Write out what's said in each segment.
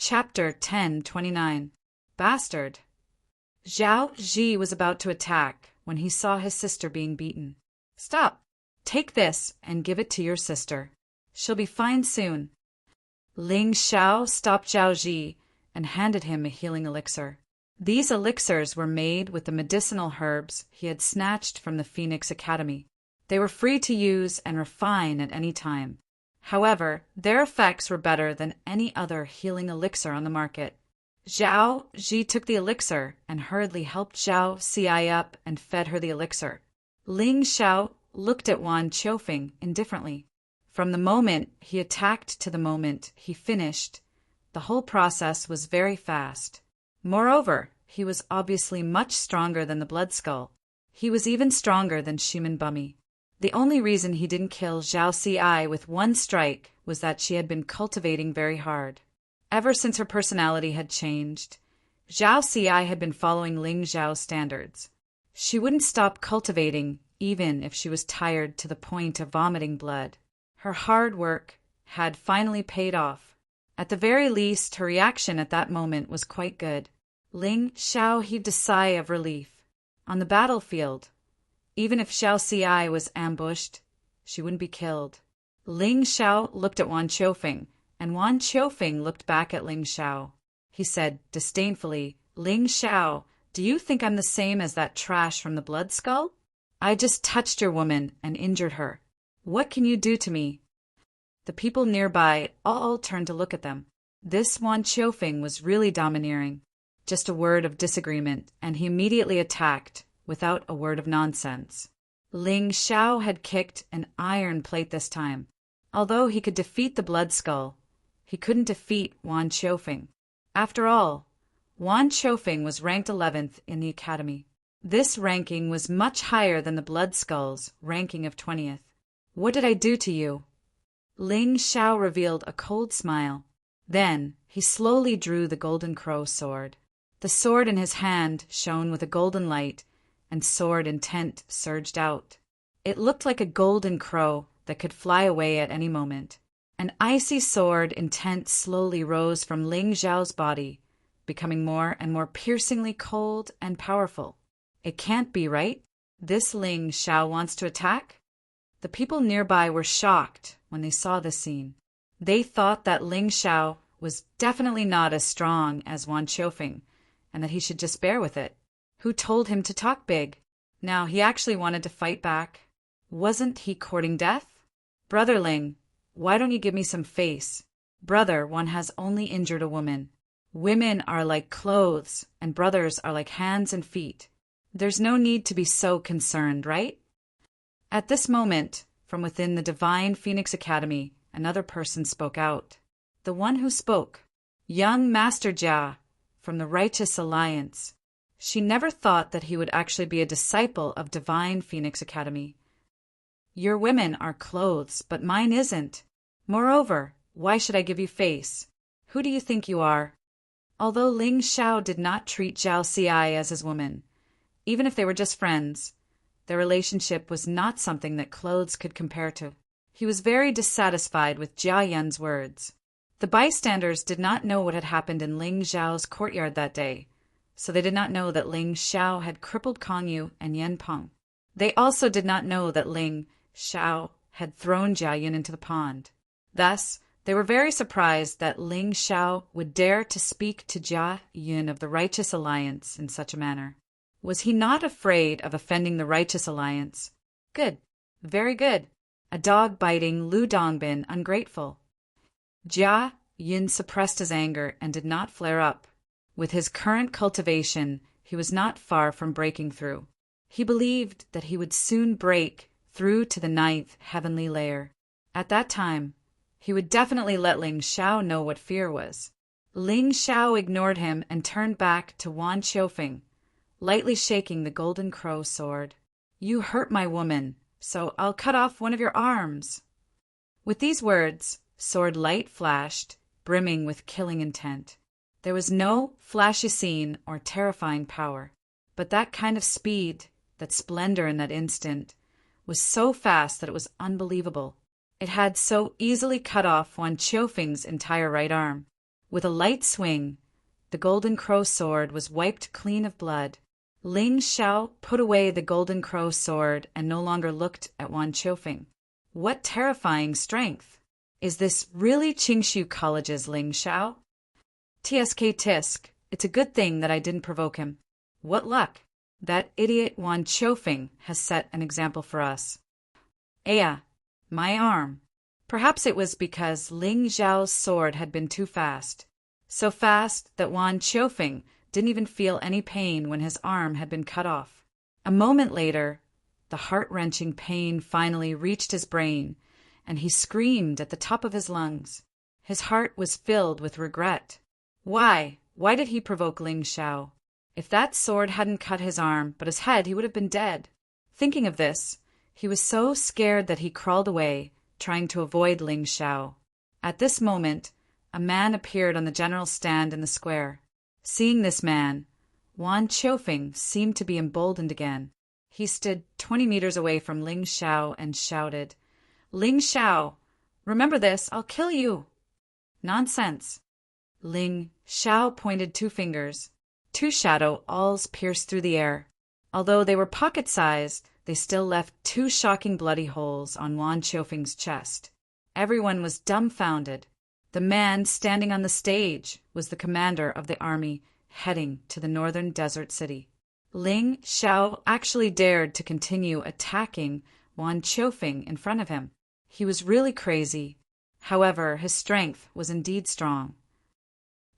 Chapter 10:29. Bastard. Zhao Ji was about to attack when he saw his sister being beaten. Stop! Take this and give it to your sister. She'll be fine soon. Ling Xiao stopped Zhao Ji and handed him a healing elixir. These elixirs were made with the medicinal herbs he had snatched from the Phoenix Academy. They were free to use and refine at any time. However, their effects were better than any other healing elixir on the market. Zhao Ji took the elixir and hurriedly helped Zhao Xi up and fed her the elixir. Ling Xiao looked at Wan Qiufeng indifferently. From the moment he attacked to the moment he finished, the whole process was very fast. Moreover, he was obviously much stronger than the Blood Skull. He was even stronger than Shimin Bumi. The only reason he didn't kill Zhao Xi with one strike was that she had been cultivating very hard. Ever since her personality had changed, Zhao Xi had been following Ling Zhao's standards. She wouldn't stop cultivating even if she was tired to the point of vomiting blood. Her hard work had finally paid off. At the very least, her reaction at that moment was quite good. Ling Xiao heaved a sigh of relief. On the battlefield, even if Zhao Xi was ambushed, she wouldn't be killed. Ling Xiao looked at Wan Qiufeng, and Wan Qiufeng looked back at Ling Xiao. He said disdainfully, "Ling Xiao, do you think I'm the same as that trash from the Blood Skull? I just touched your woman and injured her. What can you do to me?" The people nearby all turned to look at them. This Wan Qiufeng was really domineering. Just a word of disagreement, and he immediately attacked, without a word of nonsense. Ling Xiao had kicked an iron plate this time. Although he could defeat the Blood Skull, he couldn't defeat Wan Qiufeng. After all, Wan Qiufeng was ranked 11th in the academy. This ranking was much higher than the Blood Skull's ranking of 20th. "What did I do to you?" Ling Xiao revealed a cold smile. Then he slowly drew the Golden Crow sword. The sword in his hand shone with a golden light, and sword intent surged out. It looked like a golden crow that could fly away at any moment. An icy sword intent slowly rose from Ling Zhao's body, becoming more and more piercingly cold and powerful. It can't be right. This Ling Xiao wants to attack? The people nearby were shocked when they saw this scene. They thought that Ling Xiao was definitely not as strong as Wan Qiufeng, and that he should just bear with it. Who told him to talk big? Now he actually wanted to fight back. Wasn't he courting death? "Brother Ling, why don't you give me some face? Brother, one has only injured a woman. Women are like clothes, and brothers are like hands and feet. There's no need to be so concerned, right?" At this moment, from within the Divine Phoenix Academy, another person spoke out. The one who spoke, young Master Jia, from the Righteous Alliance. She never thought that he would actually be a disciple of Divine Phoenix Academy. "Your women are clothes, but mine isn't. Moreover, why should I give you face? Who do you think you are?" Although Ling Xiao did not treat Zhao Xi as his woman, even if they were just friends, their relationship was not something that clothes could compare to. He was very dissatisfied with Jia Yun's words. The bystanders did not know what had happened in Ling Zhao's courtyard that day, so they did not know that Ling Xiao had crippled Kongyu and Yan Peng. They also did not know that Ling Xiao had thrown Jia Yun into the pond. Thus, they were very surprised that Ling Xiao would dare to speak to Jia Yun of the Righteous Alliance in such a manner. Was he not afraid of offending the Righteous Alliance? Good. Very good. A dog-biting Lu Dongbin ungrateful. Jia Yun suppressed his anger and did not flare up. With his current cultivation, he was not far from breaking through. He believed that he would soon break through to the 9th heavenly layer. At that time, he would definitely let Ling Xiao know what fear was. Ling Xiao ignored him and turned back to Wan Qiufeng, lightly shaking the Golden Crow sword. "You hurt my woman, so I'll cut off one of your arms." With these words, sword light flashed, brimming with killing intent. There was no flashy scene or terrifying power, but that kind of speed, that splendor in that instant, was so fast that it was unbelievable. It had so easily cut off Wan Qiufeng's entire right arm. With a light swing, the golden crow sword was wiped clean of blood. Ling Xiao put away the golden crow sword and no longer looked at Wan Qiufeng. What terrifying strength! Is this really Qingshu College's Ling Xiao? TSK Tisk, it's a good thing that I didn't provoke him. What luck! That idiot Wan Qiufeng has set an example for us. Aya, my arm. Perhaps it was because Ling Xiao's sword had been too fast. So fast that Wan Qiufeng didn't even feel any pain when his arm had been cut off. A moment later, the heart-wrenching pain finally reached his brain, and he screamed at the top of his lungs. His heart was filled with regret. Why? Why did he provoke Ling Xiao? If that sword hadn't cut his arm but his head, he would have been dead. Thinking of this, he was so scared that he crawled away, trying to avoid Ling Xiao. At this moment, a man appeared on the general stand in the square. Seeing this man, Wan Qiufeng seemed to be emboldened again. He stood 20 meters away from Ling Xiao and shouted, "Ling Xiao, remember this, I'll kill you." Nonsense. Ling Xiao pointed 2 fingers. 2 shadow awls pierced through the air. Although they were pocket-sized, they still left 2 shocking bloody holes on Wan Qiufeng's chest. Everyone was dumbfounded. The man standing on the stage was the commander of the army heading to the northern desert city. Ling Xiao actually dared to continue attacking Wan Qiufeng in front of him. He was really crazy. However, his strength was indeed strong.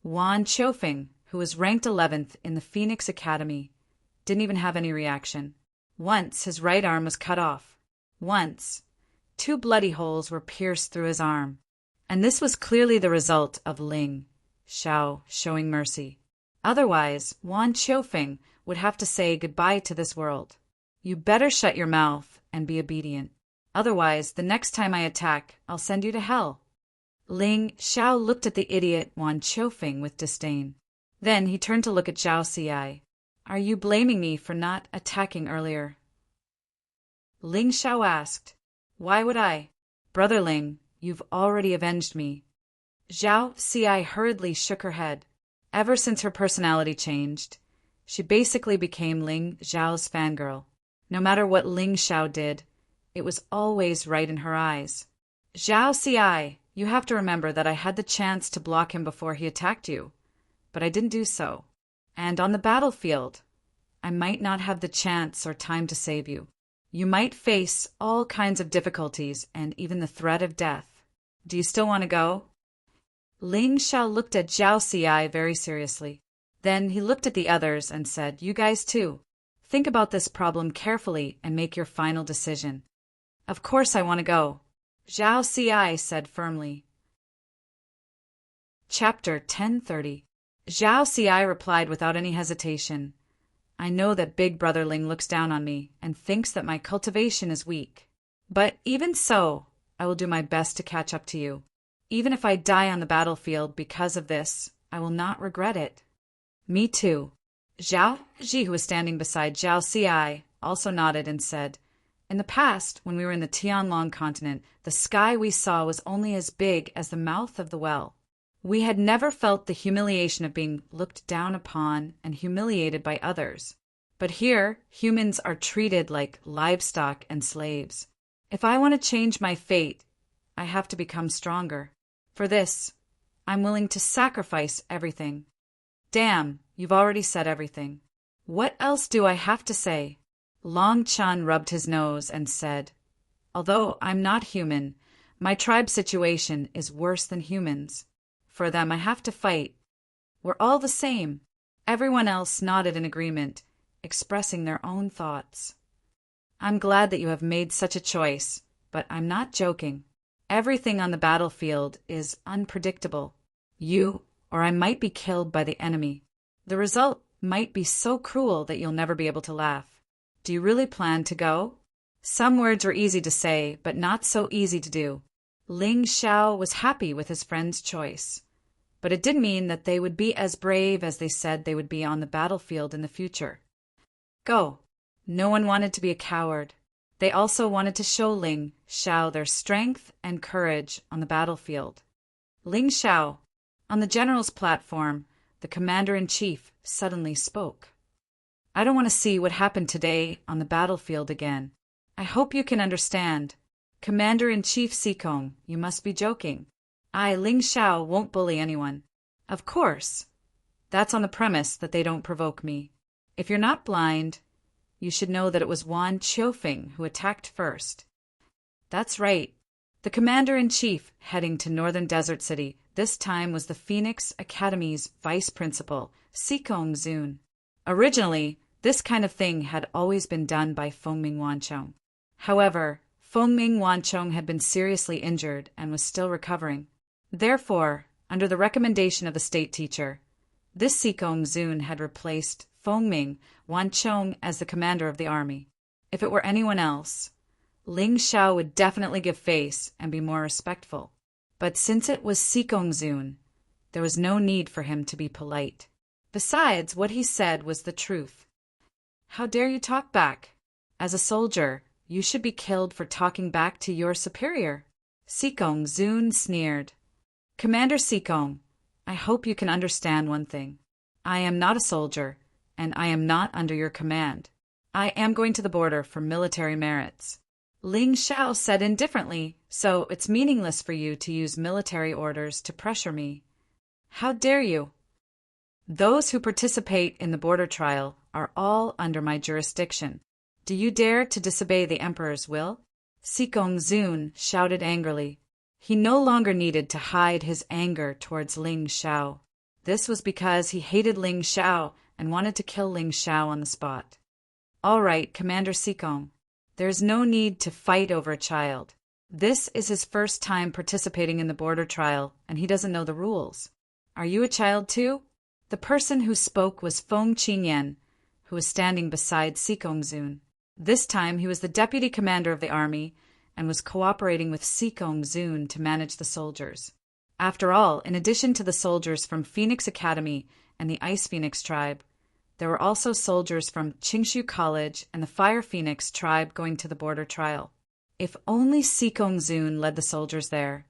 Wan Qiufeng, who was ranked 11th in the Phoenix Academy, didn't even have any reaction. Once his right arm was cut off. Once 2 bloody holes were pierced through his arm. And this was clearly the result of Ling Xiao showing mercy. Otherwise, Wan Qiufeng would have to say goodbye to this world. You better shut your mouth and be obedient. Otherwise, the next time I attack, I'll send you to hell. Ling Xiao looked at the idiot Wan Qiufeng with disdain. Then he turned to look at Zhao Xi. Are you blaming me for not attacking earlier? Ling Xiao asked. Why would I? Brother Ling, you've already avenged me. Zhao Xi hurriedly shook her head. Ever since her personality changed, she basically became Ling Xiao's fangirl. No matter what Ling Xiao did, it was always right in her eyes. Zhao Xi, you have to remember that I had the chance to block him before he attacked you, but I didn't do so. And on the battlefield, I might not have the chance or time to save you. You might face all kinds of difficulties and even the threat of death. Do you still want to go? Ling Xiao looked at Zhao Xi very seriously. Then he looked at the others and said, You guys too. Think about this problem carefully and make your final decision. Of course I want to go, Zhao Xi said firmly. Chapter 1030. Zhao Xi replied without any hesitation. I know that Big Brother Ling looks down on me and thinks that my cultivation is weak. But even so, I will do my best to catch up to you. Even if I die on the battlefield because of this, I will not regret it. Me too. Zhao Ji, who was standing beside Zhao Xi, also nodded and said, In the past, when we were in the Tianlong continent, the sky we saw was only as big as the mouth of the well. We had never felt the humiliation of being looked down upon and humiliated by others. But here, humans are treated like livestock and slaves. If I want to change my fate, I have to become stronger. For this, I'm willing to sacrifice everything. Damn, you've already said everything. What else do I have to say? Long Chan rubbed his nose and said, Although I'm not human, my tribe's situation is worse than humans. For them, I have to fight. We're all the same. Everyone else nodded in agreement, expressing their own thoughts. I'm glad that you have made such a choice, but I'm not joking. Everything on the battlefield is unpredictable. You or I might be killed by the enemy. The result might be so cruel that you'll never be able to laugh. Do you really plan to go? Some words were easy to say, but not so easy to do. Ling Xiao was happy with his friend's choice. But it did mean that they would be as brave as they said they would be on the battlefield in the future. Go. No one wanted to be a coward. They also wanted to show Ling Xiao their strength and courage on the battlefield. Ling Xiao, On the general's platform, the commander-in-chief suddenly spoke. I don't want to see what happened today on the battlefield again. I hope you can understand. Commander-in-Chief Sikong, you must be joking. I, Ling Xiao, won't bully anyone. Of course. That's on the premise that they don't provoke me. If you're not blind, you should know that it was Wan Qiufeng who attacked first. That's right. The commander-in-chief heading to Northern Desert City this time was the Phoenix Academy's vice principal, Sikong Zun. Originally, this kind of thing had always been done by Fengming Wanchong. However, Fengming Wanchong had been seriously injured and was still recovering. Therefore, under the recommendation of the state teacher, this Sikong Zun had replaced Fengming Wanchong as the commander of the army. If it were anyone else, Ling Xiao would definitely give face and be more respectful. But since it was Sikong Zun, there was no need for him to be polite. Besides, what he said was the truth. How dare you talk back? As a soldier, you should be killed for talking back to your superior. Sikong Zun sneered. Commander Sikong, I hope you can understand one thing. I am not a soldier, and I am not under your command. I am going to the border for military merits. Ling Xiao said indifferently, so it's meaningless for you to use military orders to pressure me. How dare you? Those who participate in the border trial are all under my jurisdiction. Do you dare to disobey the emperor's will? Sikong Zun shouted angrily. He no longer needed to hide his anger towards Ling Xiao. This was because he hated Ling Xiao and wanted to kill Ling Xiao on the spot. All right, Commander Sikong. There is no need to fight over a child. This is his first time participating in the border trial, and he doesn't know the rules. Are you a child too? The person who spoke was Feng Qinyan, who was standing beside Sikong Zun. This time he was the deputy commander of the army and was cooperating with Sikong Zun to manage the soldiers. After all, in addition to the soldiers from Phoenix Academy and the Ice Phoenix tribe, there were also soldiers from Qingshu College and the Fire Phoenix tribe going to the border trial. If only Sikong Zun led the soldiers there,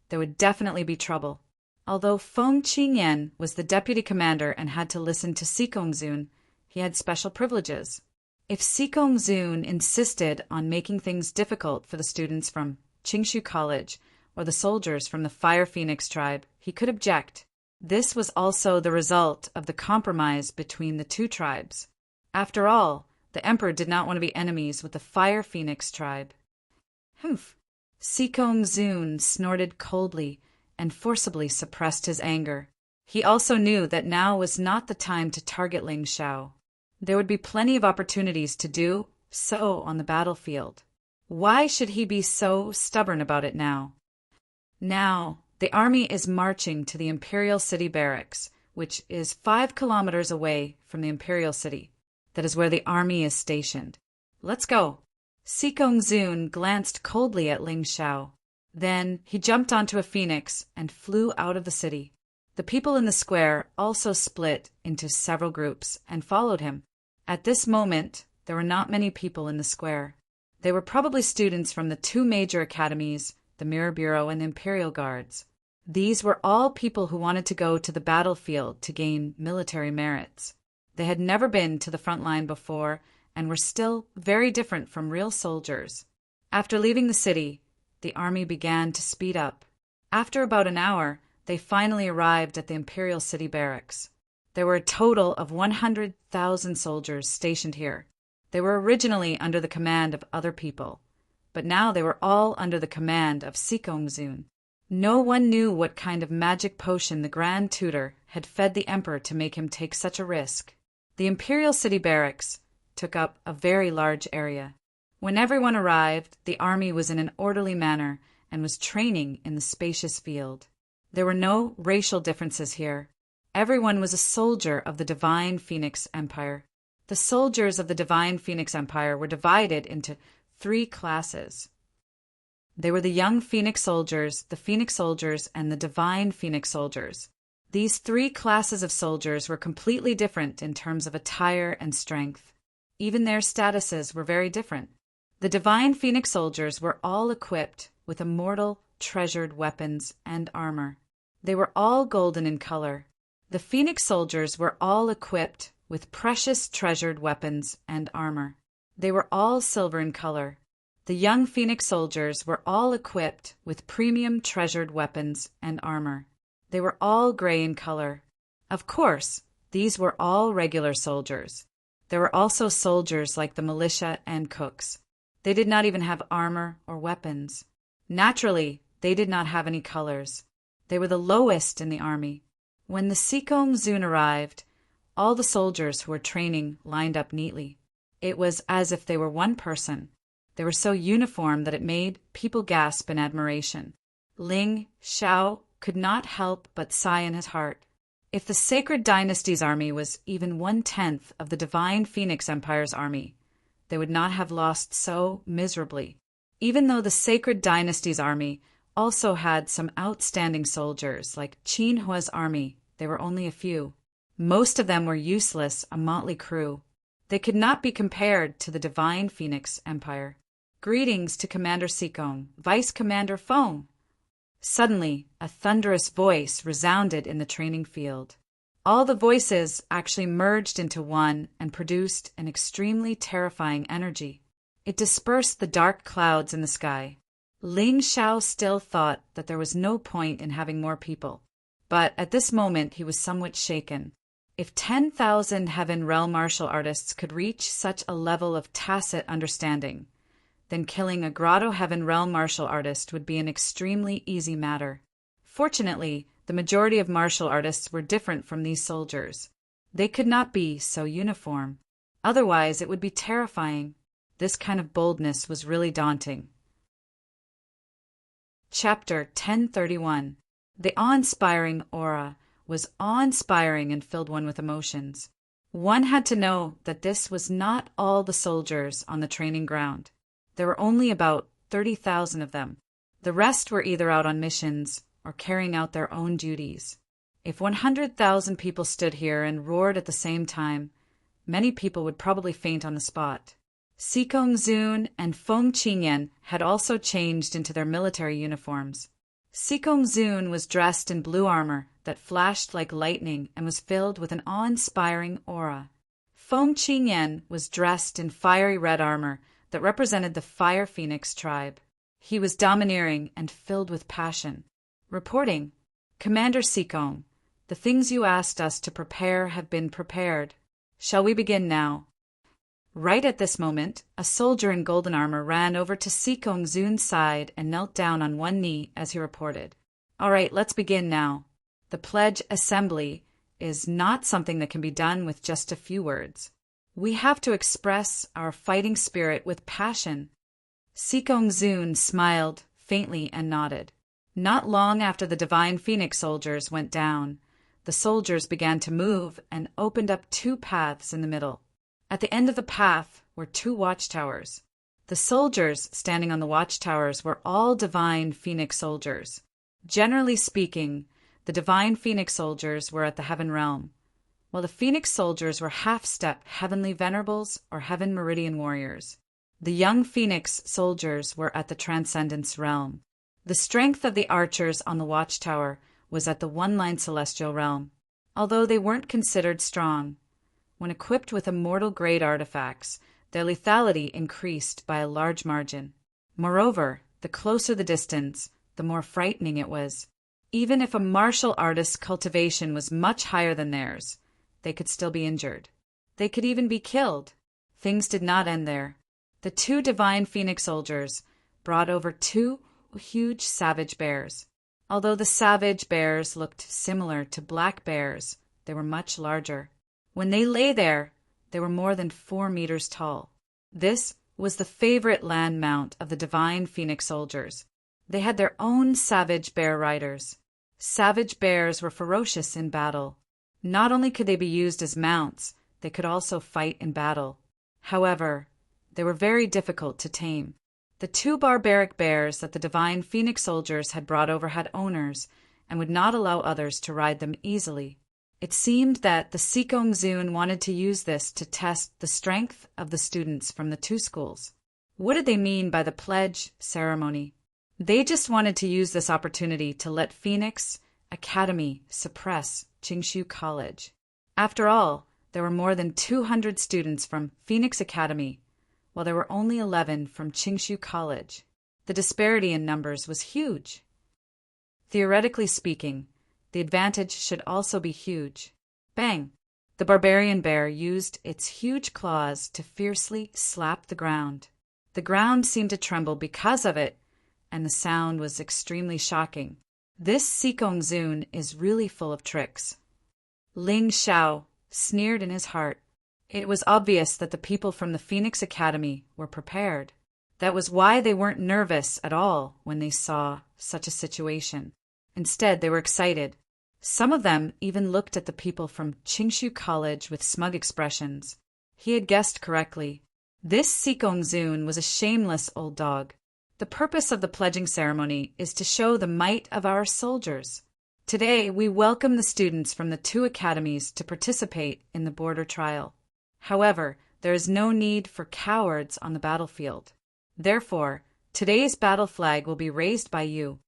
there would definitely be trouble. Although Feng Qinyan was the deputy commander and had to listen to Sikong Zun, he had special privileges. If Sikong Zun insisted on making things difficult for the students from Qingshu College or the soldiers from the Fire Phoenix tribe, he could object. This was also the result of the compromise between the two tribes. After all, the emperor did not want to be enemies with the Fire Phoenix tribe. Humph! Sikong Zun snorted coldly and forcibly suppressed his anger. He also knew that now was not the time to target Ling Xiao. There would be plenty of opportunities to do so on the battlefield. Why should he be so stubborn about it now? Now, the army is marching to the Imperial City Barracks, which is 5 kilometers away from the Imperial City. That is where the army is stationed. Let's go. Sikong Zun glanced coldly at Ling Xiao. Then he jumped onto a phoenix and flew out of the city. The people in the square also split into several groups and followed him. At this moment, there were not many people in the square. They were probably students from the 2 major academies, the Mirror Bureau and the Imperial Guards. These were all people who wanted to go to the battlefield to gain military merits. They had never been to the front line before and were still very different from real soldiers. After leaving the city, the army began to speed up. After about an hour, they finally arrived at the Imperial City Barracks. There were a total of 100,000 soldiers stationed here. They were originally under the command of other people, but now they were all under the command of Sikong Zun. No one knew what kind of magic potion the Grand Tutor had fed the Emperor to make him take such a risk. The Imperial City Barracks took up a very large area. When everyone arrived, the army was in an orderly manner and was training in the spacious field. There were no racial differences here. Everyone was a soldier of the Divine Phoenix Empire. The soldiers of the Divine Phoenix Empire were divided into 3 classes. They were the young Phoenix soldiers, the Phoenix soldiers, and the Divine Phoenix soldiers. These 3 classes of soldiers were completely different in terms of attire and strength. Even their statuses were very different. The Divine Phoenix soldiers were all equipped with immortal, treasured weapons and armor. They were all golden in color. The Phoenix soldiers were all equipped with precious treasured weapons and armor. They were all silver in color. The young Phoenix soldiers were all equipped with premium treasured weapons and armor. They were all gray in color. Of course, these were all regular soldiers. There were also soldiers like the militia and cooks. They did not even have armor or weapons. Naturally, they did not have any colors. They were the lowest in the army. When the Sikong Zun arrived, all the soldiers who were training lined up neatly. It was as if they were one person. They were so uniform that it made people gasp in admiration. Ling Xiao could not help but sigh in his heart. If the Sacred Dynasty's army was even 1/10 of the Divine Phoenix Empire's army, they would not have lost so miserably. Even though the Sacred Dynasty's army also had some outstanding soldiers, like Qin Hua's army, there were only a few. Most of them were useless, a motley crew. They could not be compared to the Divine Phoenix Empire. Greetings to Commander Sikong, Vice Commander Feng. Suddenly, a thunderous voice resounded in the training field. All the voices actually merged into one and produced an extremely terrifying energy. It dispersed the dark clouds in the sky. Ling Xiao still thought that there was no point in having more people, but at this moment he was somewhat shaken. If 10,000 Heaven Realm martial artists could reach such a level of tacit understanding, then killing a Grotto Heaven Realm martial artist would be an extremely easy matter. Fortunately, the majority of martial artists were different from these soldiers. They could not be so uniform. Otherwise, it would be terrifying. This kind of boldness was really daunting. Chapter 1031. The awe-inspiring aura was awe-inspiring and filled one with emotions. One had to know that this was not all the soldiers on the training ground. There were only about 30,000 of them. The rest were either out on missions or carrying out their own duties. If 100,000 people stood here and roared at the same time, many people would probably faint on the spot. Sikong Zun and Feng Qingyan had also changed into their military uniforms. Sikong Zun was dressed in blue armor that flashed like lightning and was filled with an awe-inspiring aura. Feng Qingyan was dressed in fiery red armor that represented the Fire Phoenix tribe. He was domineering and filled with passion. Reporting, Commander Sikong, the things you asked us to prepare have been prepared. Shall we begin now? Right at this moment, a soldier in golden armor ran over to Sikong Zun's side and knelt down on one knee as he reported. All right, let's begin now. The pledge assembly is not something that can be done with just a few words. We have to express our fighting spirit with passion. Sikong Zun smiled faintly and nodded. Not long after the Divine Phoenix soldiers went down, the soldiers began to move and opened up two paths in the middle. At the end of the path were two watchtowers. The soldiers standing on the watchtowers were all Divine Phoenix soldiers. Generally speaking, the Divine Phoenix soldiers were at the Heaven Realm, while the Phoenix soldiers were half-step Heavenly Venerables or Heaven Meridian Warriors. The young Phoenix soldiers were at the Transcendence Realm. The strength of the archers on the watchtower was at the One-Line Celestial Realm, although they weren't considered strong. When equipped with immortal-grade artifacts, their lethality increased by a large margin. Moreover, the closer the distance, the more frightening it was. Even if a martial artist's cultivation was much higher than theirs, they could still be injured. They could even be killed. Things did not end there. The two Divine Phoenix soldiers brought over two huge savage bears. Although the savage bears looked similar to black bears, they were much larger. When they lay there, they were more than 4 meters tall. This was the favorite land mount of the Divine Phoenix soldiers. They had their own savage bear riders. Savage bears were ferocious in battle. Not only could they be used as mounts, they could also fight in battle. However, they were very difficult to tame. The two barbaric bears that the Divine Phoenix soldiers had brought over had owners and would not allow others to ride them easily. It seemed that the Sikong Zun wanted to use this to test the strength of the students from the two schools. What did they mean by the pledge ceremony? They just wanted to use this opportunity to let Phoenix Academy suppress Qingshu College. After all, there were more than 200 students from Phoenix Academy, while there were only 11 from Qingshu College. The disparity in numbers was huge. Theoretically speaking, the advantage should also be huge. Bang! The barbarian bear used its huge claws to fiercely slap the ground. The ground seemed to tremble because of it, and the sound was extremely shocking. This Sikong Zun is really full of tricks. Ling Xiao sneered in his heart. It was obvious that the people from the Phoenix Academy were prepared. That was why they weren't nervous at all when they saw such a situation. Instead, they were excited. Some of them even looked at the people from Qingshu College with smug expressions. He had guessed correctly. This Sikong Zun was a shameless old dog. The purpose of the pledging ceremony is to show the might of our soldiers. Today, we welcome the students from the two academies to participate in the border trial. However, there is no need for cowards on the battlefield. Therefore, today's battle flag will be raised by you.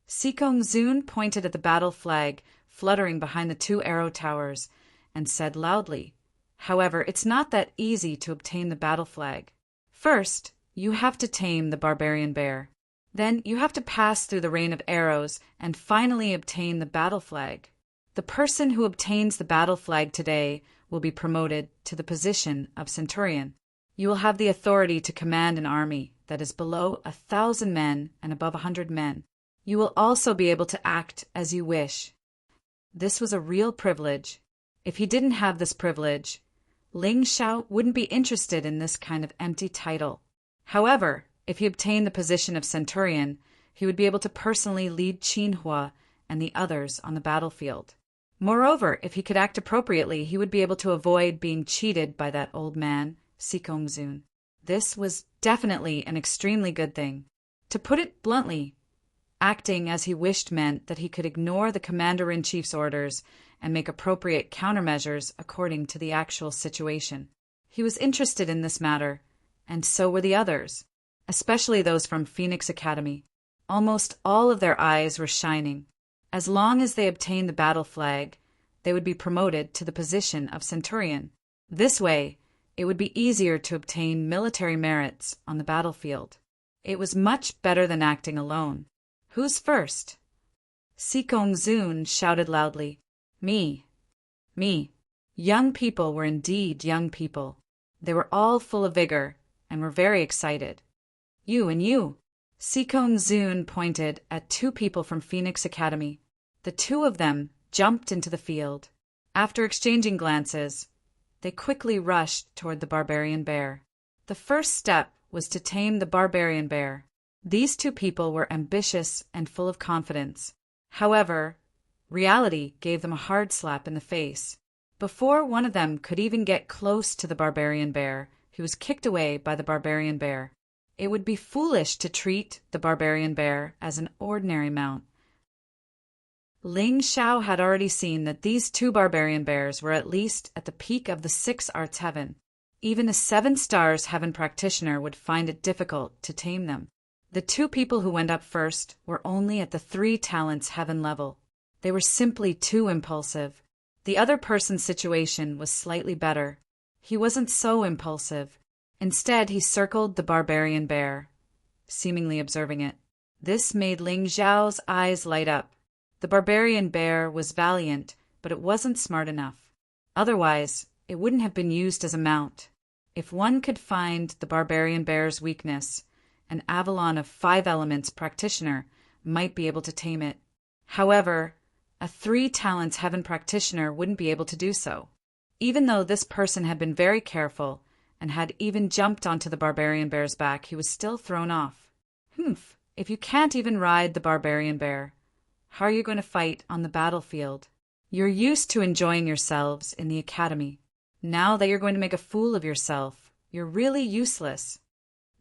Sikong Zun pointed at the battle flag fluttering behind the two arrow towers and said loudly, "However, it's not that easy to obtain the battle flag. First, you have to tame the barbarian bear. Then you have to pass through the rain of arrows and finally obtain the battle flag. The person who obtains the battle flag today will be promoted to the position of centurion. You will have the authority to command an army that is below 1,000 men and above 100 men. You will also be able to act as you wish." This was a real privilege. If he didn't have this privilege, Ling Xiao wouldn't be interested in this kind of empty title. However, if he obtained the position of centurion, he would be able to personally lead Qinhua and the others on the battlefield. Moreover, if he could act appropriately, he would be able to avoid being cheated by that old man, Sikong Zun. This was definitely an extremely good thing. To put it bluntly, acting as he wished meant that he could ignore the commander-in-chief's orders and make appropriate countermeasures according to the actual situation. He was interested in this matter, and so were the others, especially those from Phoenix Academy. Almost all of their eyes were shining. As long as they obtained the battle flag, they would be promoted to the position of centurion. This way, it would be easier to obtain military merits on the battlefield. It was much better than acting alone. "Who's first?" Sikong Zun shouted loudly. "Me. Me." Young people were indeed young people. They were all full of vigor and were very excited. "You and you." Sikong Zun pointed at two people from Phoenix Academy. The two of them jumped into the field. After exchanging glances, they quickly rushed toward the barbarian bear. The first step was to tame the barbarian bear. These two people were ambitious and full of confidence. However, reality gave them a hard slap in the face. Before one of them could even get close to the barbarian bear, he was kicked away by the barbarian bear. It would be foolish to treat the barbarian bear as an ordinary mount. Ling Xiao had already seen that these two barbarian bears were at least at the peak of the 6 arts heaven. Even a 7 stars heaven practitioner would find it difficult to tame them. The two people who went up first were only at the 3 talents heaven level. They were simply too impulsive. The other person's situation was slightly better. He wasn't so impulsive. Instead, he circled the barbarian bear, seemingly observing it. This made Ling Xiao's eyes light up. The barbarian bear was valiant, but it wasn't smart enough. Otherwise, it wouldn't have been used as a mount. If one could find the barbarian bear's weakness, an Avalon of 5 elements practitioner might be able to tame it. However, a 3 talents heaven practitioner wouldn't be able to do so. Even though this person had been very careful and had even jumped onto the barbarian bear's back, he was still thrown off. If you can't even ride the barbarian bear, how are you going to fight on the battlefield? You're used to enjoying yourselves in the academy. Now that you're going to make a fool of yourself, you're really useless.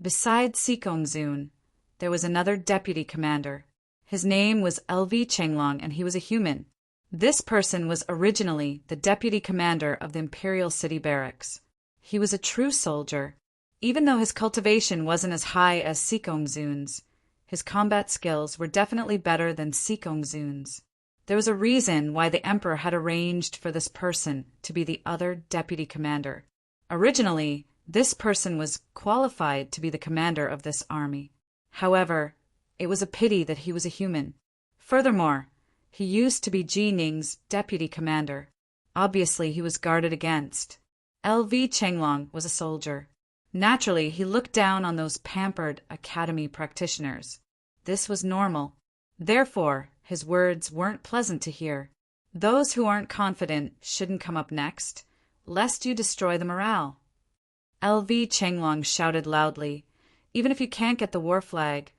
Besides Sikong Zun, there was another deputy commander. His name was LV Chenglong, and he was a human. This person was originally the deputy commander of the Imperial City Barracks. He was a true soldier. Even though his cultivation wasn't as high as Sikong Zun's, his combat skills were definitely better than Sikong Zun's. There was a reason why the emperor had arranged for this person to be the other deputy commander. Originally, this person was qualified to be the commander of this army. However, it was a pity that he was a human. Furthermore, he used to be Ji Ning's deputy commander. Obviously, he was guarded against. LV Chenglong was a soldier. Naturally, he looked down on those pampered academy practitioners. This was normal. Therefore, his words weren't pleasant to hear. Those who aren't confident shouldn't come up next, lest you destroy the morale. LV Chenglong shouted loudly, "Even if you can't get the war flag,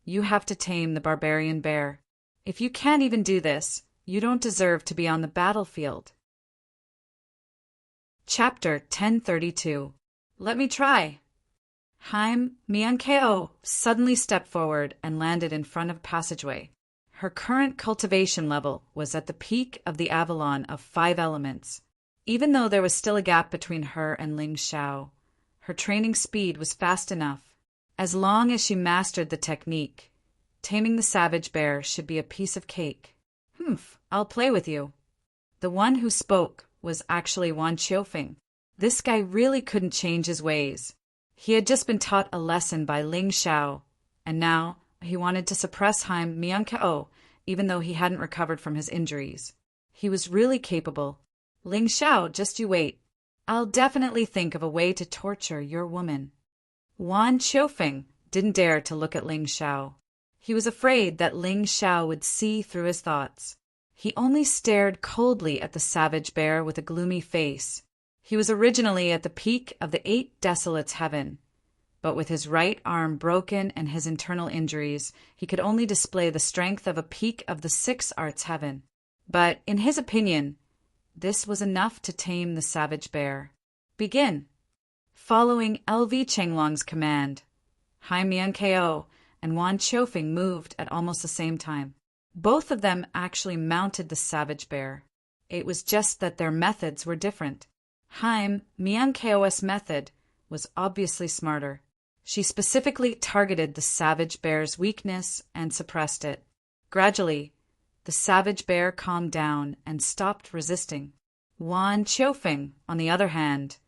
you have to tame the barbarian bear. If you can't even do this, you don't deserve to be on the battlefield." Chapter 1032. Let me try. Haim Miankeo suddenly stepped forward and landed in front of a passageway. Her current cultivation level was at the peak of the Avalon of 5 elements. Even though there was still a gap between her and Ling Xiao, her training speed was fast enough. As long as she mastered the technique, taming the savage bear should be a piece of cake. I'll play with you. The one who spoke was actually Wan Qiufeng. This guy really couldn't change his ways. He had just been taught a lesson by Ling Xiao, and now he wanted to suppress Haim Miankeo, even though he hadn't recovered from his injuries. He was really capable. Ling Xiao, just you wait. I'll definitely think of a way to torture your woman. Wan Qiufeng didn't dare to look at Ling Xiao. He was afraid that Ling Xiao would see through his thoughts. He only stared coldly at the savage bear with a gloomy face. He was originally at the peak of the 8 Desolates' heaven, but with his right arm broken and his internal injuries, he could only display the strength of a peak of the 6 Arts' heaven. But, in his opinion, this was enough to tame the savage bear. Begin. Following LV Chenglong's command, Haim Miankeo and Wan Qiufeng moved at almost the same time. Both of them actually mounted the savage bear. It was just that their methods were different. Haim Miankeo's method was obviously smarter. She specifically targeted the savage bear's weakness and suppressed it. Gradually, the savage bear calmed down and stopped resisting. Wan Qiufeng, on the other hand,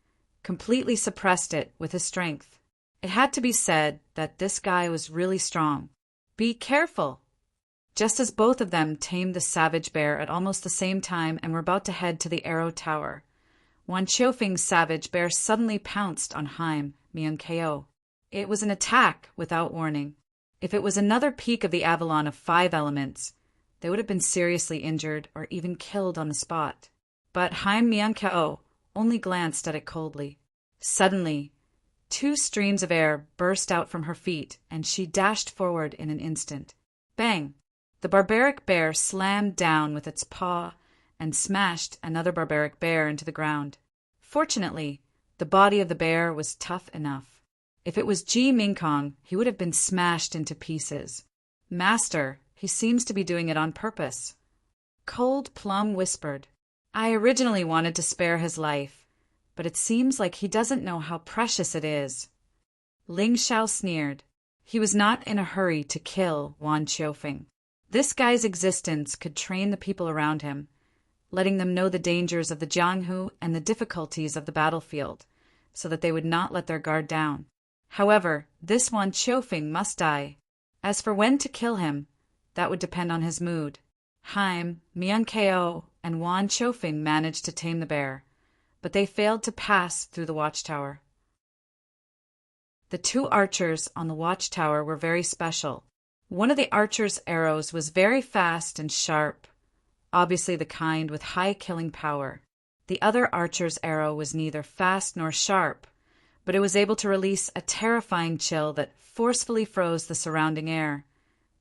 completely suppressed it with his strength. It had to be said that this guy was really strong. Be careful! Just as both of them tamed the savage bear at almost the same time and were about to head to the Arrow Tower, Wan Qiufeng's savage bear suddenly pounced on Haim Miankeo. It was an attack without warning. If it was another peak of the Avalon of 5 elements, they would have been seriously injured or even killed on the spot. But Haim Miankeo only glanced at it coldly. Suddenly, 2 streams of air burst out from her feet, and she dashed forward in an instant. Bang! The barbaric bear slammed down with its paw and smashed another barbaric bear into the ground. Fortunately, the body of the bear was tough enough. If it was Ji Mingkong, he would have been smashed into pieces. Master, he seems to be doing it on purpose. Cold Plum whispered, I originally wanted to spare his life, but it seems like he doesn't know how precious it is. Ling Xiao sneered. He was not in a hurry to kill Wan Qiufeng. This guy's existence could train the people around him, letting them know the dangers of the Jianghu and the difficulties of the battlefield, so that they would not let their guard down. However, this Wan Qiufeng must die. As for when to kill him, that would depend on his mood. Haim, Miankeo, and Wan Qiufeng managed to tame the bear, but they failed to pass through the watchtower. The 2 archers on the watchtower were very special. One of the archer's arrows was very fast and sharp, obviously the kind with high killing power. The other archer's arrow was neither fast nor sharp, but it was able to release a terrifying chill that forcefully froze the surrounding air,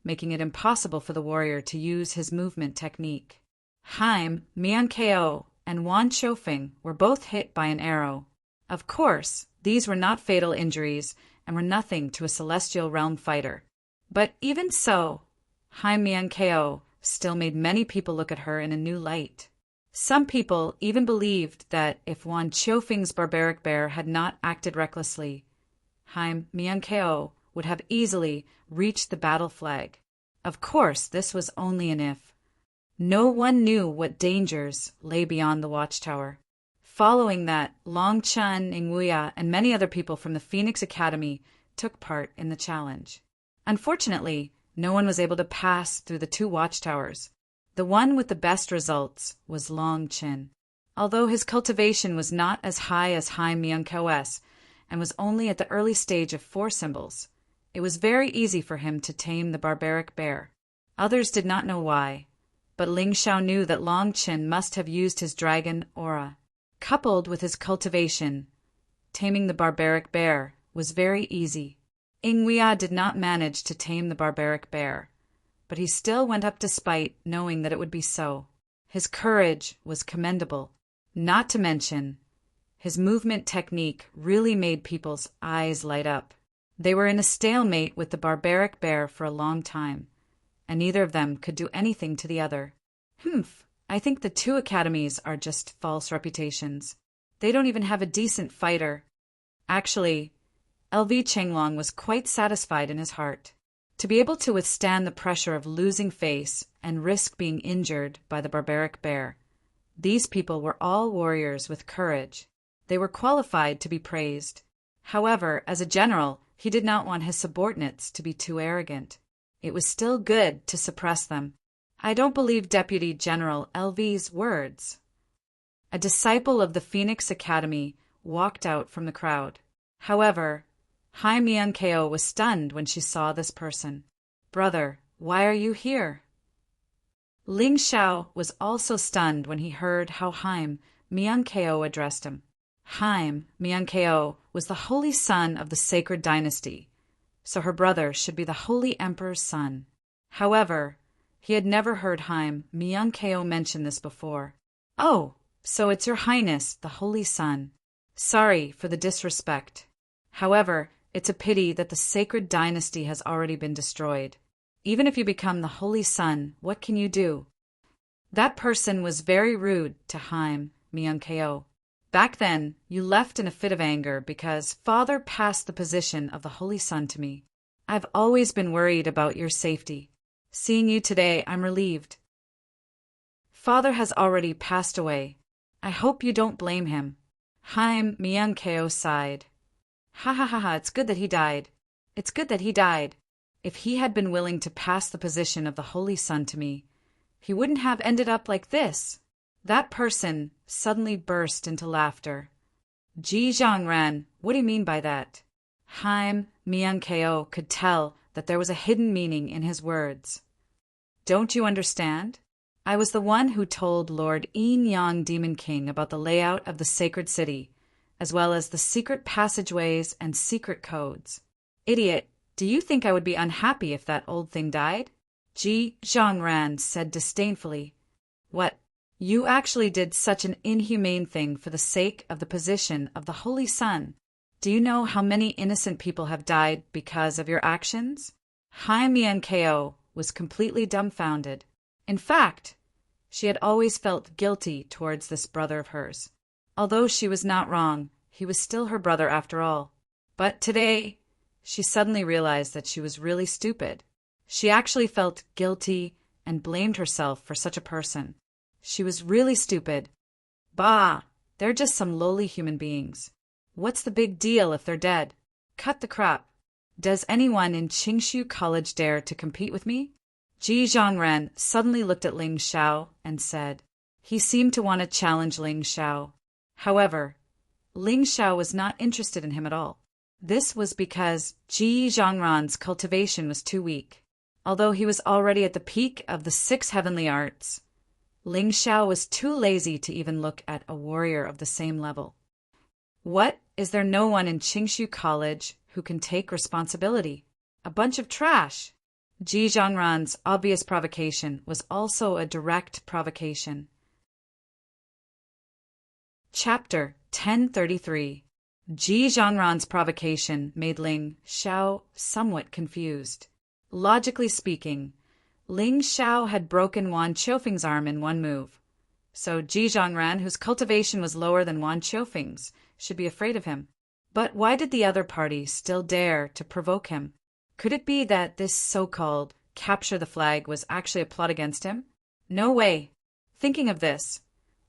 making it impossible for the warrior to use his movement technique. Haim, Miankeo, and Wan Qiufeng were both hit by an arrow. Of course, these were not fatal injuries and were nothing to a celestial realm fighter. But even so, Haim Miankeo still made many people look at her in a new light. Some people even believed that if Wan Qiufeng's barbaric bear had not acted recklessly, Haim Miankeo would have easily reached the battle flag. Of course, this was only an if. No one knew what dangers lay beyond the watchtower. Following that, Long Chen, Nguya, and many other people from the Phoenix Academy took part in the challenge. Unfortunately, no one was able to pass through the 2 watchtowers. The one with the best results was Long Chen. Although his cultivation was not as high as Haim Myung-Ko's and was only at the early stage of 4 symbols, it was very easy for him to tame the barbaric bear. Others did not know why, but Ling Xiao knew that Long Chen must have used his dragon aura. Coupled with his cultivation, taming the barbaric bear was very easy. Nguya did not manage to tame the barbaric bear, but he still went up despite knowing that it would be so. His courage was commendable. Not to mention, his movement technique really made people's eyes light up. They were in a stalemate with the barbaric bear for a long time, and neither of them could do anything to the other. I think the 2 academies are just false reputations. They don't even have a decent fighter. Actually, LV Chenglong was quite satisfied in his heart. To be able to withstand the pressure of losing face and risk being injured by the barbaric bear, these people were all warriors with courage. They were qualified to be praised. However, as a general, he did not want his subordinates to be too arrogant. It was still good to suppress them. I don't believe Deputy General LV's words. A disciple of the Phoenix Academy walked out from the crowd. However, Haim Myung-Ko was stunned when she saw this person. "Brother, why are you here?" Ling Xiao was also stunned when he heard how Haim Myung-Ko addressed him. Haim Myung-Ko was the holy son of the sacred dynasty, so her brother should be the holy emperor's son. However, he had never heard Haim Myung-Ko mention this before. "Oh, so it's your highness, the holy son. Sorry for the disrespect. However, it's a pity that the sacred dynasty has already been destroyed. Even if you become the holy son, what can you do?" That person was very rude to Haim Myung-Ko. "Back then, you left in a fit of anger because Father passed the position of the holy son to me. I've always been worried about your safety. Seeing you today, I'm relieved. Father has already passed away. I hope you don't blame him." Haim Myung-Ko sighed. Ha ha ha ha, it's good that he died. It's good that he died. If he had been willing to pass the position of the holy son to me, he wouldn't have ended up like this. That person suddenly burst into laughter. "Ji Zhangran, what do you mean by that?" Haim Myung-Ko could tell that there was a hidden meaning in his words. "Don't you understand? I was the one who told Lord Yin Yang Demon King about the layout of the sacred city, as well as the secret passageways and secret codes. Idiot, do you think I would be unhappy if that old thing died?" Ji Zhangran said disdainfully. "What? You actually did such an inhumane thing for the sake of the position of the holy son. Do you know how many innocent people have died because of your actions?" Haim Myung-Ko was completely dumbfounded. In fact, she had always felt guilty towards this brother of hers. Although she was not wrong, he was still her brother after all. But today, she suddenly realized that she was really stupid. She actually felt guilty and blamed herself for such a person. She was really stupid. Bah, they're just some lowly human beings. What's the big deal if they're dead? Cut the crap. Does anyone in Qingshu College dare to compete with me? Ji Zhangran suddenly looked at Ling Xiao and said. He seemed to want to challenge Ling Xiao. However, Ling Xiao was not interested in him at all. This was because Ji Zhangran's cultivation was too weak. Although he was already at the peak of the 6 heavenly arts, Ling Xiao was too lazy to even look at a warrior of the same level. What? Is there no one in Qingshu College who can take responsibility? A bunch of trash! Ji Zhangran's obvious provocation was also a direct provocation. Chapter 1033. Ji Zhangran's provocation made Ling Xiao somewhat confused. Logically speaking, Ling Xiao had broken Wan Qiufeng's arm in one move, so Ji Zhangran, whose cultivation was lower than Wan Qiufeng's, should be afraid of him. But why did the other party still dare to provoke him? Could it be that this so-called capture the flag was actually a plot against him? No way. Thinking of this,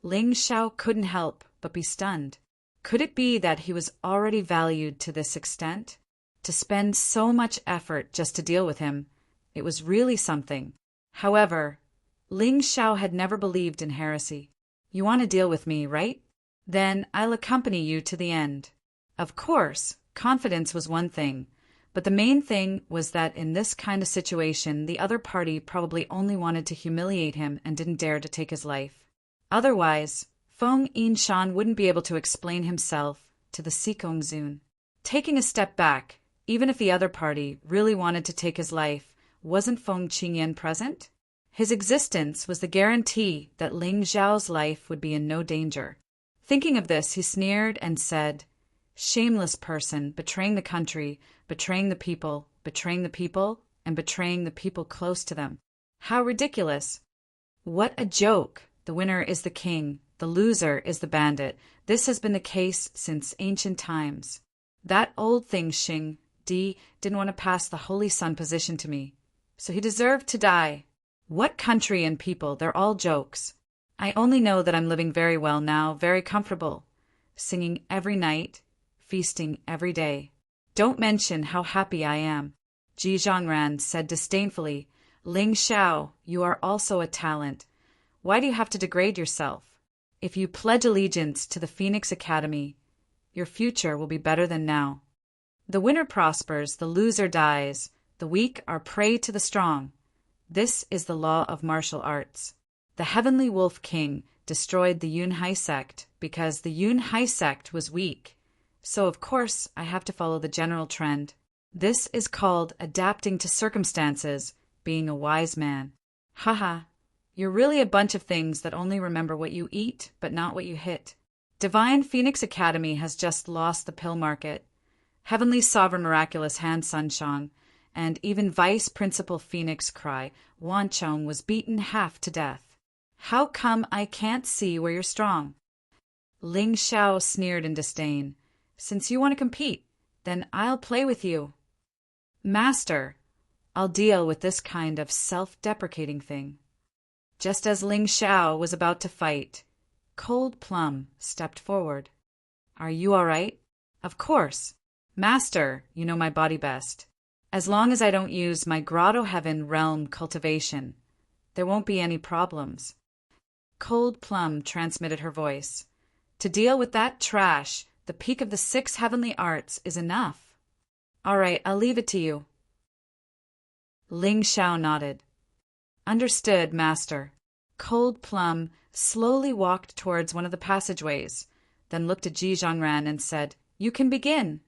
Ling Xiao couldn't help but be stunned. Could it be that he was already valued to this extent? To spend so much effort just to deal with him, it was really something. However, Ling Xiao had never believed in heresy. You want to deal with me, right? Then I'll accompany you to the end. Of course, confidence was one thing, but the main thing was that in this kind of situation, the other party probably only wanted to humiliate him and didn't dare to take his life. Otherwise, Feng Yinshan wouldn't be able to explain himself to the Sikong Zun. Taking a step back, even if the other party really wanted to take his life, wasn't Feng Qingyan present? His existence was the guarantee that Ling Xiao's life would be in no danger. Thinking of this, he sneered and said, "Shameless person, betraying the country, betraying the people, and betraying the people close to them. How ridiculous! What a joke! The winner is the king, the loser is the bandit. This has been the case since ancient times. That old thing Xing Di didn't want to pass the Holy Sun position to me, so he deserved to die. What country and people, they're all jokes. I only know that I'm living very well now, very comfortable, singing every night, feasting every day. Don't mention how happy I am." Ji Zhongran said disdainfully, "Ling Xiao, you are also a talent. Why do you have to degrade yourself? If you pledge allegiance to the Phoenix Academy, your future will be better than now. The winner prospers, the loser dies. The weak are prey to the strong. This is the law of martial arts. The Heavenly Wolf King destroyed the Yunhai sect because the Yunhai sect was weak. So of course I have to follow the general trend. This is called adapting to circumstances, being a wise man. Haha, you're really a bunch of things that only remember what you eat, but not what you hit. Divine Phoenix Academy has just lost the pill market. Heavenly Sovereign Miraculous Han Sunshang, and even Vice Principal Phoenix Cry, Wan Chong was beaten half to death. How come I can't see where you're strong?" Ling Xiao sneered in disdain. "Since you want to compete, then I'll play with you." "Master, I'll deal with this kind of self-deprecating thing." Just as Ling Xiao was about to fight, Cold Plum stepped forward. "Are you all right?" "Of course. Master, you know my body best. As long as I don't use my Grotto Heaven realm cultivation, there won't be any problems." Cold Plum transmitted her voice. "To deal with that trash, the peak of the 6 heavenly arts is enough." "All right, I'll leave it to you." Ling Xiao nodded. "Understood, Master." Cold Plum slowly walked towards one of the passageways, then looked at Ji Zhongran and said, "You can begin."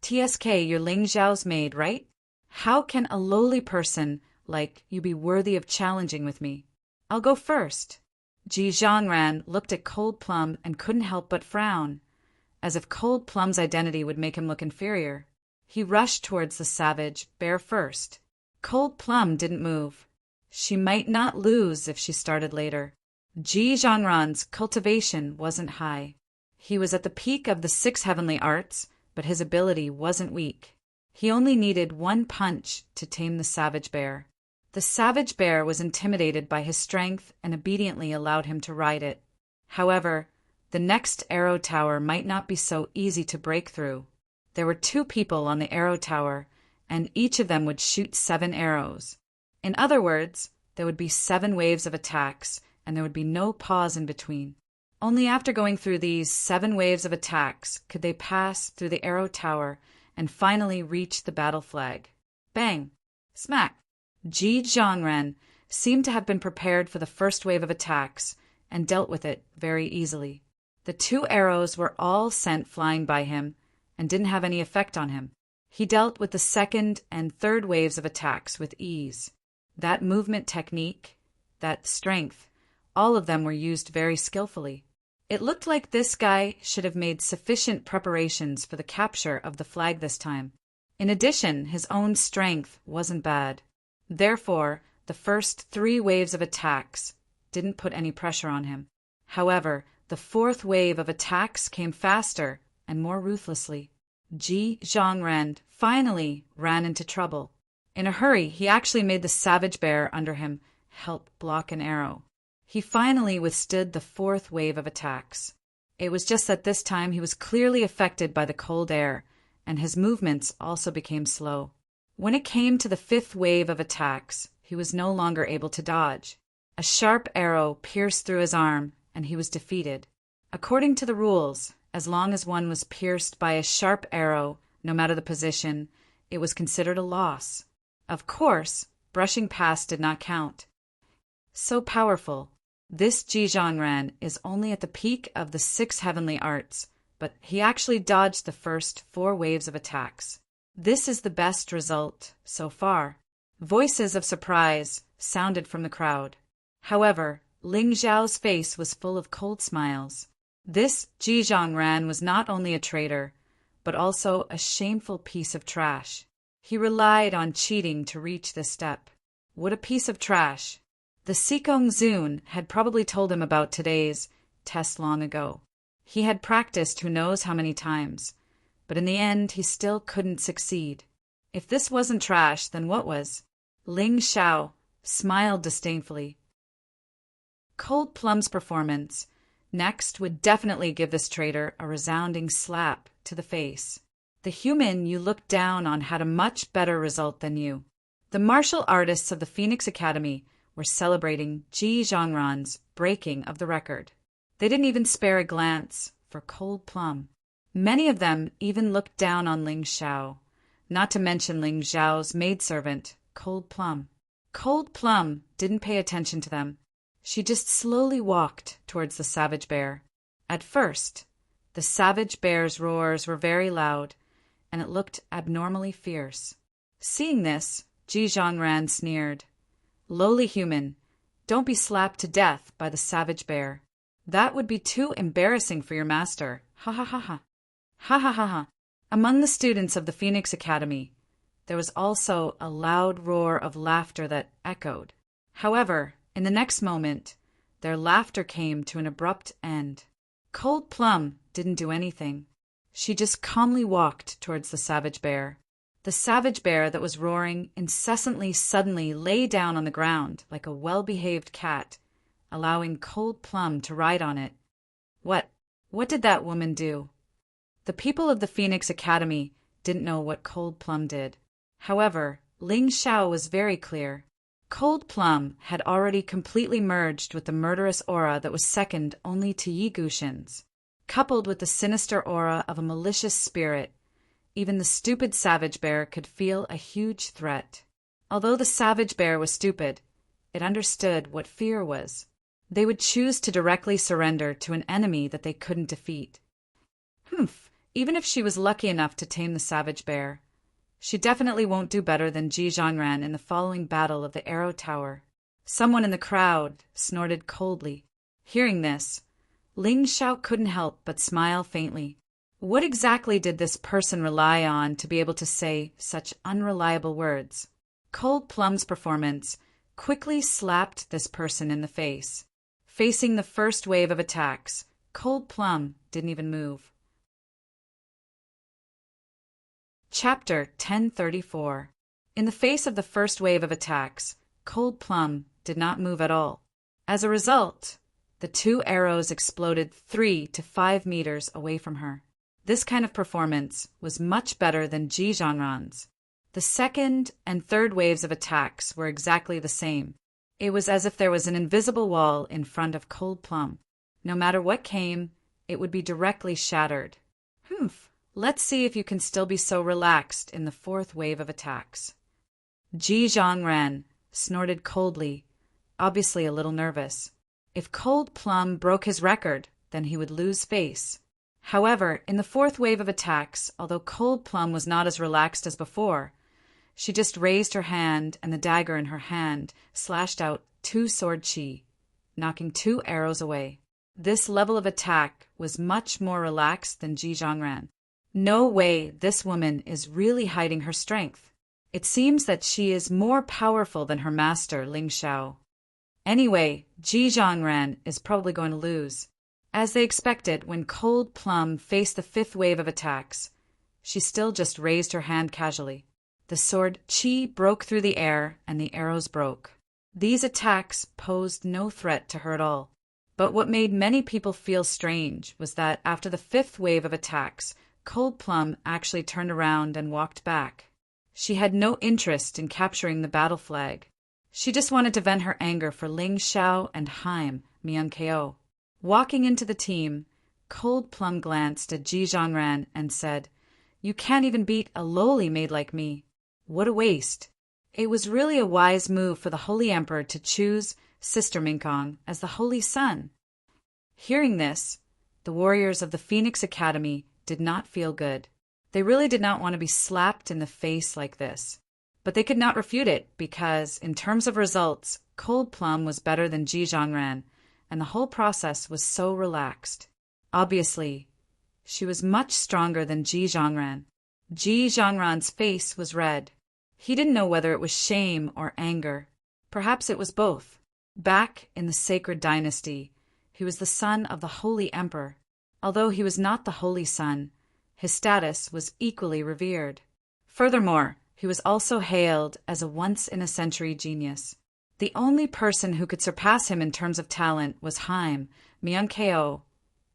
"TSK, you're Ling Xiao's maid, right? How can a lowly person like you be worthy of challenging with me? I'll go first." Ji Zhongran looked at Cold Plum and couldn't help but frown, as if Cold Plum's identity would make him look inferior. He rushed towards the savage, bear first. Cold Plum didn't move. She might not lose if she started later. Ji Zhongran's cultivation wasn't high. He was at the peak of the 6 heavenly arts, but his ability wasn't weak. He only needed one punch to tame the savage bear. The savage bear was intimidated by his strength and obediently allowed him to ride it. However, the next arrow tower might not be so easy to break through. There were 2 people on the arrow tower, and each of them would shoot 7 arrows. In other words, there would be 7 waves of attacks, and there would be no pause in between. Only after going through these 7 waves of attacks could they pass through the arrow tower and finally reach the battle flag. Bang! Smack! Ji Zhongran seemed to have been prepared for the first wave of attacks and dealt with it very easily. The 2 arrows were all sent flying by him and didn't have any effect on him. He dealt with the 2nd and 3rd waves of attacks with ease. That movement technique, that strength, all of them were used very skillfully. It looked like this guy should have made sufficient preparations for the capture of the flag this time. In addition, his own strength wasn't bad. Therefore, the first 3 waves of attacks didn't put any pressure on him. However, the 4th wave of attacks came faster and more ruthlessly. Ji Zhongran finally ran into trouble. In a hurry, he actually made the savage bear under him help block an arrow. He finally withstood the fourth wave of attacks. It was just that this time he was clearly affected by the cold air, and his movements also became slow. When it came to the fifth wave of attacks, he was no longer able to dodge. A sharp arrow pierced through his arm, and he was defeated. According to the rules, as long as one was pierced by a sharp arrow, no matter the position, it was considered a loss. Of course, brushing past did not count. So powerful, this Jizhongran is only at the peak of the 6 heavenly arts, but he actually dodged the first 4 waves of attacks. This is the best result so far. Voices of surprise sounded from the crowd. However, Ling Xiao's face was full of cold smiles. This Jizhongran was not only a traitor, but also a shameful piece of trash. He relied on cheating to reach this step. What a piece of trash! The Sikong Zun had probably told him about today's test long ago. He had practiced who knows how many times, but in the end he still couldn't succeed. If this wasn't trash, then what was? Ling Xiao smiled disdainfully. Cold Plum's performance next would definitely give this traitor a resounding slap to the face. The human you looked down on had a much better result than you. The martial artists of the Phoenix Academy were celebrating Jizhongran's breaking of the record. They didn't even spare a glance for Cold Plum. Many of them even looked down on Ling Xiao, not to mention Ling Xiao's maidservant, Cold Plum. Cold Plum didn't pay attention to them. She just slowly walked towards the savage bear. At first, the savage bear's roars were very loud, and it looked abnormally fierce. Seeing this, Jizhongran sneered. Lowly human, don't be slapped to death by the savage bear. That would be too embarrassing for your master. Ha ha ha ha. Ha ha ha ha. Among the students of the Phoenix Academy, there was also a loud roar of laughter that echoed. However, in the next moment, their laughter came to an abrupt end. Cold Plum didn't do anything. She just calmly walked towards the savage bear. The savage bear that was roaring incessantly suddenly lay down on the ground like a well-behaved cat, allowing Cold Plum to ride on it. What did that woman do? The people of the Phoenix Academy didn't know what Cold Plum did. However, Ling Xiao was very clear. Cold Plum had already completely merged with the murderous aura that was second only to Yi Gushin's. Coupled with the sinister aura of a malicious spirit, even the stupid savage bear could feel a huge threat. Although the savage bear was stupid, it understood what fear was. They would choose to directly surrender to an enemy that they couldn't defeat. Even if she was lucky enough to tame the savage bear, she definitely won't do better than Jizhongran in the following battle of the Arrow Tower. Someone in the crowd snorted coldly. Hearing this, Ling Xiao couldn't help but smile faintly. What exactly did this person rely on to be able to say such unreliable words? Cold Plum's performance quickly slapped this person in the face. Facing the first wave of attacks, Cold Plum didn't even move. Chapter 1034. In the face of the first wave of attacks, Cold Plum did not move at all. As a result, the 2 arrows exploded 3 to 5 meters away from her. This kind of performance was much better than Jizhongran's. The second and third waves of attacks were exactly the same. It was as if there was an invisible wall in front of Cold Plum. No matter what came, it would be directly shattered. Let's see if you can still be so relaxed in the fourth wave of attacks. Jizhongran snorted coldly, obviously a little nervous. If Cold Plum broke his record, then he would lose face. However, in the fourth wave of attacks, although Cold Plum was not as relaxed as before, she just raised her hand and the dagger in her hand slashed out 2 sword chi, knocking 2 arrows away. This level of attack was much more relaxed than Jizhongran. No way this woman is really hiding her strength. It seems that she is more powerful than her master, Ling Xiao. Anyway, Jizhongran is probably going to lose. As they expected, when Cold Plum faced the 5th wave of attacks, she still just raised her hand casually. The sword Qi broke through the air and the arrows broke. These attacks posed no threat to her at all. But what made many people feel strange was that after the fifth wave of attacks, Cold Plum actually turned around and walked back. She had no interest in capturing the battle flag. She just wanted to vent her anger for Ling Xiao and Haim Myung-ko. Walking into the team, Cold Plum glanced at Ji Zhongran and said, "You can't even beat a lowly maid like me. What a waste." It was really a wise move for the Holy Emperor to choose Sister Minkong as the Holy Sun. Hearing this, the warriors of the Phoenix Academy did not feel good. They really did not want to be slapped in the face like this. But they could not refute it because, in terms of results, Cold Plum was better than Ji Zhongran, and the whole process was so relaxed. Obviously, she was much stronger than Ji Zhongran. Ji Zhongran's face was red. He didn't know whether it was shame or anger. Perhaps it was both. Back in the sacred dynasty, he was the son of the Holy Emperor. Although he was not the Holy Son, his status was equally revered. Furthermore, he was also hailed as a once-in-a-century genius. The only person who could surpass him in terms of talent was Haim Myung-ko,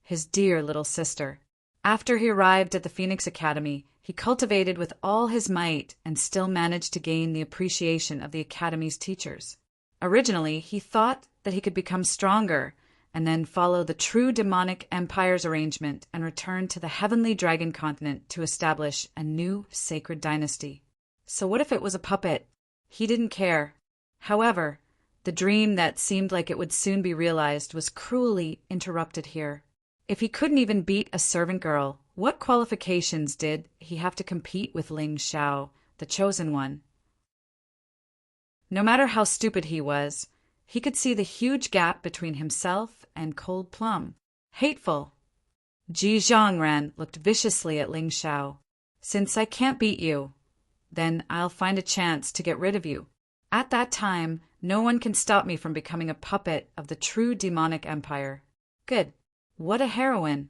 his dear little sister. After he arrived at the Phoenix Academy, he cultivated with all his might and still managed to gain the appreciation of the Academy's teachers. Originally, he thought that he could become stronger and then follow the true demonic empire's arrangement and return to the heavenly dragon continent to establish a new sacred dynasty. So what if it was a puppet? He didn't care. However, the dream that seemed like it would soon be realized was cruelly interrupted here. If he couldn't even beat a servant girl, what qualifications did he have to compete with Ling Xiao, the chosen one? No matter how stupid he was, he could see the huge gap between himself and Cold Plum. Hateful. Ji Zhongran looked viciously at Ling Xiao. "Since I can't beat you, then I'll find a chance to get rid of you. At that time, no one can stop me from becoming a puppet of the true demonic empire." Good. What a heroine.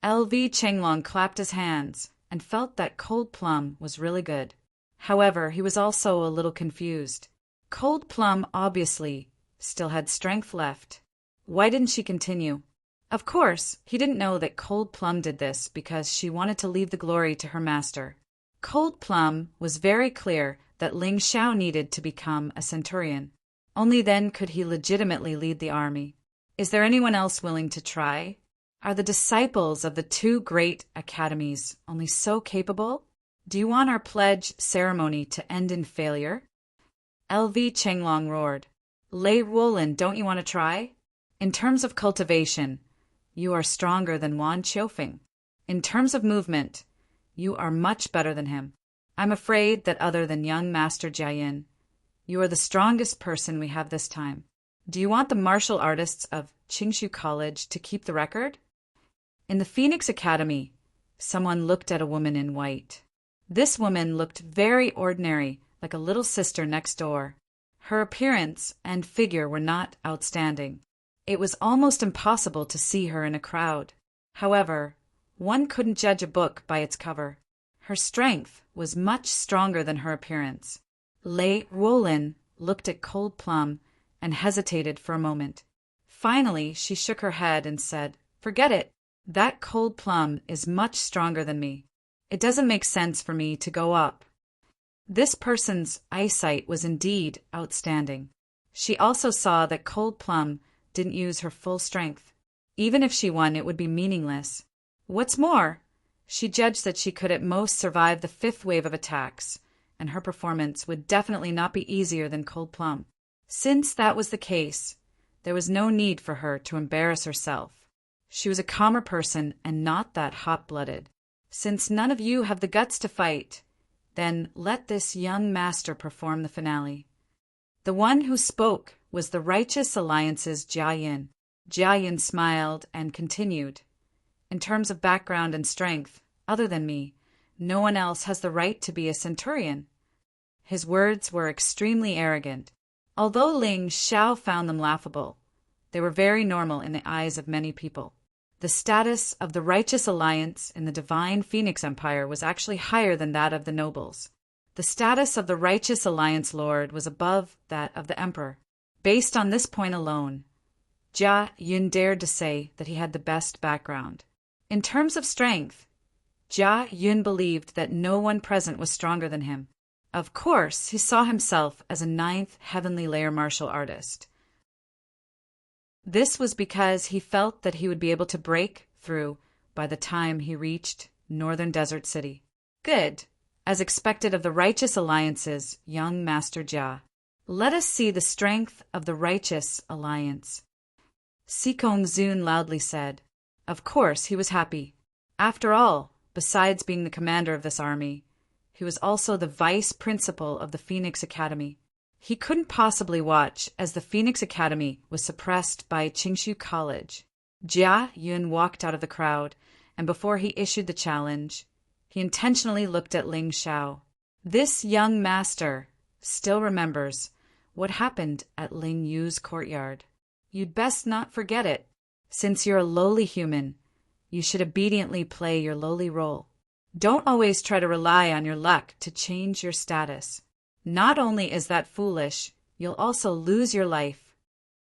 LV Chenglong clapped his hands and felt that Cold Plum was really good. However, he was also a little confused. Cold Plum obviously still had strength left. Why didn't she continue? Of course, he didn't know that Cold Plum did this because she wanted to leave the glory to her master. Cold Plum was very clear that Ling Xiao needed to become a centurion. Only then could he legitimately lead the army. Is there anyone else willing to try? Are the disciples of the two great academies only so capable? Do you want our pledge ceremony to end in failure? LV Chenglong roared. Lei Wolin, don't you want to try? In terms of cultivation, you are stronger than Wan Qiufeng. In terms of movement, you are much better than him. I'm afraid that other than young Master Jiayin, you are the strongest person we have this time. Do you want the martial artists of Qingshu College to keep the record? In the Phoenix Academy, someone looked at a woman in white. This woman looked very ordinary, like a little sister next door. Her appearance and figure were not outstanding. It was almost impossible to see her in a crowd. However, one couldn't judge a book by its cover. Her strength was much stronger than her appearance. Lei Wolin looked at Cold Plum and hesitated for a moment. Finally, she shook her head and said, "Forget it. That Cold Plum is much stronger than me. It doesn't make sense for me to go up." This person's eyesight was indeed outstanding. She also saw that Cold Plum didn't use her full strength. Even if she won, it would be meaningless. What's more, she judged that she could at most survive the fifth wave of attacks, and her performance would definitely not be easier than Cold Plum. Since that was the case, there was no need for her to embarrass herself. She was a calmer person and not that hot-blooded. Since none of you have the guts to fight, then let this young master perform the finale. The one who spoke was the Righteous Alliance's Jiayin. Jiayin smiled and continued. In terms of background and strength, other than me, no one else has the right to be a centurion. His words were extremely arrogant. Although Ling Xiao found them laughable, they were very normal in the eyes of many people. The status of the Righteous Alliance in the divine Phoenix Empire was actually higher than that of the nobles. The status of the Righteous Alliance Lord was above that of the Emperor. Based on this point alone, Jia Yun dared to say that he had the best background. In terms of strength, Jia Yun believed that no one present was stronger than him. Of course, he saw himself as a ninth heavenly layer martial artist. This was because he felt that he would be able to break through by the time he reached Northern Desert City. Good, as expected of the Righteous Alliance's young Master Jia. Let us see the strength of the Righteous Alliance. Sikong Zun loudly said. Of course, he was happy. After all, besides being the commander of this army, he was also the vice principal of the Phoenix Academy. He couldn't possibly watch as the Phoenix Academy was suppressed by Qingshu College. Jia Yun walked out of the crowd, and before he issued the challenge, he intentionally looked at Ling Xiao. This young master still remembers what happened at Ling Yu's courtyard. You'd best not forget it. Since you're a lowly human, you should obediently play your lowly role. Don't always try to rely on your luck to change your status. Not only is that foolish, you'll also lose your life.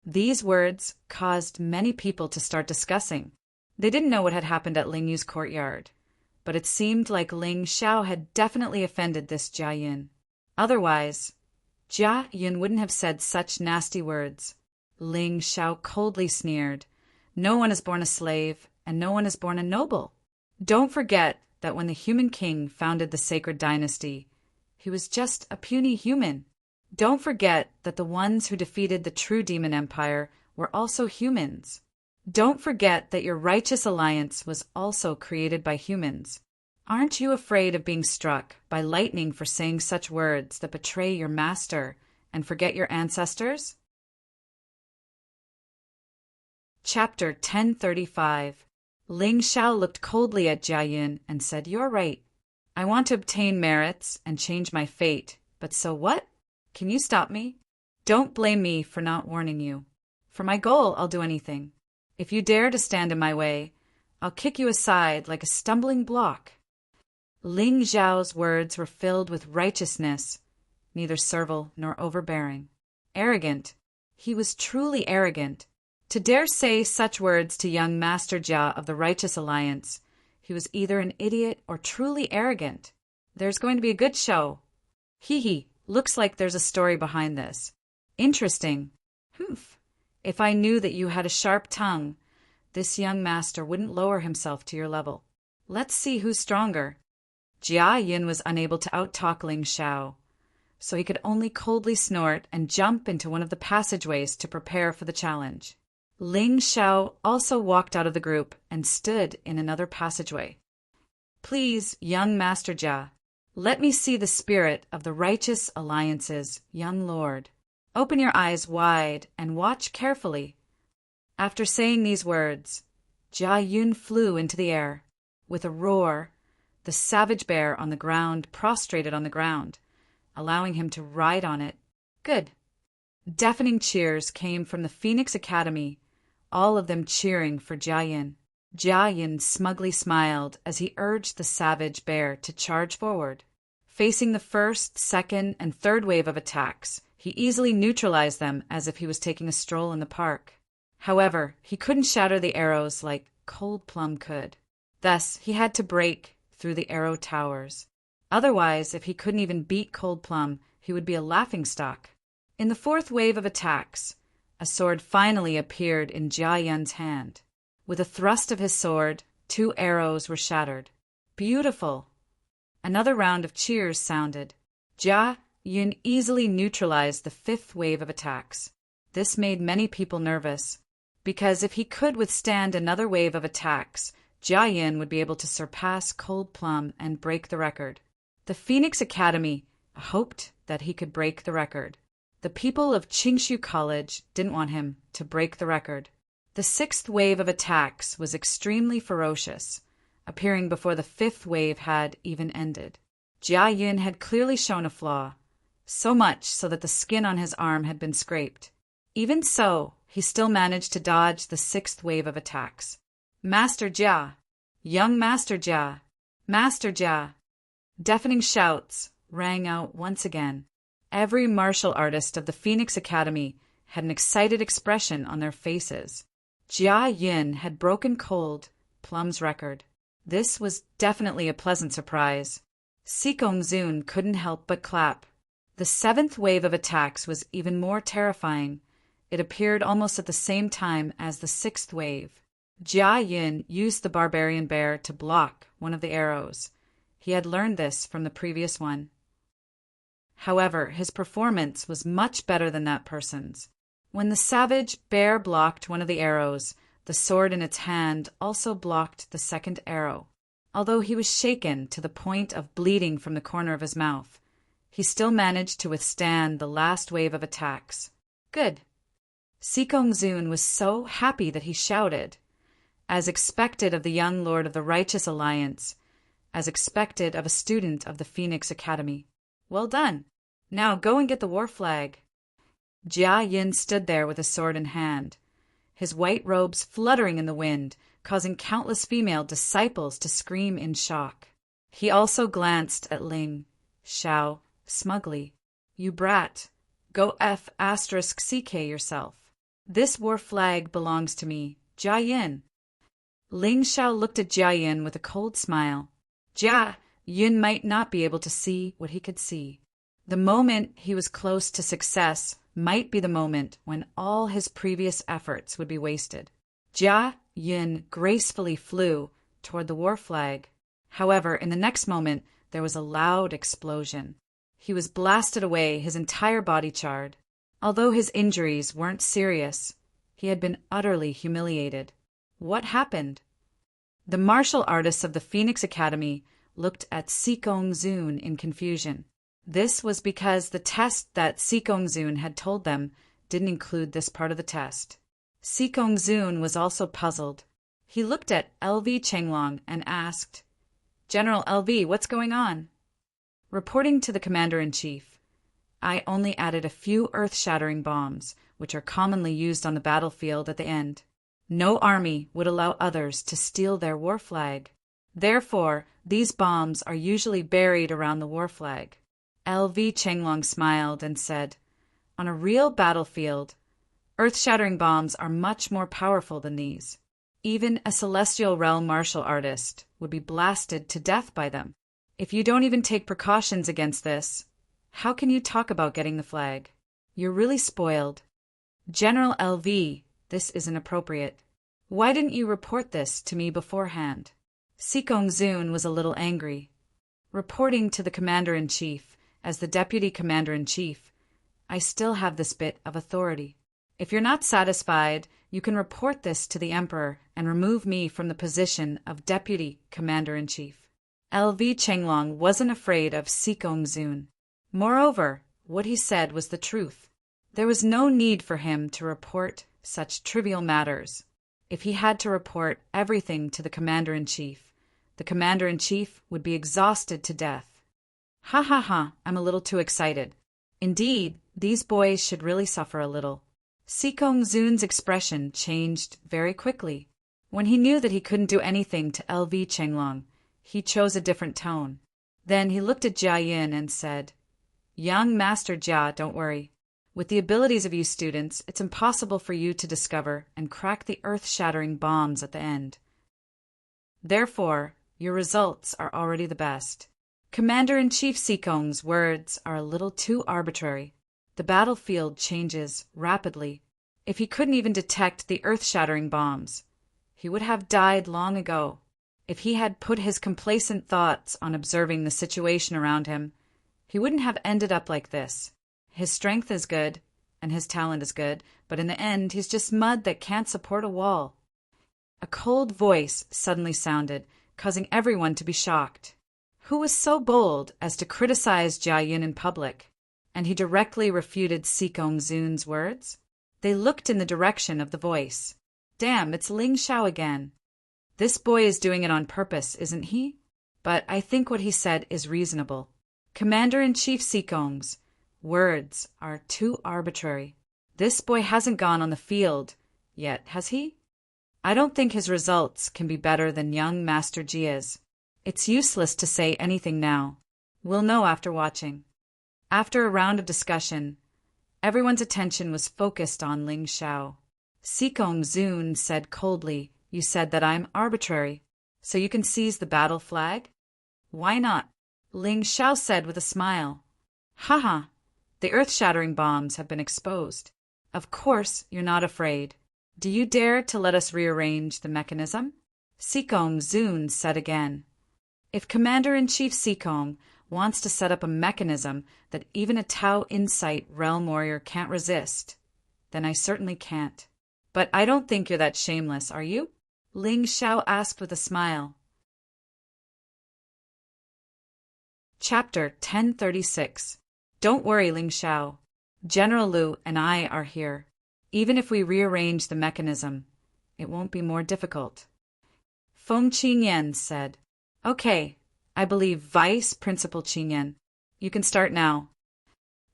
These words caused many people to start discussing. They didn't know what had happened at Ling Yu's courtyard, but it seemed like Ling Xiao had definitely offended this Jia Yun. Otherwise, Jia Yun wouldn't have said such nasty words. Ling Xiao coldly sneered. No one is born a slave, and no one is born a noble. Don't forget that when the human king founded the sacred dynasty, he was just a puny human. Don't forget that the ones who defeated the true demon empire were also humans. Don't forget that your righteous alliance was also created by humans. Aren't you afraid of being struck by lightning for saying such words that betray your master and forget your ancestors? Chapter 1035. Ling Xiao looked coldly at Jia Yun and said, You're right. I want to obtain merits and change my fate, but so what? Can you stop me? Don't blame me for not warning you. For my goal, I'll do anything. If you dare to stand in my way, I'll kick you aside like a stumbling block. Ling Xiao's words were filled with righteousness, neither servile nor overbearing. Arrogant. He was truly arrogant. To dare say such words to young Master Jia of the Righteous Alliance, he was either an idiot or truly arrogant. There's going to be a good show. Hee, looks like there's a story behind this. Interesting. Humph. If I knew that you had a sharp tongue, this young master wouldn't lower himself to your level. Let's see who's stronger. Jia Yun was unable to out-talk Ling Xiao, so he could only coldly snort and jump into one of the passageways to prepare for the challenge. Ling Xiao also walked out of the group and stood in another passageway. Please, young Master Jia, let me see the spirit of the Righteous Alliance's young lord. Open your eyes wide and watch carefully. After saying these words, Jia Yun flew into the air. With a roar, the savage bear on the ground prostrated on the ground, allowing him to ride on it. Good. Deafening cheers came from the Phoenix Academy, all of them cheering for Jia Yun. Jia Yun smugly smiled as he urged the savage bear to charge forward. Facing the first, second, and third wave of attacks, he easily neutralized them as if he was taking a stroll in the park. However, he couldn't shatter the arrows like Cold Plum could. Thus, he had to break through the arrow towers. Otherwise, if he couldn't even beat Cold Plum, he would be a laughingstock. In the fourth wave of attacks, a sword finally appeared in Jia Yun's hand. With a thrust of his sword, 2 arrows were shattered. Beautiful! Another round of cheers sounded. Jia Yun easily neutralized the 5th wave of attacks. This made many people nervous, because if he could withstand another wave of attacks, Jia Yun would be able to surpass Cold Plum and break the record. The Phoenix Academy hoped that he could break the record. The people of Qingshu College didn't want him to break the record. The 6th wave of attacks was extremely ferocious, appearing before the 5th wave had even ended. Jia Yun had clearly shown a flaw, so much so that the skin on his arm had been scraped. Even so, he still managed to dodge the 6th wave of attacks. Master Jia! Young Master Jia! Master Jia! Deafening shouts rang out once again. Every martial artist of the Phoenix Academy had an excited expression on their faces. Jia Yin had broken Cold Plum's record. This was definitely a pleasant surprise. Sikong Zun couldn't help but clap. The seventh wave of attacks was even more terrifying. It appeared almost at the same time as the sixth wave. Jia Yin used the barbarian bear to block one of the arrows. He had learned this from the previous one. However, his performance was much better than that person's. When the savage bear blocked one of the arrows, the sword in its hand also blocked the second arrow. Although he was shaken to the point of bleeding from the corner of his mouth, he still managed to withstand the last wave of attacks. Good. Sikong Zun was so happy that he shouted, as expected of the young lord of the Righteous Alliance, as expected of a student of the Phoenix Academy. Well done. Now go and get the war flag. Jia Yin stood there with a sword in hand, his white robes fluttering in the wind, causing countless female disciples to scream in shock. He also glanced at Ling Xiao smugly. You brat, go F***CK yourself. This war flag belongs to me, Jia Yin. Ling Xiao looked at Jia Yin with a cold smile. Jia Yin might not be able to see what he could see. The moment he was close to success might be the moment when all his previous efforts would be wasted. Jia Yin gracefully flew toward the war flag. However, in the next moment, there was a loud explosion. He was blasted away, his entire body charred. Although his injuries weren't serious, he had been utterly humiliated. What happened? The martial artists of the Phoenix Academy looked at Sikong Zun in confusion. This was because the test that Sikong Zun had told them didn't include this part of the test. Sikong Zun was also puzzled. He looked at LV Chenglong and asked, General LV, what's going on? Reporting to the Commander-in-Chief, I only added a few earth-shattering bombs, which are commonly used on the battlefield at the end. No army would allow others to steal their war flag. Therefore, these bombs are usually buried around the war flag. LV Chenglong smiled and said, On a real battlefield, earth-shattering bombs are much more powerful than these. Even a celestial realm martial artist would be blasted to death by them. If you don't even take precautions against this, how can you talk about getting the flag? You're really spoiled. General LV, this is inappropriate. Why didn't you report this to me beforehand? Sikong Zun was a little angry. Reporting to the Commander-in-Chief, as the Deputy Commander-in-Chief, I still have this bit of authority. If you're not satisfied, you can report this to the Emperor and remove me from the position of Deputy Commander-in-Chief. LV Chenglong wasn't afraid of Sikong Zun. Moreover, what he said was the truth. There was no need for him to report such trivial matters. If he had to report everything to the Commander-in-Chief, the Commander-in-Chief would be exhausted to death. Ha ha ha, I'm a little too excited. Indeed, these boys should really suffer a little. Sikong Zun's expression changed very quickly. When he knew that he couldn't do anything to LV Chenglong, he chose a different tone. Then he looked at Jia Yin and said, Young Master Jia, don't worry. With the abilities of you students, it's impossible for you to discover and crack the earth-shattering bombs at the end. Therefore, your results are already the best. Commander-in-Chief Sikong's words are a little too arbitrary. The battlefield changes rapidly. If he couldn't even detect the earth-shattering bombs, he would have died long ago. If he had put his complacent thoughts on observing the situation around him, he wouldn't have ended up like this. His strength is good, and his talent is good, but in the end he's just mud that can't support a wall. A cold voice suddenly sounded, causing everyone to be shocked. Who was so bold as to criticize Jia Yin in public? And he directly refuted Sikong Zun's words? They looked in the direction of the voice. Damn, it's Ling Xiao again. This boy is doing it on purpose, isn't he? But I think what he said is reasonable. Commander-in-Chief Sikong's words are too arbitrary. This boy hasn't gone on the field yet, has he? I don't think his results can be better than young Master Jia's. It's useless to say anything now. We'll know after watching. After a round of discussion, Everyone's attention was focused on Ling Xiao. Sikong Zun said coldly, "You said that I'm arbitrary, so you can seize the battle flag?" "Why not?" Ling Xiao said with a smile. "Haha, the earth-shattering bombs have been exposed. Of course you're not afraid. Do you dare to let us rearrange the mechanism?" Sikong Zun said again. "If Commander-in-Chief Sikong wants to set up a mechanism that even a Tao Insight realm warrior can't resist, then I certainly can't. But I don't think you're that shameless, are you?" Ling Xiao asked with a smile. Chapter 1036. Don't worry, Ling Xiao. General Lu and I are here. Even if we rearrange the mechanism, it won't be more difficult. Feng Qingyan said. "Okay, I believe Vice Principal Qingyan. You can start now."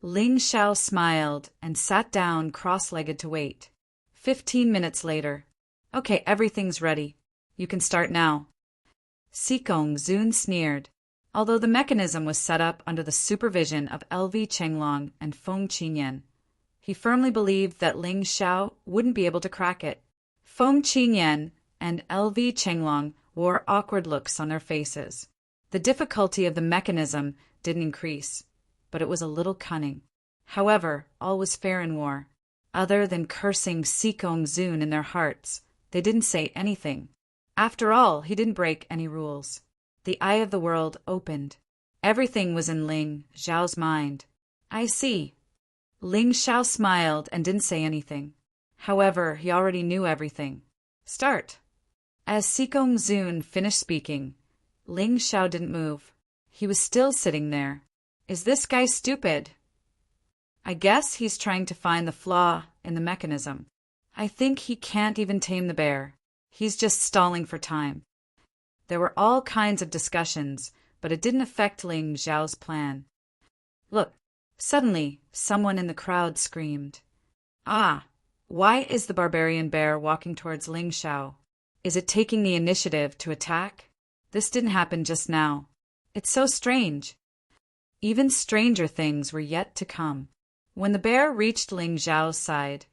Ling Xiao smiled and sat down cross-legged to wait. 15 minutes later. "Okay, everything's ready. You can start now." Sikong Zun sneered. Although the mechanism was set up under the supervision of LV Chenglong and Feng Qingyan, he firmly believed that Ling Xiao wouldn't be able to crack it. Feng Qingyan and LV Chenglong wore awkward looks on their faces. The difficulty of the mechanism didn't increase, but it was a little cunning. However, all was fair in war. Other than cursing Sikong Zun in their hearts, they didn't say anything. After all, he didn't break any rules. The eye of the world opened. Everything was in Ling Xiao's mind. "I see." Ling Xiao smiled and didn't say anything. However, he already knew everything. "Start." As Sikong Zun finished speaking, Ling Xiao didn't move. He was still sitting there. Is this guy stupid? I guess he's trying to find the flaw in the mechanism. I think he can't even tame the bear. He's just stalling for time. There were all kinds of discussions, but it didn't affect Ling Xiao's plan. Look, suddenly, someone in the crowd screamed. "Ah, why is the barbarian bear walking towards Ling Xiao? Is it taking the initiative to attack? This didn't happen just now. It's so strange." Even stranger things were yet to come. When the bear reached Ling Xiao's side,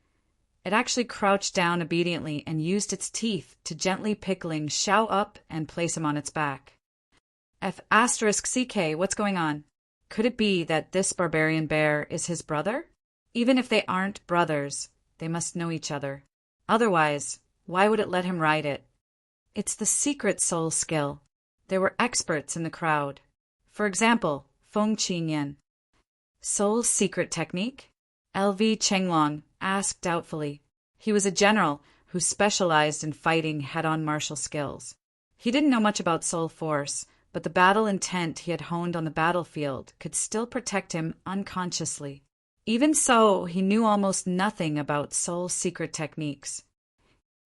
it actually crouched down obediently and used its teeth to gently pick Ling Xiao up and place him on its back. *CK, what's going on? Could it be that this barbarian bear is his brother? Even if they aren't brothers, they must know each other. Otherwise, why would it let him ride it? It's the secret soul skill. There were experts in the crowd. For example, Feng Qingyan. Soul secret technique? LV Chenglong asked doubtfully. He was a general who specialized in fighting head-on martial skills. He didn't know much about soul force, but the battle intent he had honed on the battlefield could still protect him unconsciously. Even so, he knew almost nothing about soul secret techniques.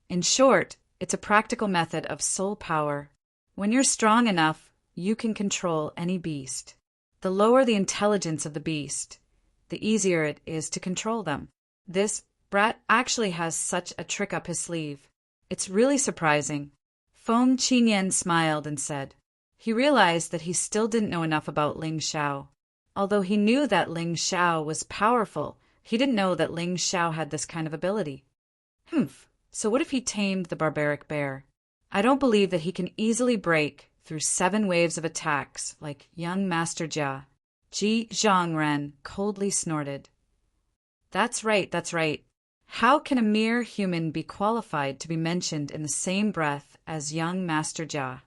In short, it's a practical method of soul power. When you're strong enough, you can control any beast. The lower the intelligence of the beast, the easier it is to control them. This brat actually has such a trick up his sleeve. It's really surprising. Feng Qingyan smiled and said. He realized that he still didn't know enough about Ling Xiao. Although he knew that Ling Xiao was powerful, he didn't know that Ling Xiao had this kind of ability. So what if he tamed the barbaric bear? I don't believe that he can easily break through 7 waves of attacks like young Master Jia. Ji Zhongren coldly snorted. That's right. How can a mere human be qualified to be mentioned in the same breath as young Master Jia?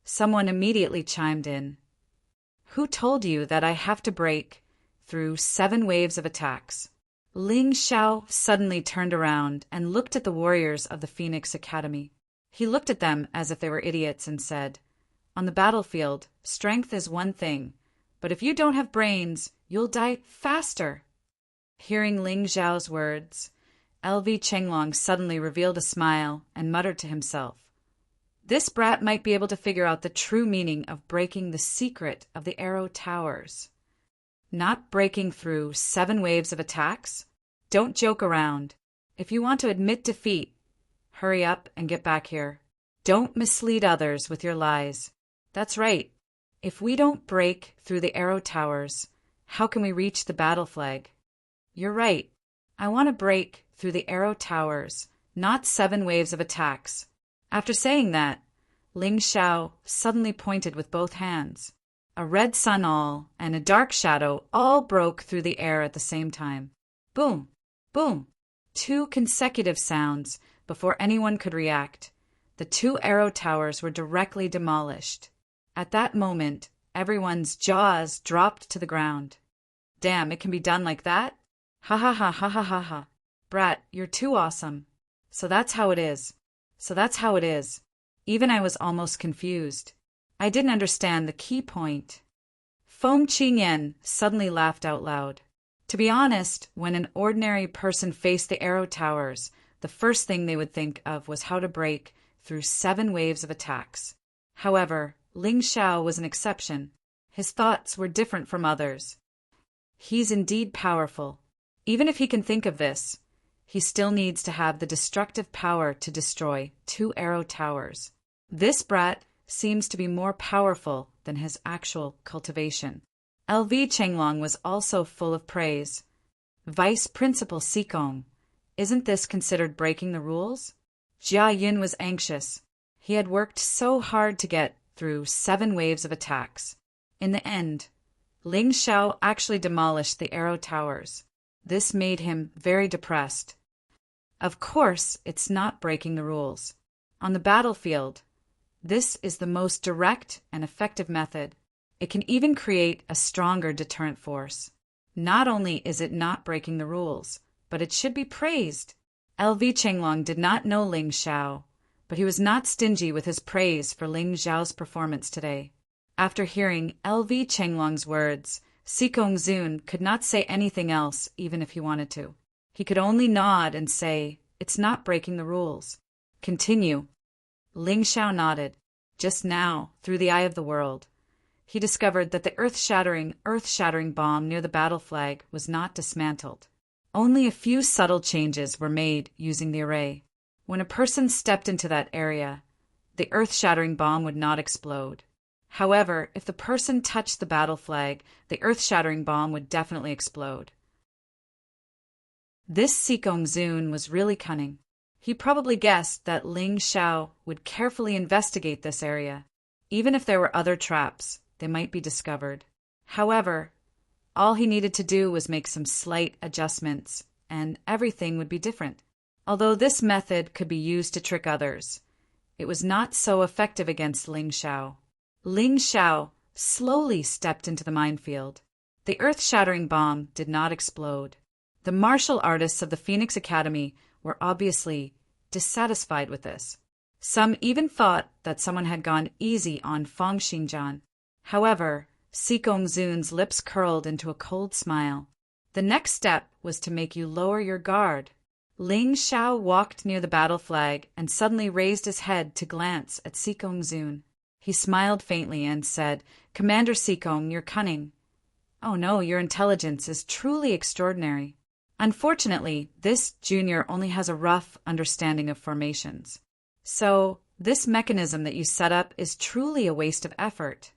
Someone immediately chimed in. Who told you that I have to break through 7 waves of attacks? Ling Xiao suddenly turned around and looked at the warriors of the Phoenix Academy. He looked at them as if they were idiots and said, On the battlefield, strength is one thing, but if you don't have brains, you'll die faster. Hearing Ling Xiao's words, LV Chenglong suddenly revealed a smile and muttered to himself, This brat might be able to figure out the true meaning of breaking the secret of the arrow towers. Not breaking through 7 waves of attacks? Don't joke around. If you want to admit defeat, hurry up and get back here. Don't mislead others with your lies. That's right. If we don't break through the arrow towers, How can we reach the battle flag? You're right. I want to break through the arrow towers, not 7 waves of attacks. After saying that, Ling Xiao suddenly pointed with both hands. A red sun and a dark shadow all broke through the air at the same time. Boom! Boom! 2 consecutive sounds before anyone could react. The 2 arrow towers were directly demolished. At that moment, everyone's jaws dropped to the ground. Damn, it can be done like that? Ha ha ha ha ha ha ha. Brat, you're too awesome. So that's how it is. Even I was almost confused. I didn't understand the key point. Feng Qingyan suddenly laughed out loud. To be honest, when an ordinary person faced the arrow towers, the first thing they would think of was how to break through 7 waves of attacks. However, Ling Xiao was an exception. His thoughts were different from others. He's indeed powerful. Even if he can think of this, he still needs to have the destructive power to destroy 2 arrow towers. This brat seems to be more powerful than his actual cultivation. LV Chenglong was also full of praise. Vice Principal Sikong, isn't this considered breaking the rules? Jia Yun was anxious. He had worked so hard to get through 7 waves of attacks. In the end, Ling Xiao actually demolished the arrow towers. This made him very depressed. Of course, it's not breaking the rules. On the battlefield, this is the most direct and effective method. It can even create a stronger deterrent force. Not only is it not breaking the rules, but it should be praised. LV Chenglong did not know Ling Xiao, but he was not stingy with his praise for Ling Xiao's performance today. After hearing LV Chenglong's words, Sikong Zun could not say anything else even if he wanted to. He could only nod and say, "It's not breaking the rules. Continue." Ling Xiao nodded. Just now, through the eye of the world, he discovered that the earth-shattering bomb near the battle flag was not dismantled. Only a few subtle changes were made using the array. When a person stepped into that area, the earth-shattering bomb would not explode. However, if the person touched the battle flag, the earth-shattering bomb would definitely explode. This Sikong Zun was really cunning. He probably guessed that Ling Xiao would carefully investigate this area. Even if there were other traps, they might be discovered. However, all he needed to do was make some slight adjustments, and everything would be different. Although this method could be used to trick others, it was not so effective against Ling Xiao. Ling Xiao slowly stepped into the minefield. The earth-shattering bomb did not explode. The martial artists of the Phoenix Academy were obviously dissatisfied with this. Some even thought that someone had gone easy on Feng Xinjian. However, Sikong Zun's lips curled into a cold smile. The next step was to make you lower your guard. Ling Xiao walked near the battle flag and suddenly raised his head to glance at Sikong Zun. He smiled faintly and said, "Commander Sikong, you're cunning. Oh no, your intelligence is truly extraordinary. Unfortunately, this junior only has a rough understanding of formations. So, this mechanism that you set up is truly a waste of effort."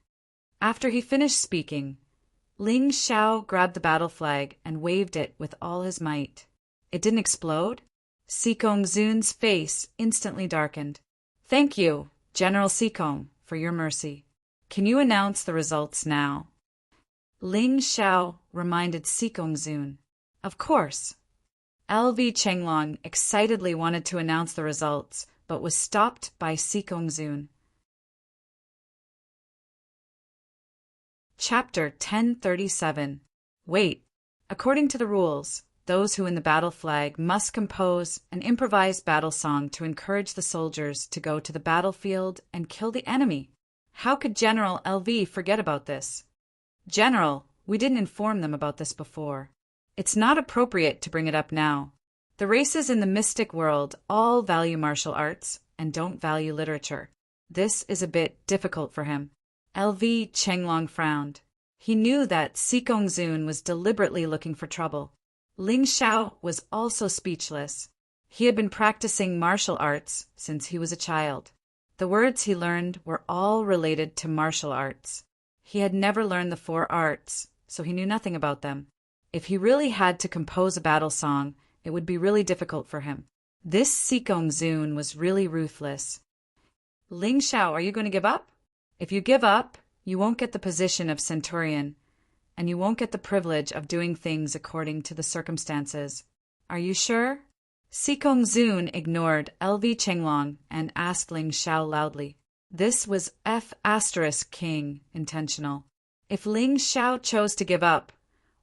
After he finished speaking, Ling Xiao grabbed the battle flag and waved it with all his might. It didn't explode? Sikong Zun's face instantly darkened. "Thank you, General Sikong, for your mercy. Can you announce the results now?" Ling Xiao reminded Sikong Zun. Of course. LV Chenglong excitedly wanted to announce the results, but was stopped by Sikong Zun. Chapter 1037. Wait. According to the rules, those who win the battle flag must compose an improvised battle song to encourage the soldiers to go to the battlefield and kill the enemy. How could General LV forget about this? General, we didn't inform them about this before. It's not appropriate to bring it up now. The races in the mystic world all value martial arts and don't value literature. This is a bit difficult for him. LV Chenglong frowned. He knew that Sikong Zun was deliberately looking for trouble. Ling Xiao was also speechless. He had been practicing martial arts since he was a child. The words he learned were all related to martial arts. He had never learned the 4 arts, so he knew nothing about them. If he really had to compose a battle song, it would be really difficult for him. This Sikong Zun was really ruthless. Ling Xiao, are you going to give up? If you give up, you won't get the position of centurion, and you won't get the privilege of doing things according to the circumstances. Are you sure? Sikong Zun ignored LV Chenglong and asked Ling Xiao loudly. This was F*King intentional. If Ling Xiao chose to give up,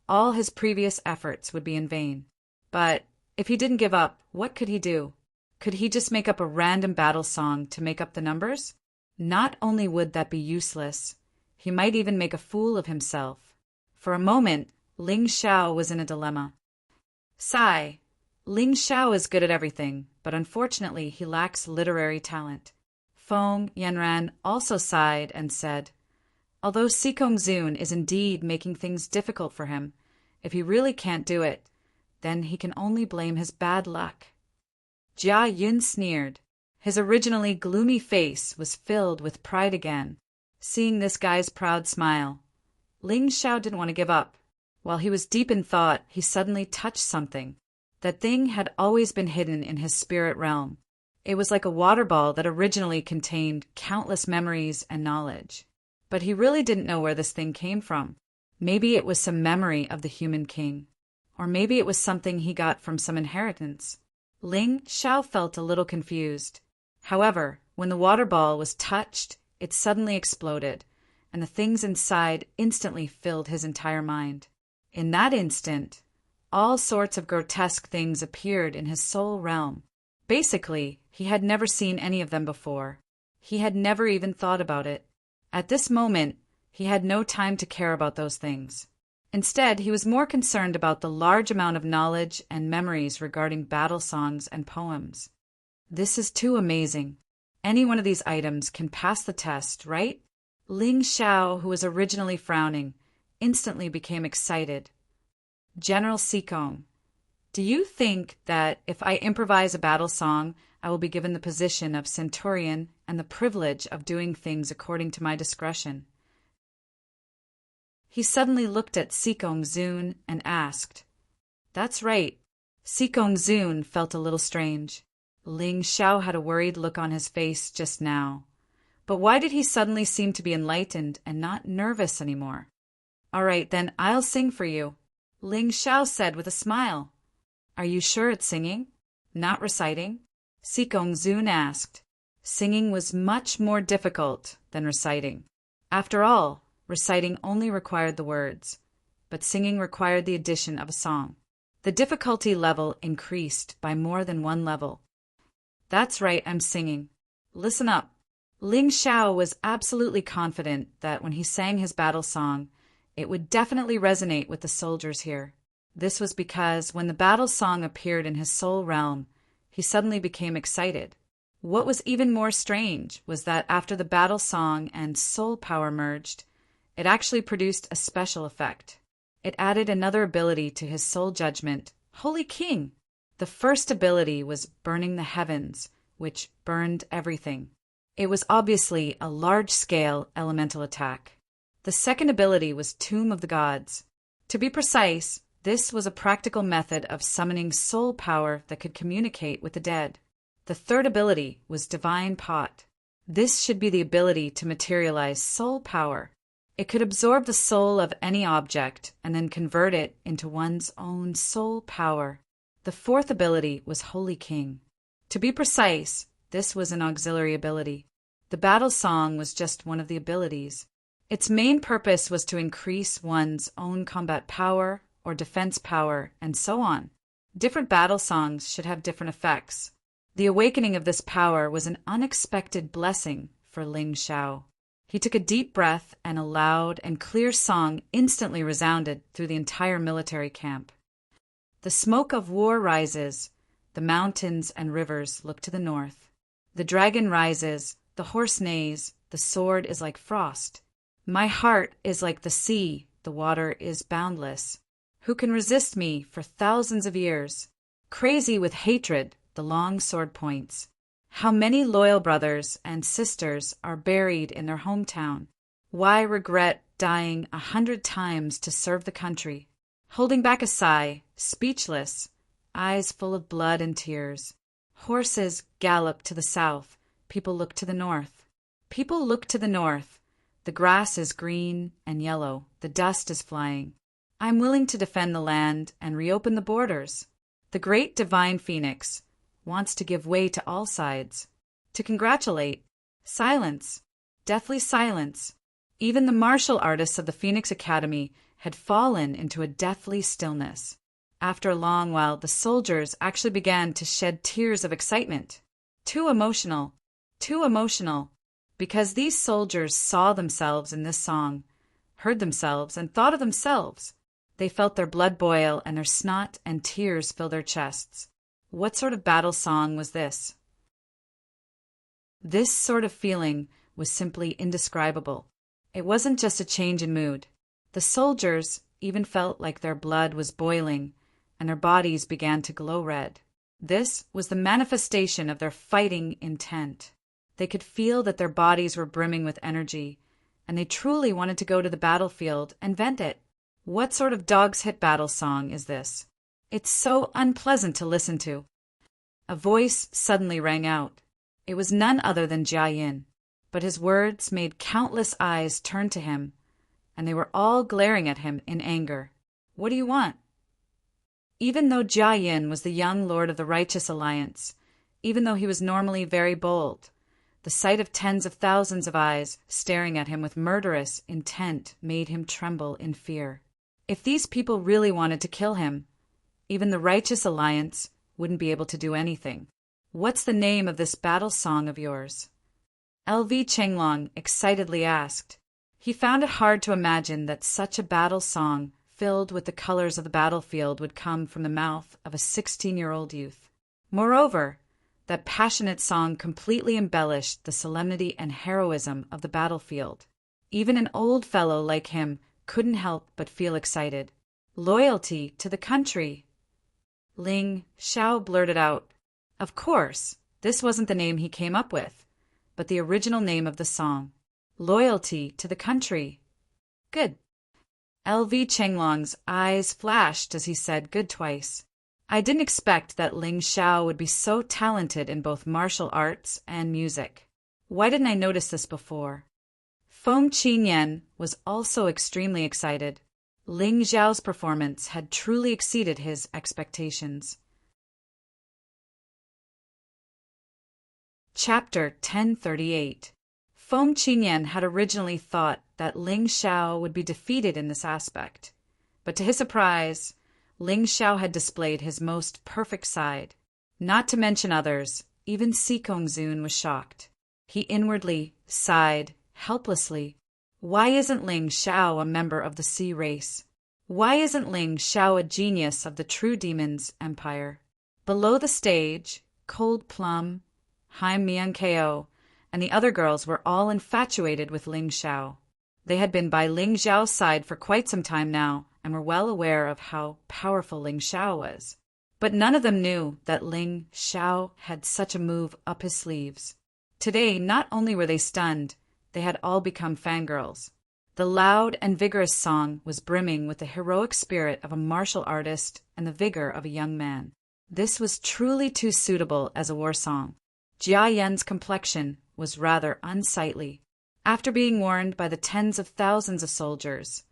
all his previous efforts would be in vain. But if he didn't give up, what could he do? Could he just make up a random battle song to make up the numbers? Not only would that be useless, he might even make a fool of himself. For a moment, Ling Xiao was in a dilemma. Sigh. Ling Xiao is good at everything, but unfortunately he lacks literary talent. Feng Yanran also sighed and said, although Sikong Zun is indeed making things difficult for him, if he really can't do it, then he can only blame his bad luck. Jia Yun sneered. His originally gloomy face was filled with pride again. Seeing this guy's proud smile, Ling Xiao didn't want to give up. While he was deep in thought, he suddenly touched something. That thing had always been hidden in his spirit realm. It was like a water ball that originally contained countless memories and knowledge. But he really didn't know where this thing came from. Maybe it was some memory of the human king. Or maybe it was something he got from some inheritance. Ling Xiao felt a little confused. However, when the water ball was touched, it suddenly exploded, and the things inside instantly filled his entire mind. In that instant, all sorts of grotesque things appeared in his soul realm. Basically, he had never seen any of them before. He had never even thought about it. At this moment, he had no time to care about those things. Instead, he was more concerned about the large amount of knowledge and memories regarding battle songs and poems. This is too amazing. Any one of these items can pass the test, right? Ling Xiao, who was originally frowning, instantly became excited. General Sikong, do you think that if I improvise a battle song, I will be given the position of centurion and the privilege of doing things according to my discretion? He suddenly looked at Sikong Zun and asked. That's right. Sikong Zun felt a little strange. Ling Xiao had a worried look on his face just now. But why did he suddenly seem to be enlightened and not nervous anymore? All right, then I'll sing for you, Ling Xiao said with a smile. Are you sure it's singing, not reciting? Sikong Zun asked. Singing was much more difficult than reciting. After all, reciting only required the words, but singing required the addition of a song. The difficulty level increased by more than one level. That's right, I'm singing. Listen up. Ling Xiao was absolutely confident that when he sang his battle song, it would definitely resonate with the soldiers here. This was because when the battle song appeared in his soul realm, he suddenly became excited. What was even more strange was that after the battle song and soul power merged, it actually produced a special effect. It added another ability to his soul judgment, Holy King. The first ability was Burning the Heavens, which burned everything. It was obviously a large-scale elemental attack. The second ability was Tomb of the Gods. To be precise, this was a practical method of summoning soul power that could communicate with the dead. The third ability was Divine Pot. This should be the ability to materialize soul power. It could absorb the soul of any object and then convert it into one's own soul power. The fourth ability was Holy King. To be precise, this was an auxiliary ability. The battle song was just one of the abilities. Its main purpose was to increase one's own combat power or defense power, and so on. Different battle songs should have different effects. The awakening of this power was an unexpected blessing for Ling Xiao. He took a deep breath, and a loud and clear song instantly resounded through the entire military camp. The smoke of war rises, the mountains and rivers look to the north. The dragon rises, the horse neighs, the sword is like frost. My heart is like the sea, the water is boundless. Who can resist me for thousands of years? Crazy with hatred, the long sword points. How many loyal brothers and sisters are buried in their hometown? Why regret dying 100 times to serve the country, holding back a sigh, speechless, eyes full of blood and tears. Horses gallop to the south. People look to the north. People look to the north. The grass is green and yellow. The dust is flying. I'm willing to defend the land and reopen the borders. The great divine phoenix wants to give way to all sides, to congratulate. Silence, deathly silence. Even the martial artists of the Phoenix Academy had fallen into a deathly stillness. After a long while, the soldiers actually began to shed tears of excitement. Too emotional, because these soldiers saw themselves in this song, heard themselves, and thought of themselves. They felt their blood boil and their snot and tears fill their chests. What sort of battle song was this? This sort of feeling was simply indescribable. It wasn't just a change in mood. The soldiers even felt like their blood was boiling and their bodies began to glow red. This was the manifestation of their fighting intent. They could feel that their bodies were brimming with energy, and they truly wanted to go to the battlefield and vent it. What sort of dog's hit battle song is this? It's so unpleasant to listen to. A voice suddenly rang out. It was none other than Jia Yin, but his words made countless eyes turn to him, and they were all glaring at him in anger. What do you want? Even though Jia Yin was the young lord of the Righteous Alliance, even though he was normally very bold, the sight of tens of thousands of eyes staring at him with murderous intent made him tremble in fear. If these people really wanted to kill him, even the Righteous Alliance wouldn't be able to do anything. What's the name of this battle song of yours? LV Chenglong excitedly asked. He found it hard to imagine that such a battle song filled with the colors of the battlefield would come from the mouth of a 16-year-old youth. Moreover, that passionate song completely embellished the solemnity and heroism of the battlefield. Even an old fellow like him couldn't help but feel excited. Loyalty to the country. Ling Xiao blurted out. Of course, this wasn't the name he came up with, but the original name of the song. Loyalty to the country. Good. LV Chenglong's eyes flashed as he said good twice. I didn't expect that Ling Xiao would be so talented in both martial arts and music. Why didn't I notice this before? Feng Qinyan was also extremely excited. Ling Xiao's performance had truly exceeded his expectations. Chapter 1038. Feng Qinyan had originally thought that Ling Xiao would be defeated in this aspect, but to his surprise, Ling Xiao had displayed his most perfect side. Not to mention others, even Si Kongzun was shocked. He inwardly sighed helplessly. Why isn't Ling Xiao a member of the Sea race? Why isn't Ling Xiao a genius of the True Demons Empire? Below the stage, Cold Plum, Haim Mian Ko, and the other girls were all infatuated with Ling Xiao. They had been by Ling Xiao's side for quite some time now, and were well aware of how powerful Ling Xiao was. But none of them knew that Ling Xiao had such a move up his sleeves. Today, not only were they stunned, they had all become fangirls. The loud and vigorous song was brimming with the heroic spirit of a martial artist and the vigor of a young man. This was truly too suitable as a war song. Jia Yan's complexion was rather unsightly. After being warned by the tens of thousands of soldiers,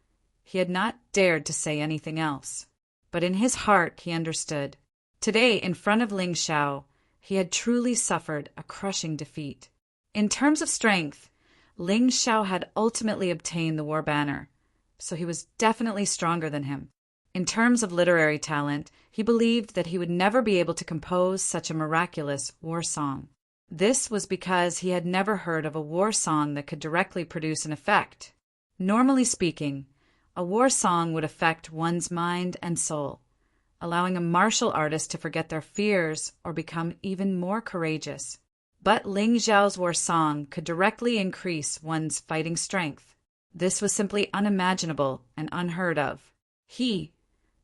he had not dared to say anything else. But in his heart he understood. Today, in front of Ling Xiao, he had truly suffered a crushing defeat. In terms of strength, Ling Xiao had ultimately obtained the war banner, so he was definitely stronger than him. In terms of literary talent, he believed that he would never be able to compose such a miraculous war song. This was because he had never heard of a war song that could directly produce an effect. Normally speaking, a war song would affect one's mind and soul, allowing a martial artist to forget their fears or become even more courageous. But Ling Xiao's war song could directly increase one's fighting strength. This was simply unimaginable and unheard of. He,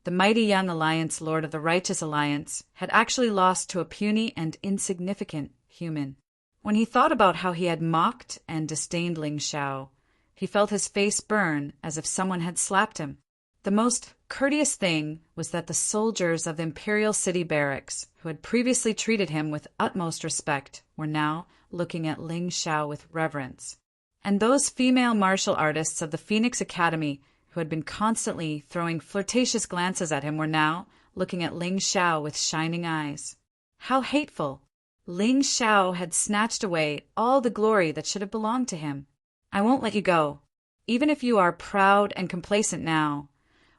the mighty young Alliance Lord of the Righteous Alliance, had actually lost to a puny and insignificant human. When he thought about how he had mocked and disdained Ling Xiao, He felt his face burn as if someone had slapped him. The most courteous thing was that the soldiers of the Imperial City Barracks, who had previously treated him with utmost respect, were now looking at Ling Xiao with reverence. And those female martial artists of the Phoenix Academy, who had been constantly throwing flirtatious glances at him, were now looking at Ling Xiao with shining eyes. How hateful! Ling Xiao had snatched away all the glory that should have belonged to him. I won't let you go. Even if you are proud and complacent now,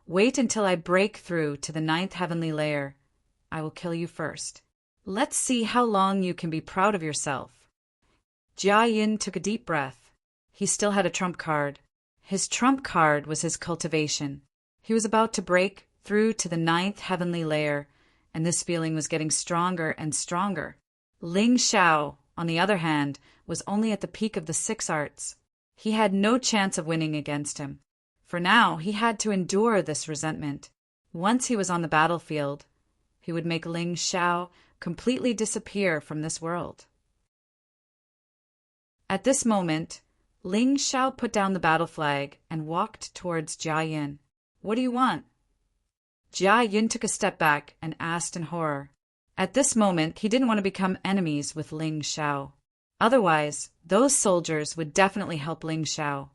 wait until I break through to the 9th heavenly layer. I will kill you first. Let's see how long you can be proud of yourself. Jia Yin took a deep breath. He still had a trump card. His trump card was his cultivation. He was about to break through to the 9th heavenly layer, and this feeling was getting stronger and stronger. Ling Xiao, on the other hand, was only at the peak of the 6 arts. He had no chance of winning against him. For now, he had to endure this resentment. Once he was on the battlefield, he would make Ling Xiao completely disappear from this world. At this moment, Ling Xiao put down the battle flag and walked towards Jia Yin. What do you want? Jia Yin took a step back and asked in horror. At this moment, he didn't want to become enemies with Ling Xiao. Otherwise, those soldiers would definitely help Ling Xiao.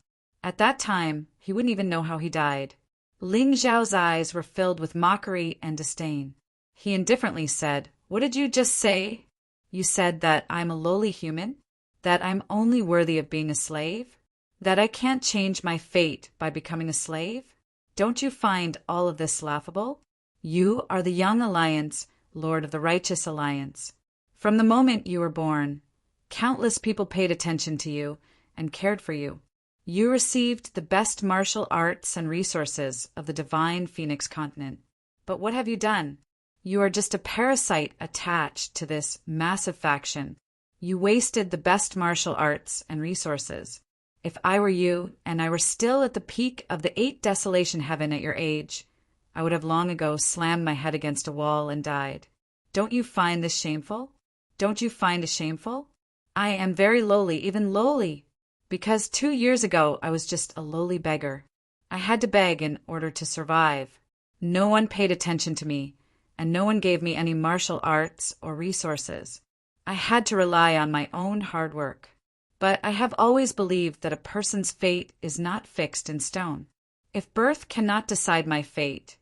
At that time, he wouldn't even know how he died. Ling Xiao's eyes were filled with mockery and disdain. He indifferently said, "What did you just say? You said that I'm a lowly human? That I'm only worthy of being a slave? That I can't change my fate by becoming a slave? Don't you find all of this laughable? You are the Young Alliance, Lord of the Righteous Alliance. From the moment you were born, countless people paid attention to you and cared for you. You received the best martial arts and resources of the divine Phoenix continent. But what have you done? You are just a parasite attached to this massive faction. You wasted the best martial arts and resources. If I were you, and I were still at the peak of the 8th desolation heaven at your age, I would have long ago slammed my head against a wall and died. Don't you find this shameful? Don't you find it shameful? I am very lowly, even lowly, because 2 years ago I was just a lowly beggar. I had to beg in order to survive. No one paid attention to me, and no one gave me any martial arts or resources. I had to rely on my own hard work. But I have always believed that a person's fate is not fixed in stone. If birth cannot decide my fate,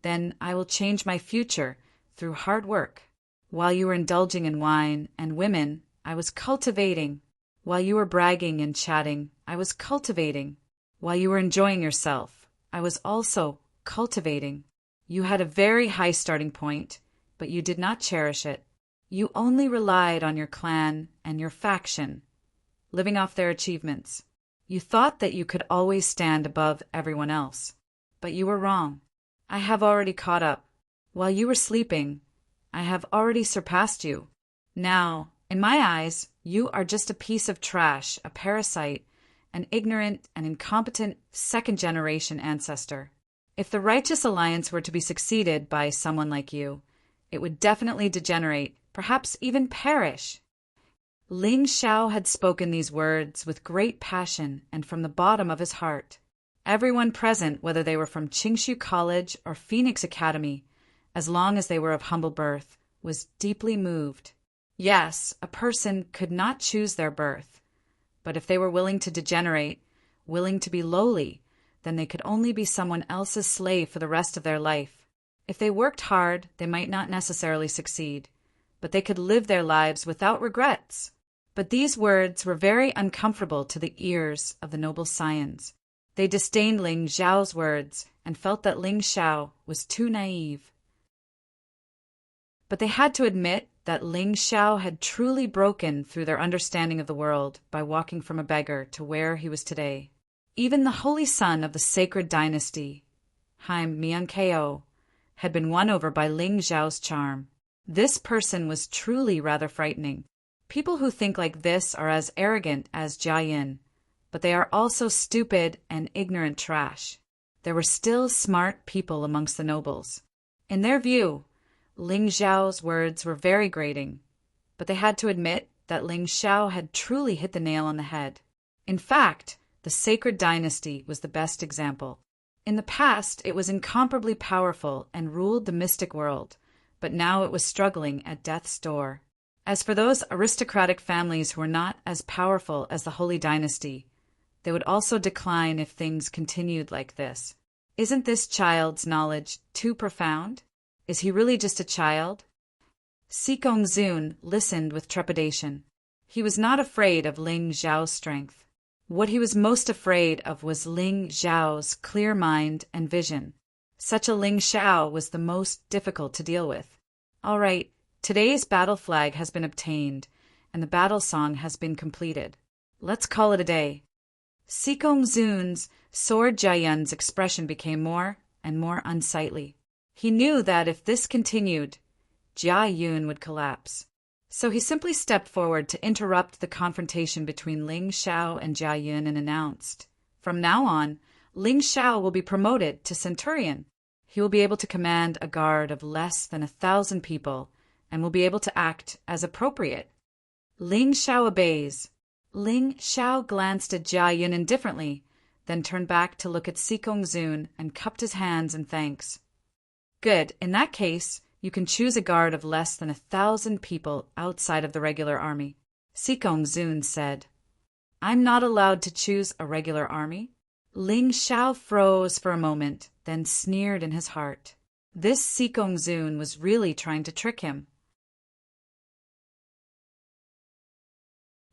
then I will change my future through hard work. While you were indulging in wine and women, I was cultivating. While you were bragging and chatting, I was cultivating. While you were enjoying yourself, I was also cultivating. You had a very high starting point, but you did not cherish it. You only relied on your clan and your faction, living off their achievements. You thought that you could always stand above everyone else. But you were wrong. I have already caught up. While you were sleeping, I have already surpassed you. Now, in my eyes, you are just a piece of trash, a parasite, an ignorant and incompetent second-generation ancestor. If the Righteous Alliance were to be succeeded by someone like you, it would definitely degenerate, perhaps even perish. Ling Xiao had spoken these words with great passion and from the bottom of his heart. Everyone present, whether they were from Qingshu College or Phoenix Academy, as long as they were of humble birth, was deeply moved. Yes, a person could not choose their birth, but if they were willing to degenerate, willing to be lowly, then they could only be someone else's slave for the rest of their life. If they worked hard, they might not necessarily succeed, but they could live their lives without regrets. But these words were very uncomfortable to the ears of the noble scions. They disdained Ling Xiao's words and felt that Ling Xiao was too naive. But they had to admit that Ling Xiao had truly broken through their understanding of the world by walking from a beggar to where he was today. Even the holy son of the sacred dynasty, Haim Miankeo, had been won over by Ling Xiao's charm. This person was truly rather frightening. People who think like this are as arrogant as Jia Yin, but they are also stupid and ignorant trash. There were still smart people amongst the nobles. In their view, Ling Xiao's words were very grating, but they had to admit that Ling Xiao had truly hit the nail on the head. In fact, The sacred dynasty was the best example. In the past, it was incomparably powerful and ruled the mystic world, but now it was struggling at death's door. As for those aristocratic families who were not as powerful as the Holy Dynasty, they would also decline if things continued like this. Isn't this child's knowledge too profound? Is he really just a child? Sikong-zun listened with trepidation. He was not afraid of Ling Zhao's strength. What he was most afraid of was Ling Zhao's clear mind and vision. Such a Ling Zhao was the most difficult to deal with. All right, today's battle flag has been obtained, and the battle song has been completed. Let's call it a day. Sikong-zun's sword Jiayun's expression became more and more unsightly. He knew that if this continued, Jiayun would collapse. So he simply stepped forward to interrupt the confrontation between Ling Zhao and Jiayun and announced, "From now on, Ling Zhao will be promoted to centurion. He will be able to command a guard of less than 1,000 people and will be able to act as appropriate." Ling Zhao obeys. Ling Zhao glanced at Jiayun indifferently, then turned back to look at Sikong-zun and cupped his hands in thanks. "Good. In that case, you can choose a guard of less than 1,000 people outside of the regular army." Sikong-zun said, "I'm not allowed to choose a regular army?" Ling Zhao froze for a moment, then sneered in his heart. This Sikong-zun was really trying to trick him.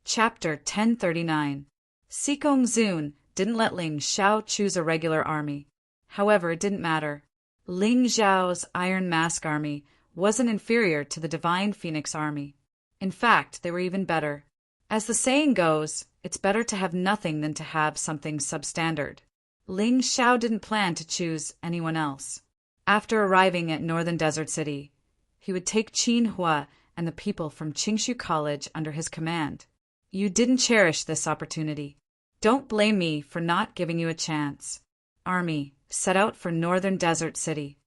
Chapter 1039. Sikong-zun didn't let Ling Zhao choose a regular army. However, it didn't matter. Ling Zhao's Iron Mask army wasn't inferior to the Divine Phoenix army. In fact, they were even better. As the saying goes, it's better to have nothing than to have something substandard. Ling Zhao didn't plan to choose anyone else. After arriving at Northern Desert City, he would take Qin Hua and the people from Qingshu College under his command. You didn't cherish this opportunity. Don't blame me for not giving you a chance. Army, set out for Northern Desert City.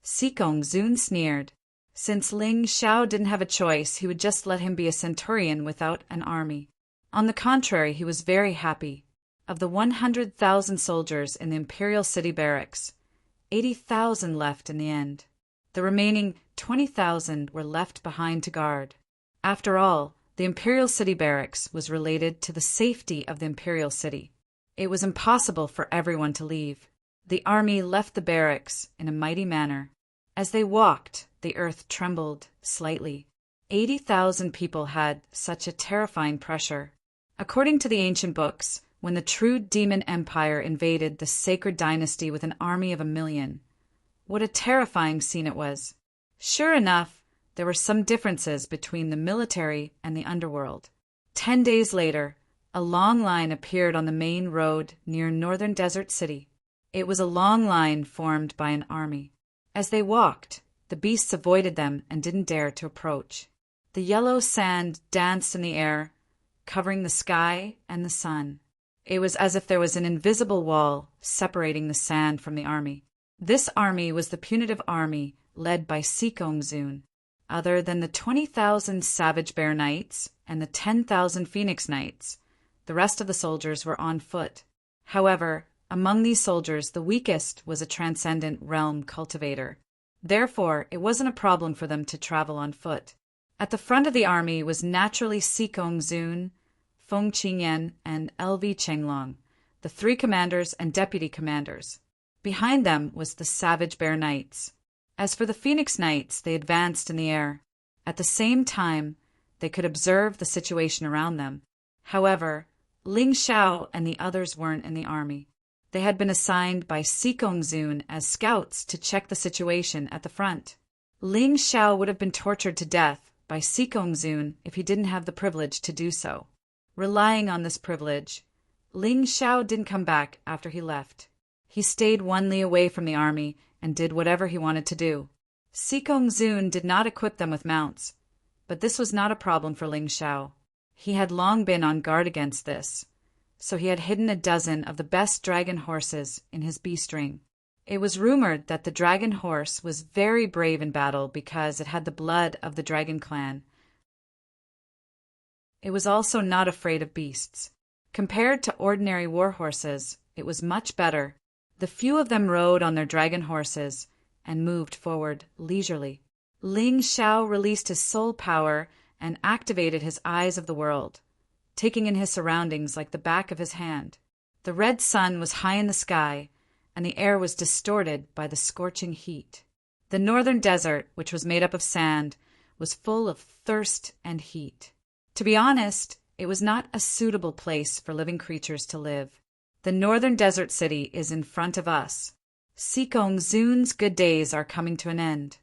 Sikong-zun sneered. Since Ling Zhao didn't have a choice, he would just let him be a centurion without an army. On the contrary, he was very happy. Of the 100,000 soldiers in the Imperial City barracks, 80,000 left in the end. The remaining 20,000 were left behind to guard. After all, the Imperial City barracks was related to the safety of the Imperial City. It was impossible for everyone to leave. The army left the barracks in a mighty manner. As they walked, the earth trembled slightly. 80,000 people had such a terrifying pressure. According to the ancient books, when the true demon empire invaded the sacred dynasty with an army of 1,000,000, what a terrifying scene it was. Sure enough, there were some differences between the military and the underworld. 10 days later, a long line appeared on the main road near Northern Desert City. It was a long line formed by an army. As they walked, the beasts avoided them and didn't dare to approach. The yellow sand danced in the air, covering the sky and the sun. It was as if there was an invisible wall separating the sand from the army. This army was the punitive army led by Sikong-zun. Other than the 20,000 Savage Bear Knights and the 10,000 Phoenix Knights, the rest of the soldiers were on foot. However, among these soldiers, the weakest was a transcendent realm cultivator. Therefore, it wasn't a problem for them to travel on foot. At the front of the army was naturally Sikong-zun, Feng Qingyan, and LV Chenglong, the 3 commanders and deputy commanders. Behind them was the Savage Bear Knights. As for the Phoenix Knights, they advanced in the air. At the same time, they could observe the situation around them. However, Ling Zhao and the others weren't in the army. They had been assigned by Sikong-zun as scouts to check the situation at the front. Ling Zhao would have been tortured to death by Sikong-zun if he didn't have the privilege to do so. Relying on this privilege, Ling Zhao didn't come back after he left. He stayed 1 li away from the army and did whatever he wanted to do. Sikong-zun did not equip them with mounts, but this was not a problem for Ling Zhao. He had long been on guard against this, so he had hidden a dozen of the best dragon horses in his beast ring. It was rumored that the dragon horse was very brave in battle because it had the blood of the dragon clan. It was also not afraid of beasts. Compared to ordinary war horses, it was much better. The few of them rode on their dragon horses and moved forward leisurely. Ling Xiao released his soul power and activated his eyes of the world, taking in his surroundings like the back of his hand. The red sun was high in the sky, and the air was distorted by the scorching heat. The northern desert, which was made up of sand, was full of thirst and heat. To be honest, it was not a suitable place for living creatures to live. The northern desert city is in front of us. Sikong Zun's good days are coming to an end.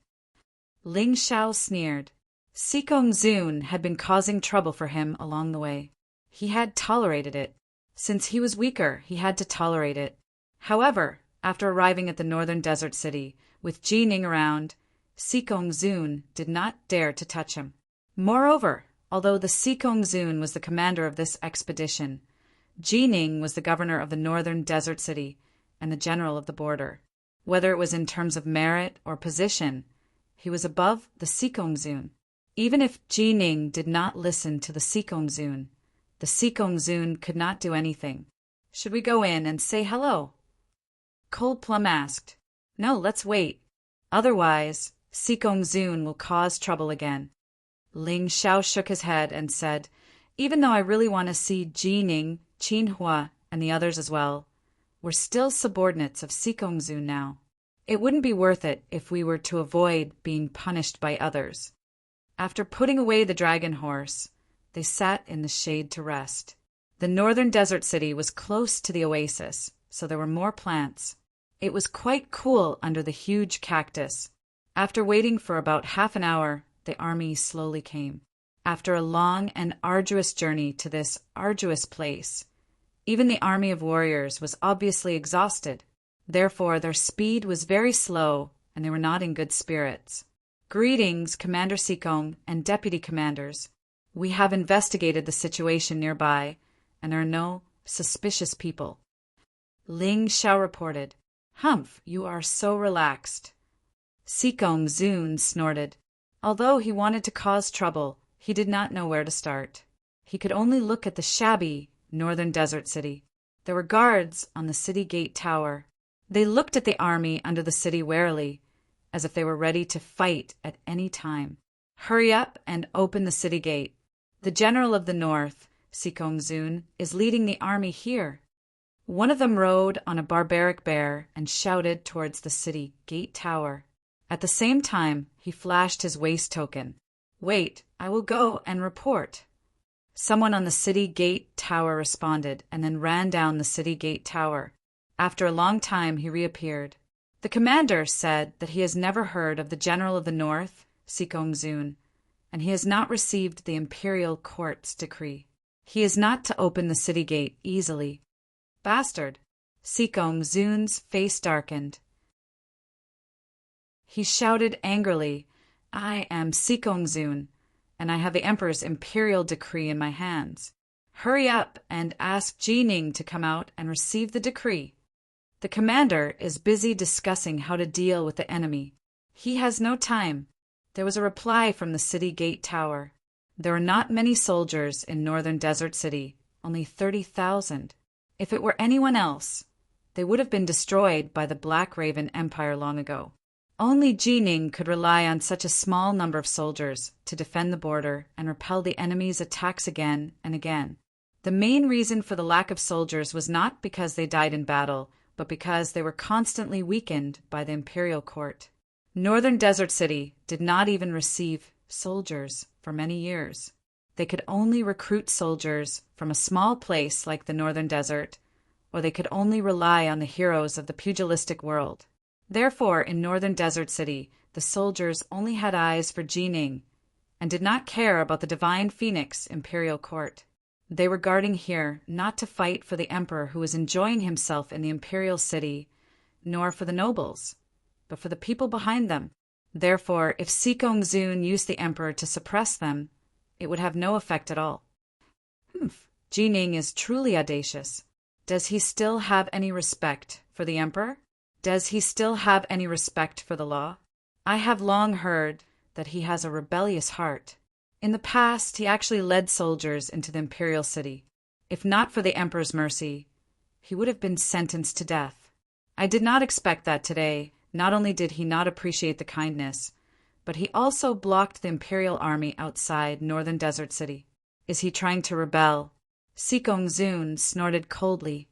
Ling Xiao sneered. Sikong Zun had been causing trouble for him along the way. He had tolerated it. Since he was weaker, he had to tolerate it. However, after arriving at the northern desert city, with Jining around, Sikong Zun did not dare to touch him. Moreover, although the Sikong Zun was the commander of this expedition, Jining was the governor of the northern desert city and the general of the border. Whether it was in terms of merit or position, he was above the Sikong Zun. Even if Jining did not listen to the Sikong Zun could not do anything. Should we go in and say hello? Cold Plum asked. No, let's wait. Otherwise, Sikong Zun will cause trouble again. Ling Xiao shook his head and said, even though I really want to see Jining, Qinhua, and the others as well, we're still subordinates of Sikong Zun now. It wouldn't be worth it if we were to avoid being punished by others. After putting away the dragon horse, they sat in the shade to rest. The northern desert city was close to the oasis, so there were more plants. It was quite cool under the huge cactus. After waiting for about half an hour, the army slowly came. After a long and arduous journey to this arduous place, even the army of warriors was obviously exhausted. Therefore, their speed was very slow, and they were not in good spirits. Greetings, Commander Sikong and deputy commanders. We have investigated the situation nearby, and there are no suspicious people. Ling Xiao reported. Humph, you are so relaxed. Sikong Zun snorted. Although he wanted to cause trouble, he did not know where to start. He could only look at the shabby northern desert city. There were guards on the city gate tower. They looked at the army under the city warily, as if they were ready to fight at any time. Hurry up and open the city gate. The general of the north, Sikong Zun, is leading the army here. One of them rode on a barbaric bear and shouted towards the city gate tower. At the same time, he flashed his waist token. Wait, I will go and report. Someone on the city gate tower responded and then ran down the city gate tower. After a long time, he reappeared. The commander said that he has never heard of the general of the north, Sikong Zun, and he has not received the imperial court's decree. He is not to open the city gate easily. Bastard! Sikong Zun's face darkened. He shouted angrily, I am Sikong Zun, and I have the emperor's imperial decree in my hands. Hurry up and ask Jining to come out and receive the decree. The commander is busy discussing how to deal with the enemy. He has no time. There was a reply from the city gate tower. There are not many soldiers in northern desert city, only 30,000. If it were anyone else, they would have been destroyed by the Black Raven Empire long ago. Only Jining could rely on such a small number of soldiers to defend the border and repel the enemy's attacks again and again. The main reason for the lack of soldiers was not because they died in battle, but because they were constantly weakened by the imperial court. Northern Desert City did not even receive soldiers for many years. They could only recruit soldiers from a small place like the Northern Desert, or they could only rely on the heroes of the pugilistic world. Therefore, in Northern Desert City, the soldiers only had eyes for Jining and did not care about the Divine Phoenix imperial court. They were guarding here not to fight for the emperor who was enjoying himself in the imperial city, nor for the nobles, but for the people behind them. Therefore, if Sikong Zun used the emperor to suppress them, it would have no effect at all. Jining is truly audacious. Does he still have any respect for the emperor? Does he still have any respect for the law? I have long heard that he has a rebellious heart. In the past, he actually led soldiers into the imperial city. If not for the emperor's mercy, he would have been sentenced to death. I did not expect that today. Not only did he not appreciate the kindness, but he also blocked the imperial army outside Northern Desert City. Is he trying to rebel? Sikong Zun snorted coldly.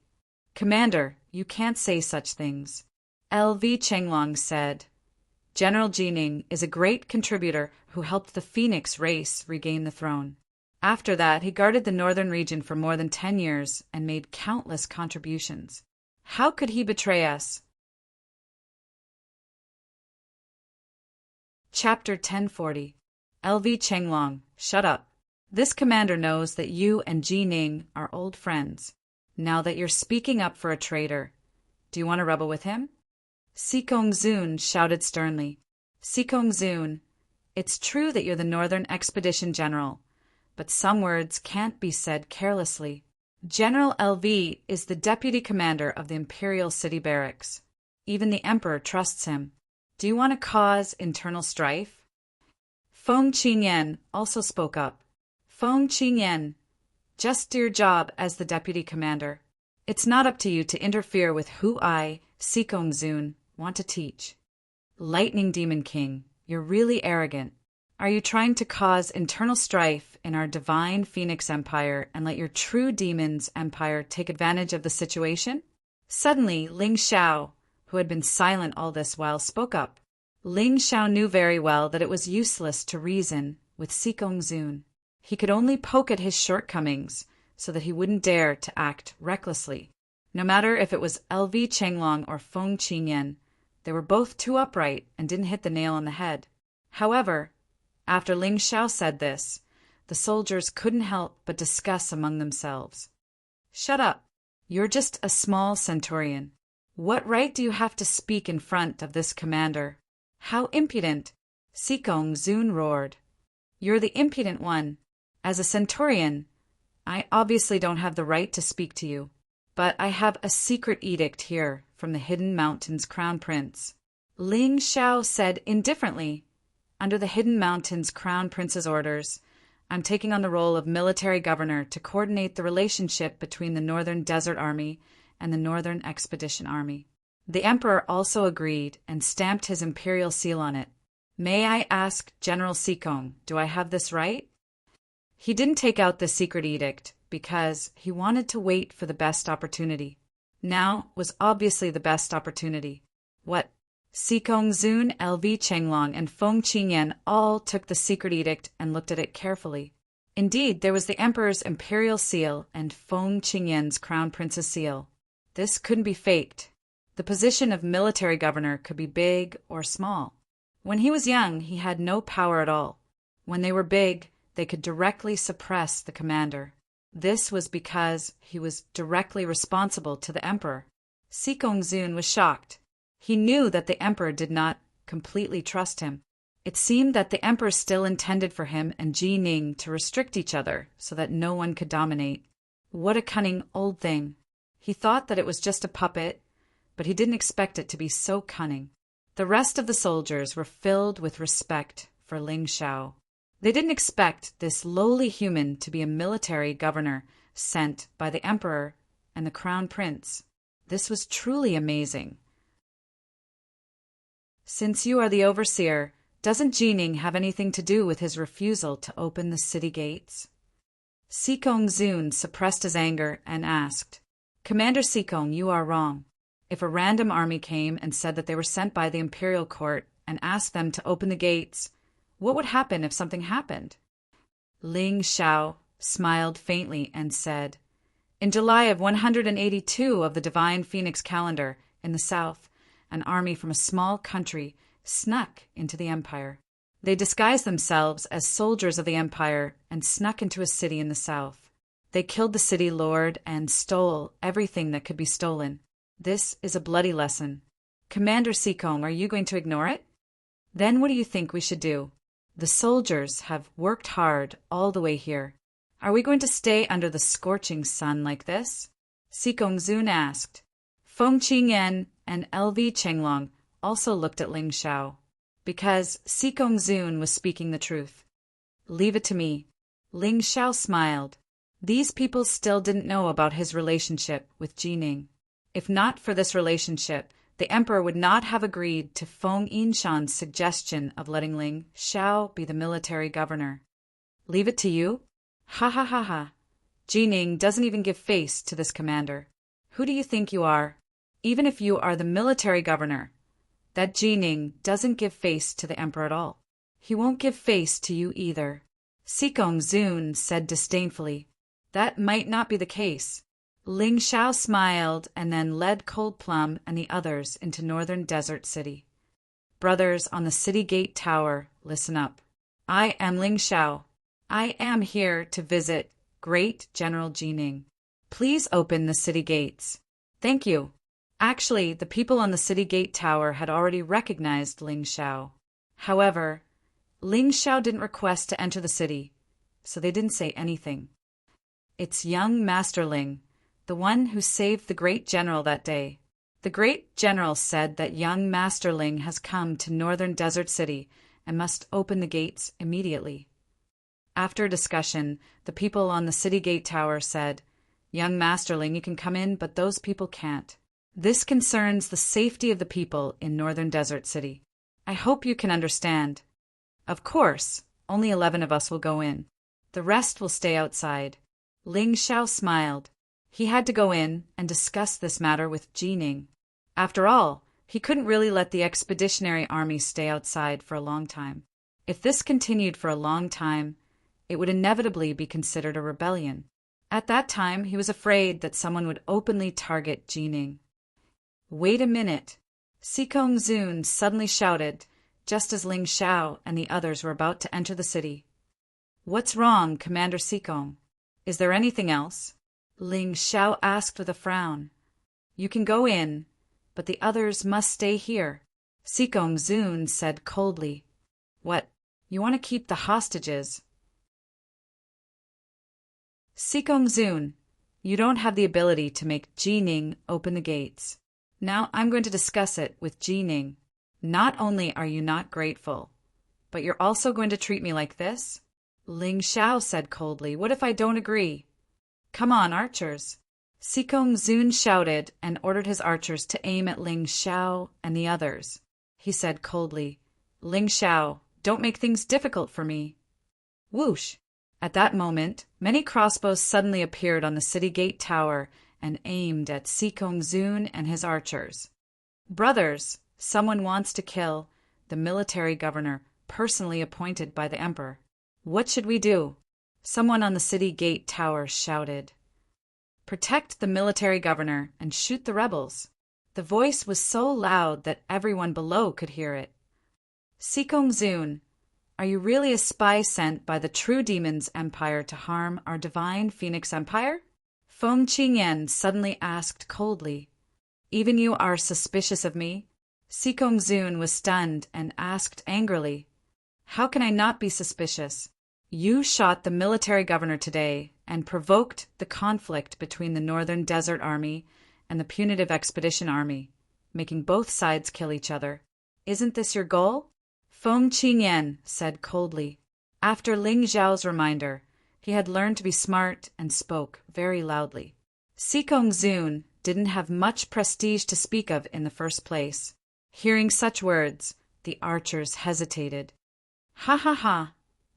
Commander, you can't say such things. LV Chenglong said. General Jining is a great contributor who helped the Phoenix race regain the throne. After that, he guarded the northern region for more than 10 years and made countless contributions. How could he betray us? Chapter 1040. LV Chenglong, shut up. This commander knows that you and Jining are old friends. Now that you're speaking up for a traitor, do you want to rebel with him? Sikong Zun shouted sternly. Sikong Zun, it's true that you're the Northern Expedition General, but some words can't be said carelessly. General LV is the deputy commander of the Imperial City Barracks. Even the Emperor trusts him. Do you want to cause internal strife? Feng Qingyan also spoke up. Feng Qingyan, just do your job as the deputy commander. It's not up to you to interfere with who I, Sikong Zun, want to teach. Lightning Demon King, you're really arrogant. Are you trying to cause internal strife in our divine Phoenix Empire and let your true demons empire take advantage of the situation? Suddenly, Ling Xiao, who had been silent all this while, spoke up. Ling Xiao knew very well that it was useless to reason with Sikong Zun. He could only poke at his shortcomings so that he wouldn't dare to act recklessly. No matter if it was LV Chenglong or Feng Qingyan, they were both too upright and didn't hit the nail on the head. However, after Ling Xiao said this, the soldiers couldn't help but discuss among themselves. Shut up. You're just a small centurion. What right do you have to speak in front of this commander? How impudent! Sikong Zun roared. You're the impudent one. As a centurion, I obviously don't have the right to speak to you, but I have a secret edict here from the Hidden Mountains Crown Prince. Ling Xiao said indifferently. Under the Hidden Mountains Crown Prince's orders, I'm taking on the role of military governor to coordinate the relationship between the Northern Desert Army and the Northern Expedition Army. The Emperor also agreed and stamped his imperial seal on it. May I ask General Sikong, do I have this right? He didn't take out the secret edict because he wanted to wait for the best opportunity. Now was obviously the best opportunity. What? Sikong Zun, LV Chenglong, and Feng Qingyan all took the secret edict and looked at it carefully. Indeed, there was the Emperor's imperial seal and Feng Qingyan's crown prince's seal. This couldn't be faked. The position of military governor could be big or small. When he was young, he had no power at all. When they were big, they could directly suppress the commander. This was because he was directly responsible to the Emperor. Sikong Zun was shocked. He knew that the Emperor did not completely trust him. It seemed that the Emperor still intended for him and Jining to restrict each other so that no one could dominate. What a cunning old thing. He thought that it was just a puppet, but he didn't expect it to be so cunning. The rest of the soldiers were filled with respect for Ling Xiao. They didn't expect this lowly human to be a military governor sent by the Emperor and the Crown Prince. This was truly amazing. Since you are the overseer, doesn't Jining have anything to do with his refusal to open the city gates? Sikong Zun suppressed his anger and asked, Commander Sikong, you are wrong. If a random army came and said that they were sent by the imperial court and asked them to open the gates, what would happen if something happened? Ling Xiao smiled faintly and said, In July of 182 of the Divine Phoenix calendar in the south, an army from a small country snuck into the empire. They disguised themselves as soldiers of the empire and snuck into a city in the south. They killed the city lord and stole everything that could be stolen. This is a bloody lesson. Commander Sikong, are you going to ignore it? Then what do you think we should do? The soldiers have worked hard all the way here. Are we going to stay under the scorching sun like this? Sikong Zun asked. Feng Qingyan and LV Chenglong also looked at Ling Xiao, because Sikong Zun was speaking the truth. Leave it to me. Ling Xiao smiled. These people still didn't know about his relationship with Jining. If not for this relationship, the emperor would not have agreed to Feng Yinshan's suggestion of letting Ling Xiao be the military governor. Leave it to you? Ha ha ha ha. Jining doesn't even give face to this commander. Who do you think you are? Even if you are the military governor, that Jining doesn't give face to the emperor at all. He won't give face to you either. Sikong Zun said disdainfully. That might not be the case. Ling Xiao smiled and then led Cold Plum and the others into Northern Desert City. Brothers on the city gate tower, listen up. I am Ling Xiao. I am here to visit Great General Jining. Please open the city gates. Thank you. Actually, the people on the city gate tower had already recognized Ling Xiao. However, Ling Xiao didn't request to enter the city, so they didn't say anything. It's young Master Ling, the one who saved the great general that day. The great general said that young Master Ling has come to Northern Desert City and must open the gates immediately. After a discussion, the people on the city gate tower said, Young Master Ling, you can come in, but those people can't. This concerns the safety of the people in Northern Desert City. I hope you can understand. Of course, only 11 of us will go in. The rest will stay outside. Ling Xiao smiled. He had to go in and discuss this matter with Jining. After all, he couldn't really let the expeditionary army stay outside for a long time. If this continued for a long time, it would inevitably be considered a rebellion. At that time, he was afraid that someone would openly target Jining. Wait a minute! Sikong Zun suddenly shouted, just as Ling Xiao and the others were about to enter the city. What's wrong, Commander Sikong? Is there anything else? Ling Xiao asked with a frown. You can go in, but the others must stay here. Sikong Zun said coldly. What? You want to keep the hostages? Sikong Zun, you don't have the ability to make Jining open the gates. Now I'm going to discuss it with Jining. Not only are you not grateful, but you're also going to treat me like this? Ling Xiao said coldly. What if I don't agree? Come on, archers. Sikong Zun shouted and ordered his archers to aim at Ling Xiao and the others. He said coldly, Ling Xiao, don't make things difficult for me. Whoosh! At that moment, many crossbows suddenly appeared on the city gate tower and aimed at Sikong Zun and his archers. Brothers, someone wants to kill the military governor personally appointed by the emperor. What should we do? Someone on the city gate tower shouted. Protect the military governor and shoot the rebels. The voice was so loud that everyone below could hear it. Sikong Zun, are you really a spy sent by the True Demon's Empire to harm our divine Phoenix Empire? Feng Qingyan suddenly asked coldly. Even you are suspicious of me? Sikong Zun was stunned and asked angrily. How can I not be suspicious? You shot the military governor today and provoked the conflict between the Northern Desert Army and the Punitive Expedition Army, making both sides kill each other. Isn't this your goal? Feng Qingyan said coldly. After Ling Xiao's reminder, he had learned to be smart and spoke very loudly. Sikong Zun didn't have much prestige to speak of in the first place. Hearing such words, the archers hesitated. Ha ha ha!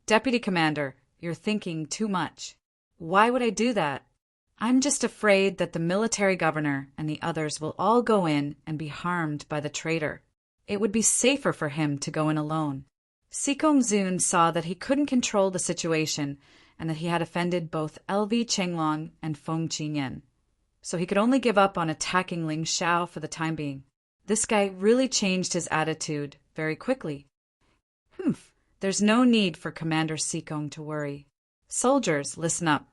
Deputy Commander, you're thinking too much. Why would I do that? I'm just afraid that the military governor and the others will all go in and be harmed by the traitor. It would be safer for him to go in alone. Sikong Zun saw that he couldn't control the situation and that he had offended both LV Chenglong and Feng Qingyan. So he could only give up on attacking Ling Xiao for the time being. This guy really changed his attitude very quickly. There's no need for Commander Sikong to worry. Soldiers, listen up.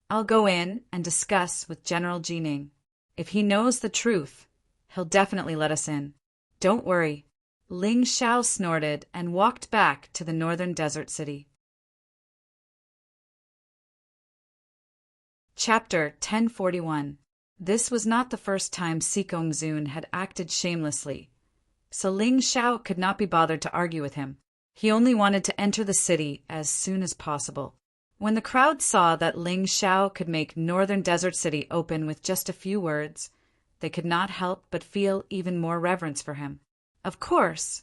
I'll go in and discuss with General Jining. If he knows the truth, he'll definitely let us in. Don't worry. Ling Xiao snorted and walked back to the Northern Desert City. Chapter 1041. This was not the first time Sikong Zun had acted shamelessly, so Ling Xiao could not be bothered to argue with him. He only wanted to enter the city as soon as possible. When the crowd saw that Ling Xiao could make Northern Desert City open with just a few words, they could not help but feel even more reverence for him. Of course,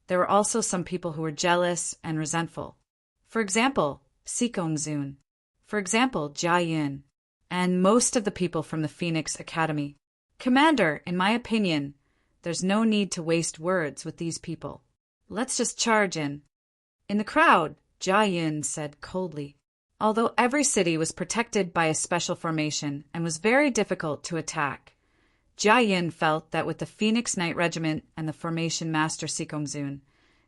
there were also some people who were jealous and resentful. For example, Zun. For example, Jia Yun. And most of the people from the Phoenix Academy. Commander, in my opinion, there's no need to waste words with these people. Let's just charge in. In the crowd, Jia Yun said coldly. Although every city was protected by a special formation and was very difficult to attack, Jia Yun felt that with the Phoenix Knight Regiment and the formation master Zun,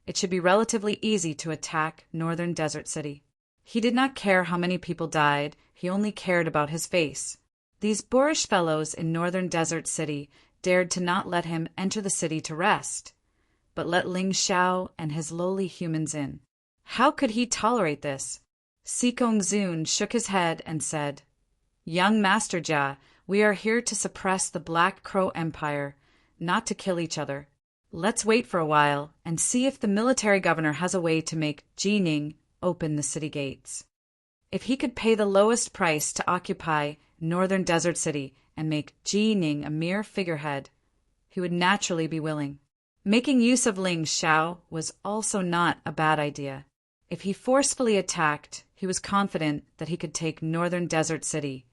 it should be relatively easy to attack Northern Desert City. He did not care how many people died, he only cared about his face. These boorish fellows in Northern Desert City dared to not let him enter the city to rest, but let Ling Xiao and his lowly humans in. How could he tolerate this? Zun shook his head and said, "Young Master Jia, we are here to suppress the Black Crow Empire, not to kill each other. Let's wait for a while and see if the military governor has a way to make Jining open the city gates. If he could pay the lowest price to occupy Northern Desert City and make Jining a mere figurehead, he would naturally be willing." Making use of Ling Xiao was also not a bad idea. If he forcefully attacked, he was confident that he could take Northern Desert City,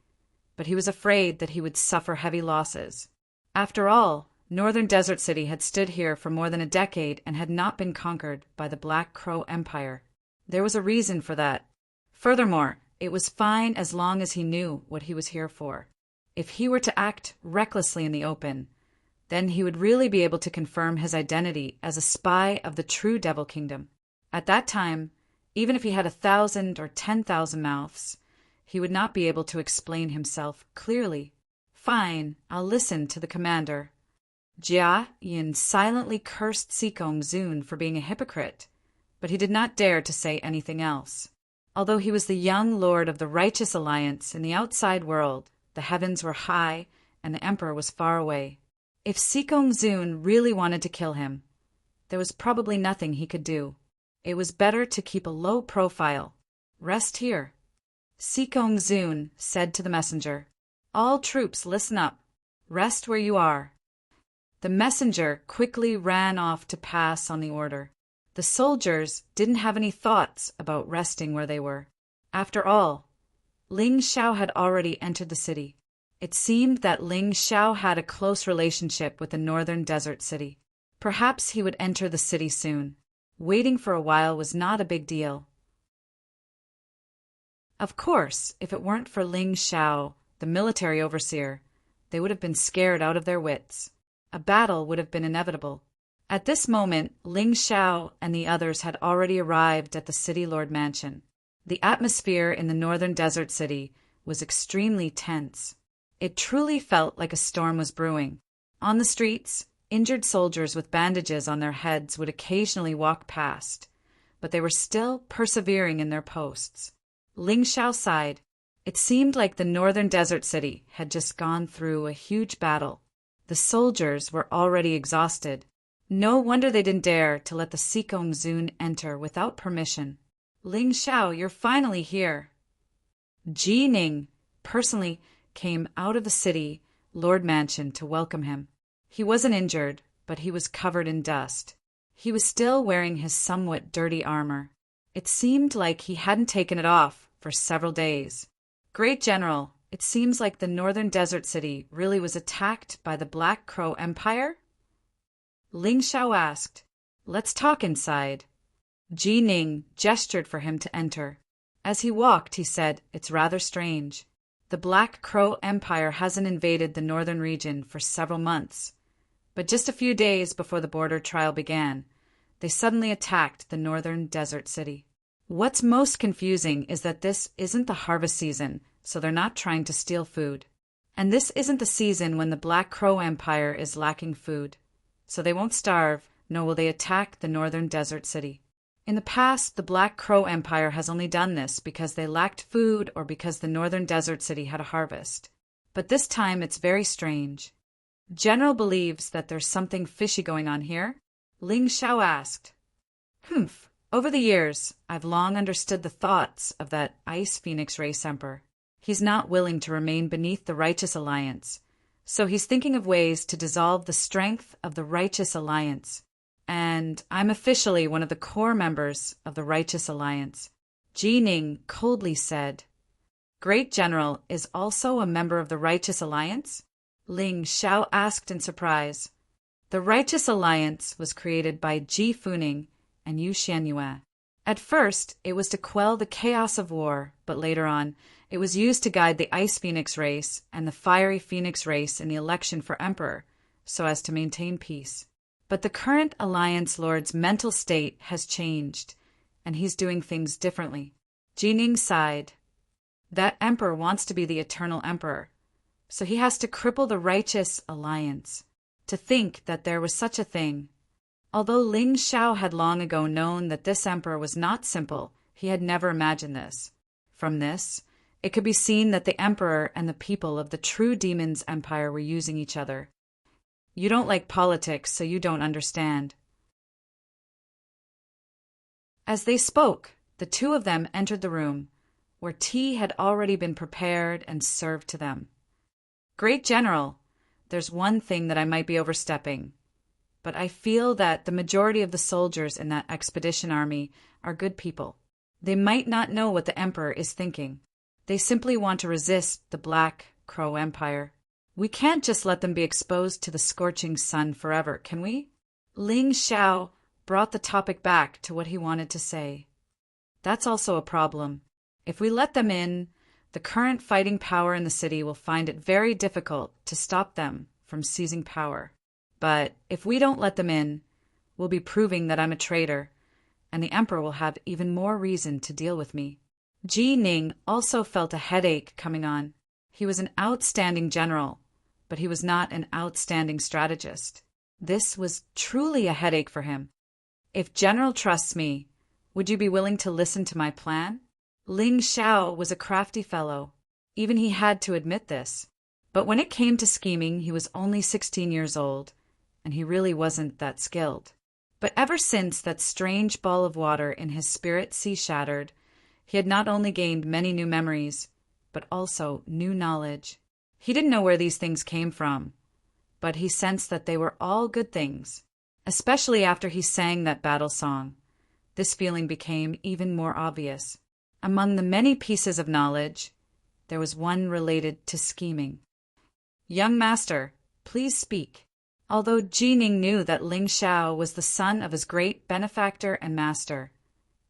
but he was afraid that he would suffer heavy losses. After all, Northern Desert City had stood here for more than a decade and had not been conquered by the Black Crow Empire. There was a reason for that. Furthermore, it was fine as long as he knew what he was here for. If he were to act recklessly in the open, then he would really be able to confirm his identity as a spy of the true Devil Kingdom. At that time, even if he had 1,000 or 10,000 mouths, he would not be able to explain himself clearly. Fine, I'll listen to the commander. Jia Yun silently cursed Zun for being a hypocrite, but he did not dare to say anything else. Although he was the young lord of the righteous alliance in the outside world, the heavens were high and the emperor was far away. If Zun really wanted to kill him, there was probably nothing he could do. It was better to keep a low profile. Rest here. Zun said to the messenger, "All troops, listen up. Rest where you are." The messenger quickly ran off to pass on the order. The soldiers didn't have any thoughts about resting where they were. After all, Ling Xiao had already entered the city. It seemed that Ling Xiao had a close relationship with the Northern Desert City. Perhaps he would enter the city soon. Waiting for a while was not a big deal. Of course, if it weren't for Ling Xiao, the military overseer, they would have been scared out of their wits. A battle would have been inevitable. At this moment, Ling Xiao and the others had already arrived at the City Lord Mansion. The atmosphere in the Northern Desert City was extremely tense. It truly felt like a storm was brewing. On the streets, injured soldiers with bandages on their heads would occasionally walk past, but they were still persevering in their posts. Ling Xiao sighed. It seemed like the Northern Desert City had just gone through a huge battle. The soldiers were already exhausted. No wonder they didn't dare to let the Zun enter without permission. "Ling Xiao, you're finally here." Jining personally came out of the city Lord Mansion to welcome him. He wasn't injured, but he was covered in dust. He was still wearing his somewhat dirty armor. It seemed like he hadn't taken it off for several days. "Great General, it seems like the Northern Desert City really was attacked by the Black Crow Empire?" Ling Xiao asked. "Let's talk inside." Jining gestured for him to enter. As he walked, he said, "It's rather strange. The Black Crow Empire hasn't invaded the northern region for several months, but just a few days before the border trial began, they suddenly attacked the Northern Desert City. What's most confusing is that this isn't the harvest season, so they're not trying to steal food. And this isn't the season when the Black Crow Empire is lacking food, so they won't starve, nor will they attack the Northern Desert City. In the past, the Black Crow Empire has only done this because they lacked food or because the Northern Desert City had a harvest. But this time it's very strange. General believes that there's something fishy going on here?" Ling Xiao asked. Over the years, I've long understood the thoughts of that Ice Phoenix race emperor. He's not willing to remain beneath the Righteous Alliance, so he's thinking of ways to dissolve the strength of the Righteous Alliance. And I'm officially one of the core members of the Righteous Alliance. Jining coldly said, Great General is also a member of the Righteous Alliance? Ling Xiao asked in surprise. The Righteous Alliance was created by Ji Funing and Yu Xianyue. At first, it was to quell the chaos of war, but later on, it was used to guide the Ice Phoenix race and the Fiery Phoenix race in the election for emperor, so as to maintain peace. But the current Alliance Lord's mental state has changed, and he's doing things differently. Jining sighed. That emperor wants to be the eternal emperor, so he has to cripple the Righteous Alliance. To think that there was such a thing. Although Ling Xiao had long ago known that this emperor was not simple, he had never imagined this. From this, it could be seen that the emperor and the people of the true demon's empire were using each other. You don't like politics, so you don't understand. As they spoke, the two of them entered the room, where tea had already been prepared and served to them. Great General, there's one thing that I might be overstepping, but I feel that the majority of the soldiers in that expedition army are good people. They might not know what the Emperor is thinking. They simply want to resist the Black Crow Empire. We can't just let them be exposed to the scorching sun forever, can we? Ling Xiao brought the topic back to what he wanted to say. That's also a problem. If we let them in, the current fighting power in the city will find it very difficult to stop them from seizing power. But if we don't let them in, we'll be proving that I'm a traitor, and the Emperor will have even more reason to deal with me. Ji Ning also felt a headache coming on. He was an outstanding general, but he was not an outstanding strategist. This was truly a headache for him. If General trusts me, would you be willing to listen to my plan? Ling Xiao was a crafty fellow. Even he had to admit this. But when it came to scheming, he was only 16 years old, and he really wasn't that skilled. But ever since that strange ball of water in his spirit sea shattered, he had not only gained many new memories, but also new knowledge. He didn't know where these things came from, but he sensed that they were all good things, especially after he sang that battle song. This feeling became even more obvious. Among the many pieces of knowledge, there was one related to scheming. Young master, please speak. Although Jining knew that Ling Xiao was the son of his great benefactor and master,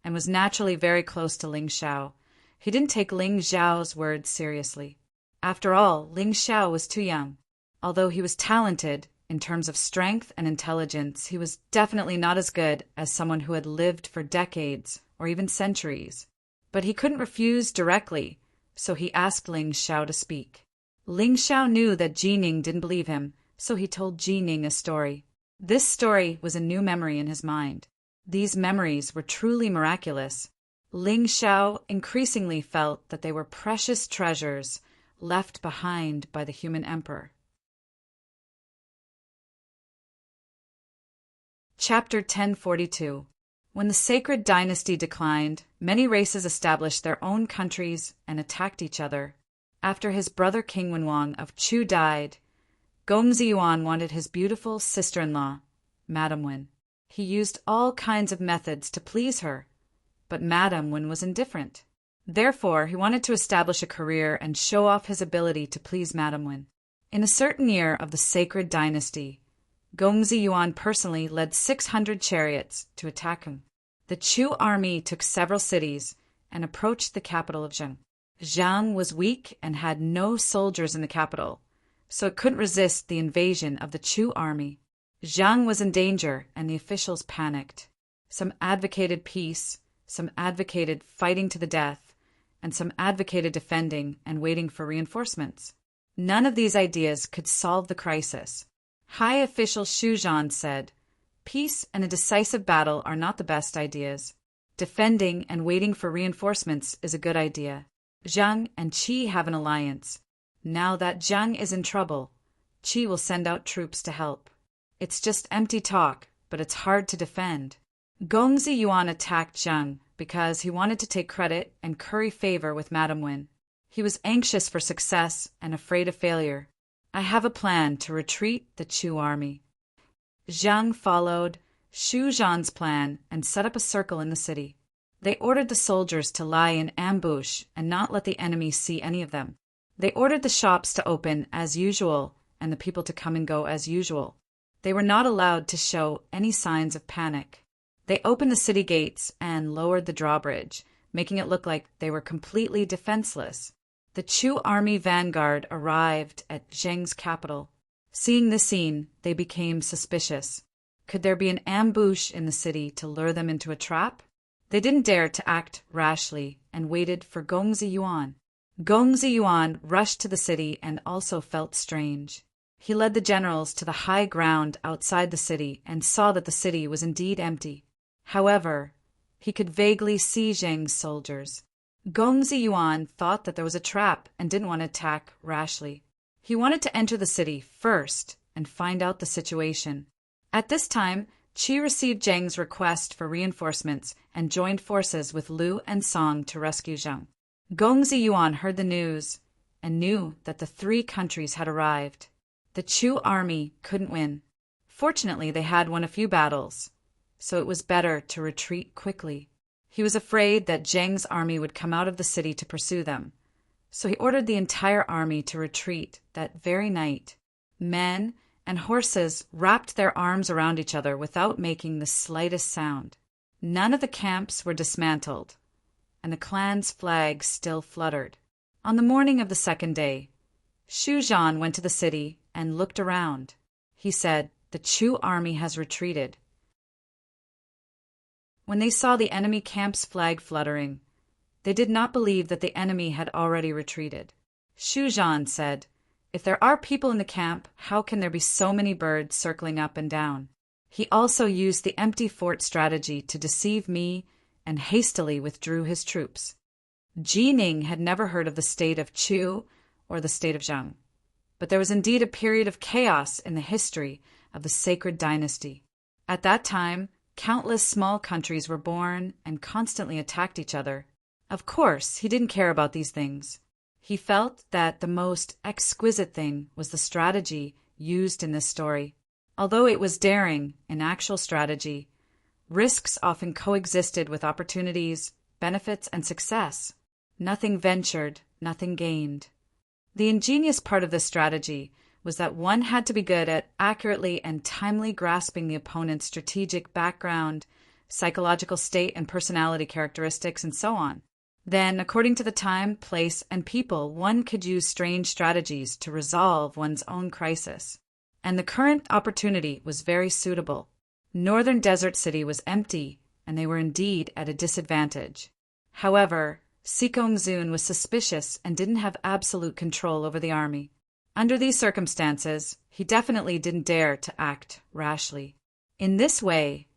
and was naturally very close to Ling Xiao, he didn't take Ling Xiao's words seriously. After all, Ling Xiao was too young. Although he was talented in terms of strength and intelligence, he was definitely not as good as someone who had lived for decades or even centuries. But he couldn't refuse directly, so he asked Ling Xiao to speak. Ling Xiao knew that Jining didn't believe him, so he told Jining a story. This story was a new memory in his mind. These memories were truly miraculous. Ling Xiao increasingly felt that they were precious treasures left behind by the human emperor. Chapter 1042. When the sacred dynasty declined, many races established their own countries and attacked each other. After his brother King Wenwang of Chu died, Gongzi Yuan wanted his beautiful sister-in-law, Madame Wen. He used all kinds of methods to please her, but Madame Wen was indifferent. Therefore, he wanted to establish a career and show off his ability to please Madame Wen. In a certain year of the sacred dynasty, Gongzi Yuan personally led 600 chariots to attack him. The Chu army took several cities and approached the capital of Zheng. Zhang was weak and had no soldiers in the capital, so it couldn't resist the invasion of the Chu army. Zhang was in danger, and the officials panicked. Some advocated peace, some advocated fighting to the death, and some advocated defending and waiting for reinforcements. None of these ideas could solve the crisis. High official Xu Zhan said, "Peace and a decisive battle are not the best ideas. Defending and waiting for reinforcements is a good idea. Zhang and Qi have an alliance. Now that Zhang is in trouble, Qi will send out troops to help. It's just empty talk, but it's hard to defend. Gongzi Yuan attacked Zheng because he wanted to take credit and curry favor with Madame Wen. He was anxious for success and afraid of failure. I have a plan to retreat the Chu army. Zheng followed Xu Zhan's plan and set up a circle in the city. They ordered the soldiers to lie in ambush and not let the enemy see any of them. They ordered the shops to open as usual and the people to come and go as usual. They were not allowed to show any signs of panic. They opened the city gates and lowered the drawbridge, making it look like they were completely defenseless. The Chu army vanguard arrived at Zheng's capital. Seeing this scene, they became suspicious. Could there be an ambush in the city to lure them into a trap? They didn't dare to act rashly and waited for Gongzi Yuan. Gongzi Yuan rushed to the city and also felt strange. He led the generals to the high ground outside the city and saw that the city was indeed empty. However, he could vaguely see Zheng's soldiers. Gongzi Yuan thought that there was a trap and didn't want to attack rashly. He wanted to enter the city first and find out the situation. At this time, Qi received Zheng's request for reinforcements and joined forces with Lu and Song to rescue Zheng. Gongzi Yuan heard the news and knew that the three countries had arrived. The Chu army couldn't win. Fortunately, they had won a few battles, so it was better to retreat quickly. He was afraid that Zheng's army would come out of the city to pursue them, so he ordered the entire army to retreat that very night. Men and horses wrapped their arms around each other without making the slightest sound. None of the camps were dismantled, and the clan's flags still fluttered. On the morning of the second day, Xu Zhan went to the city and looked around. He said, "The Chu army has retreated." When they saw the enemy camp's flag fluttering, they did not believe that the enemy had already retreated. Xu Zhan said, "If there are people in the camp, how can there be so many birds circling up and down?" He also used the empty fort strategy to deceive me and hastily withdrew his troops. Jining had never heard of the state of Chu or the state of Zheng, but there was indeed a period of chaos in the history of the sacred dynasty. At that time, countless small countries were born and constantly attacked each other. Of course, he didn't care about these things. He felt that the most exquisite thing was the strategy used in this story. Although it was daring in actual strategy, risks often coexisted with opportunities, benefits, and success. Nothing ventured, nothing gained. The ingenious part of this strategy was that one had to be good at accurately and timely grasping the opponent's strategic background, psychological state and personality characteristics, and so on. Then, according to the time, place, and people, one could use strange strategies to resolve one's own crisis. And the current opportunity was very suitable. Northern Desert City was empty, and they were indeed at a disadvantage. However, Sikongzun was suspicious and didn't have absolute control over the army. Under these circumstances, he definitely didn't dare to act rashly. In this way,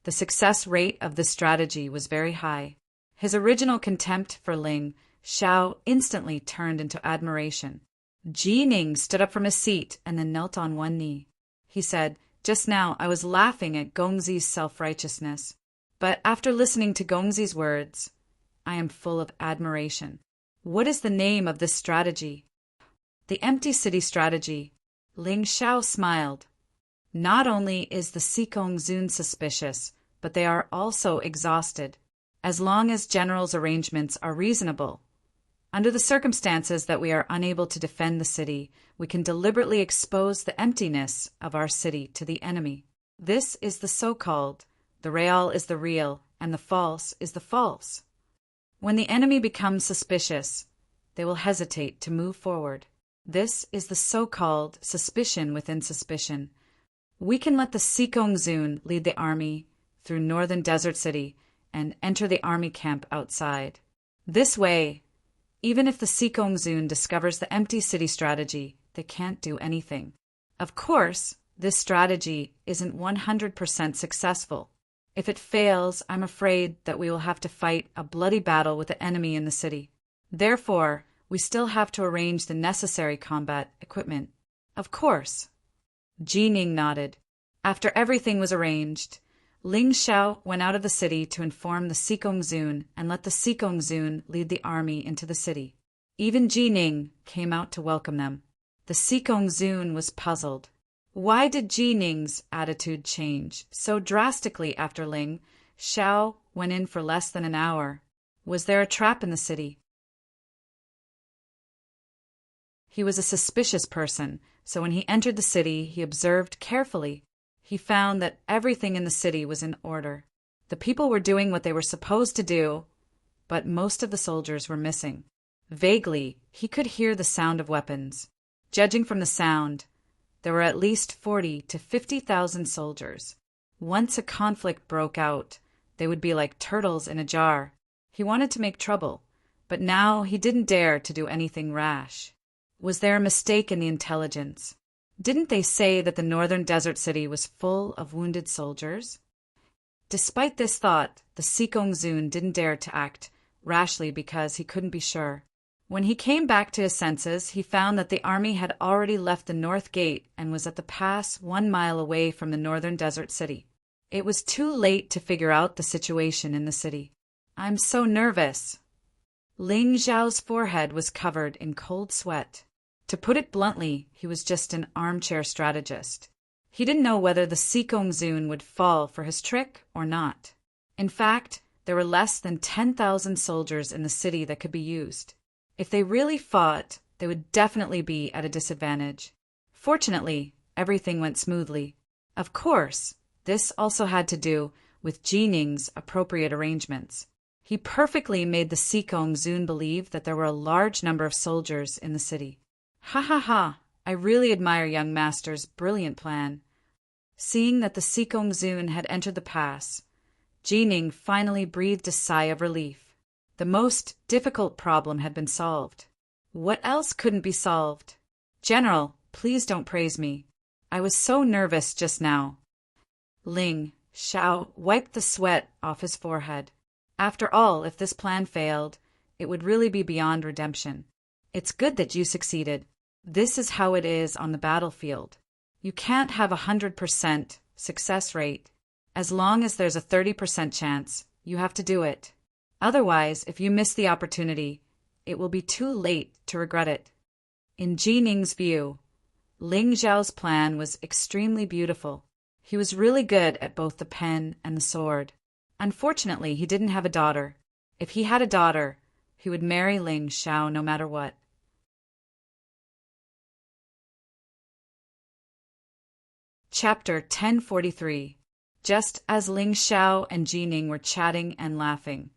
the success rate of this strategy was very high. His original contempt for Ling Xiao instantly turned into admiration. Jining stood up from his seat and then knelt on one knee. He said, "Just now I was laughing at Gongzi's self-righteousness, but after listening to Gongzi's words, I am full of admiration. What is the name of this strategy?" "The empty city strategy." Ling Xiao smiled. "Not only is the Sikongzun suspicious, but they are also exhausted. As long as generals' arrangements are reasonable, under the circumstances that we are unable to defend the city, we can deliberately expose the emptiness of our city to the enemy. This is the so-called, the real is the real, and the false is the false. When the enemy becomes suspicious, they will hesitate to move forward. This is the so-called suspicion within suspicion. We can let the Sikongzun lead the army through northern Desert City and enter the army camp outside. This way, even if the Sikongzun discovers the empty city strategy, they can't do anything. Of course, this strategy isn't 100% successful. If it fails, I'm afraid that we will have to fight a bloody battle with the enemy in the city. Therefore, we still have to arrange the necessary combat equipment." "Of course." Jining nodded. After everything was arranged, Ling Xiao went out of the city to inform the Zun and let the Zun lead the army into the city. Even Jining came out to welcome them. The Zun was puzzled. Why did Jining's attitude change so drastically after Ling Xiao went in for less than an hour? Was there a trap in the city? He was a suspicious person, so when he entered the city, he observed carefully. He found that everything in the city was in order. The people were doing what they were supposed to do, but most of the soldiers were missing. Vaguely, he could hear the sound of weapons. Judging from the sound, there were at least 40 to 50,000 soldiers. Once a conflict broke out, they would be like turtles in a jar. He wanted to make trouble, but now he didn't dare to do anything rash. Was there a mistake in the intelligence? Didn't they say that the northern desert city was full of wounded soldiers? Despite this thought, the Zun didn't dare to act rashly because he couldn't be sure. When he came back to his senses, he found that the army had already left the north gate and was at the pass 1 mile away from the northern desert city. It was too late to figure out the situation in the city. "I'm so nervous." Ling Xiao's forehead was covered in cold sweat. To put it bluntly, he was just an armchair strategist. He didn't know whether the Zun would fall for his trick or not. In fact, there were less than 10,000 soldiers in the city that could be used. If they really fought, they would definitely be at a disadvantage. Fortunately, everything went smoothly. Of course, this also had to do with Jining's appropriate arrangements. He perfectly made the Zun believe that there were a large number of soldiers in the city. Ha ha ha! I really admire young master's brilliant plan. Seeing that the Zun had entered the pass, Jining finally breathed a sigh of relief. The most difficult problem had been solved. What else couldn't be solved? "General, please don't praise me. I was so nervous just now." Ling Xiao wiped the sweat off his forehead. After all, if this plan failed, it would really be beyond redemption. "It's good that you succeeded. This is how it is on the battlefield. You can't have 100% success rate. As long as there's a 30% chance, you have to do it. Otherwise, if you miss the opportunity, it will be too late to regret it." In Jining's view, Ling Xiao's plan was extremely beautiful. He was really good at both the pen and the sword. Unfortunately, he didn't have a daughter. If he had a daughter, he would marry Ling Xiao no matter what. Chapter 1043. Just as Ling Xiao and Jining were chatting and laughing,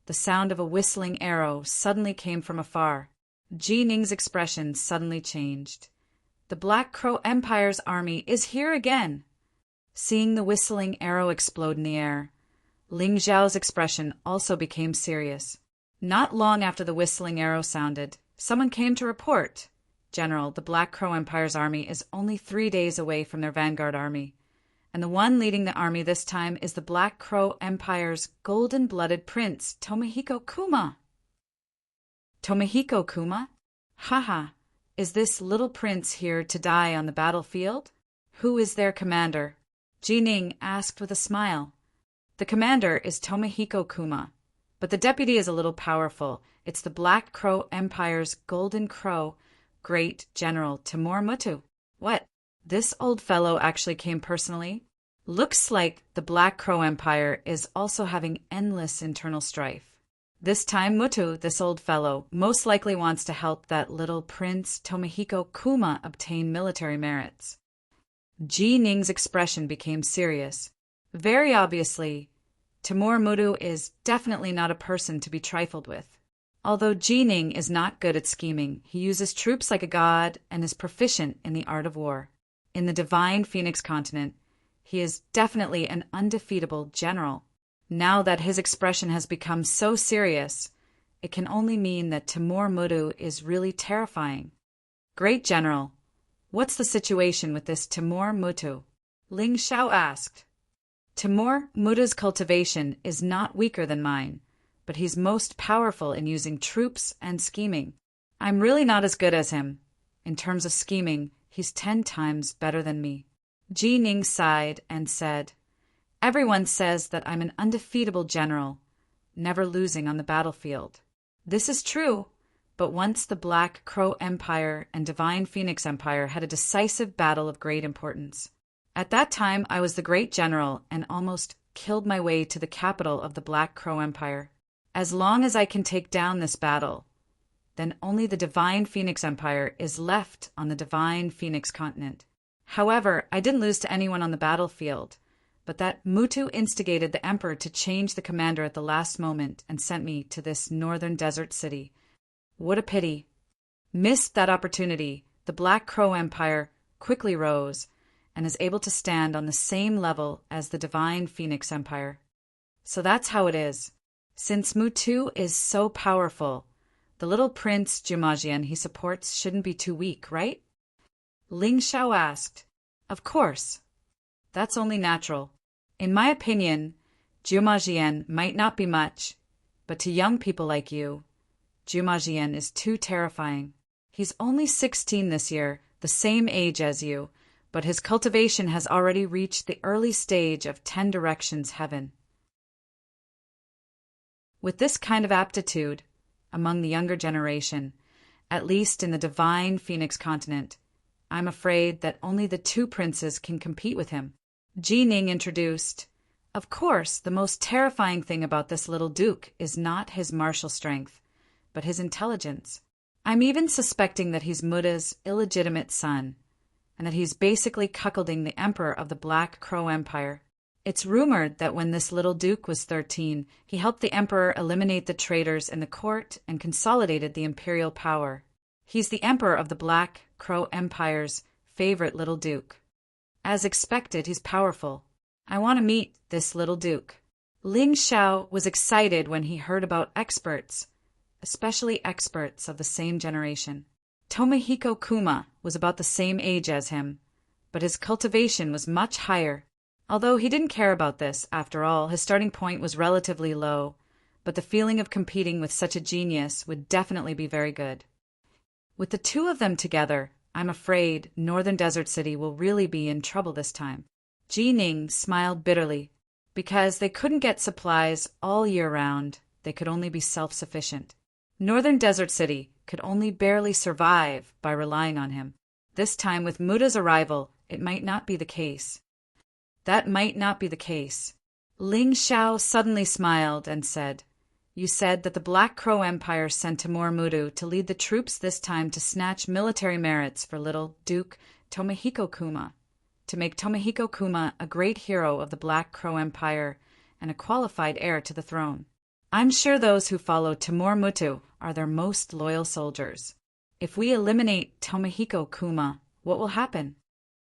the sound of a whistling arrow suddenly came from afar. Jining's expression suddenly changed. "The Black Crow Empire's army is here again!" Seeing the whistling arrow explode in the air, Ling Xiao's expression also became serious. Not long after the whistling arrow sounded, someone came to report, "General, the Black Crow Empire's army is only 3 days away from their vanguard army, and the one leading the army this time is the Black Crow Empire's golden-blooded prince, Tomohiko Kuma." "Tomohiko Kuma? Haha, is this little prince here to die on the battlefield? Who is their commander?" Jining asked with a smile. "The commander is Tomohiko Kuma, but the deputy is a little powerful. It's the Black Crow Empire's Golden Crow, Great General Timur Mutu." "What? This old fellow actually came personally?" "Looks like the Black Crow Empire is also having endless internal strife. This time Mutu, this old fellow, most likely wants to help that little prince Tomohiko Kuma obtain military merits." Jining's expression became serious. Very obviously, Timur Mutu is definitely not a person to be trifled with. Although Jining is not good at scheming, he uses troops like a god and is proficient in the art of war. In the divine Phoenix continent, he is definitely an undefeatable general. Now that his expression has become so serious, it can only mean that Timur Mutu is really terrifying. "Great General, what's the situation with this Timur Mutu?" Ling Xiao asked. "Timur Mutu's cultivation is not weaker than mine, but he's most powerful in using troops and scheming. I'm really not as good as him. In terms of scheming, he's 10 times better than me." Jining sighed and said, Everyone says that I'm an undefeatable general, never losing on the battlefield. This is true, but once the Black Crow Empire and Divine Phoenix Empire had a decisive battle of great importance. At that time, I was the great general and almost killed my way to the capital of the Black Crow Empire. As long as I can take down this battle, then only the Divine Phoenix Empire is left on the Divine Phoenix continent. However, I didn't lose to anyone on the battlefield, but that Mutu instigated the Emperor to change the commander at the last moment and sent me to this northern desert city. What a pity. Missed that opportunity, the Black Crow Empire quickly rose and is able to stand on the same level as the Divine Phoenix Empire. So that's how it is. Since Mutu is so powerful, the little prince Jumajian he supports shouldn't be too weak, right? Ling Xiao asked. Of course. That's only natural. In my opinion, Jumajian might not be much, but to young people like you, Jumajian is too terrifying. He's only 16 this year, the same age as you, but his cultivation has already reached the early stage of 10 directions heaven. With this kind of aptitude, among the younger generation, at least in the Divine Phoenix continent, I'm afraid that only the two princes can compete with him. Jining introduced, of course, the most terrifying thing about this little duke is not his martial strength, but his intelligence. I'm even suspecting that he's Muda's illegitimate son, and that he's basically cuckolding the emperor of the Black Crow Empire. It's rumored that when this little duke was 13, he helped the emperor eliminate the traitors in the court and consolidated the imperial power. He's the emperor of the Black Crow Empire's favorite little duke. As expected, he's powerful. I want to meet this little duke. Ling Xiao was excited when he heard about experts, especially experts of the same generation. Tomohiko Kuma was about the same age as him, but his cultivation was much higher. Although he didn't care about this, after all, his starting point was relatively low, but the feeling of competing with such a genius would definitely be very good. With the two of them together, I'm afraid Northern Desert City will really be in trouble this time. Jining smiled bitterly. Because they couldn't get supplies all year round, they could only be self-sufficient. Northern Desert City could only barely survive by relying on him. This time, with Muda's arrival, it might not be the case. That might not be the case. Ling Xiao suddenly smiled and said, You said that the Black Crow Empire sent Timur Mudu to lead the troops this time to snatch military merits for little Duke Tomohiko Kuma, to make Tomohiko Kuma a great hero of the Black Crow Empire and a qualified heir to the throne. I'm sure those who follow Timur Mutu are their most loyal soldiers. If we eliminate Tomohiko Kuma, what will happen?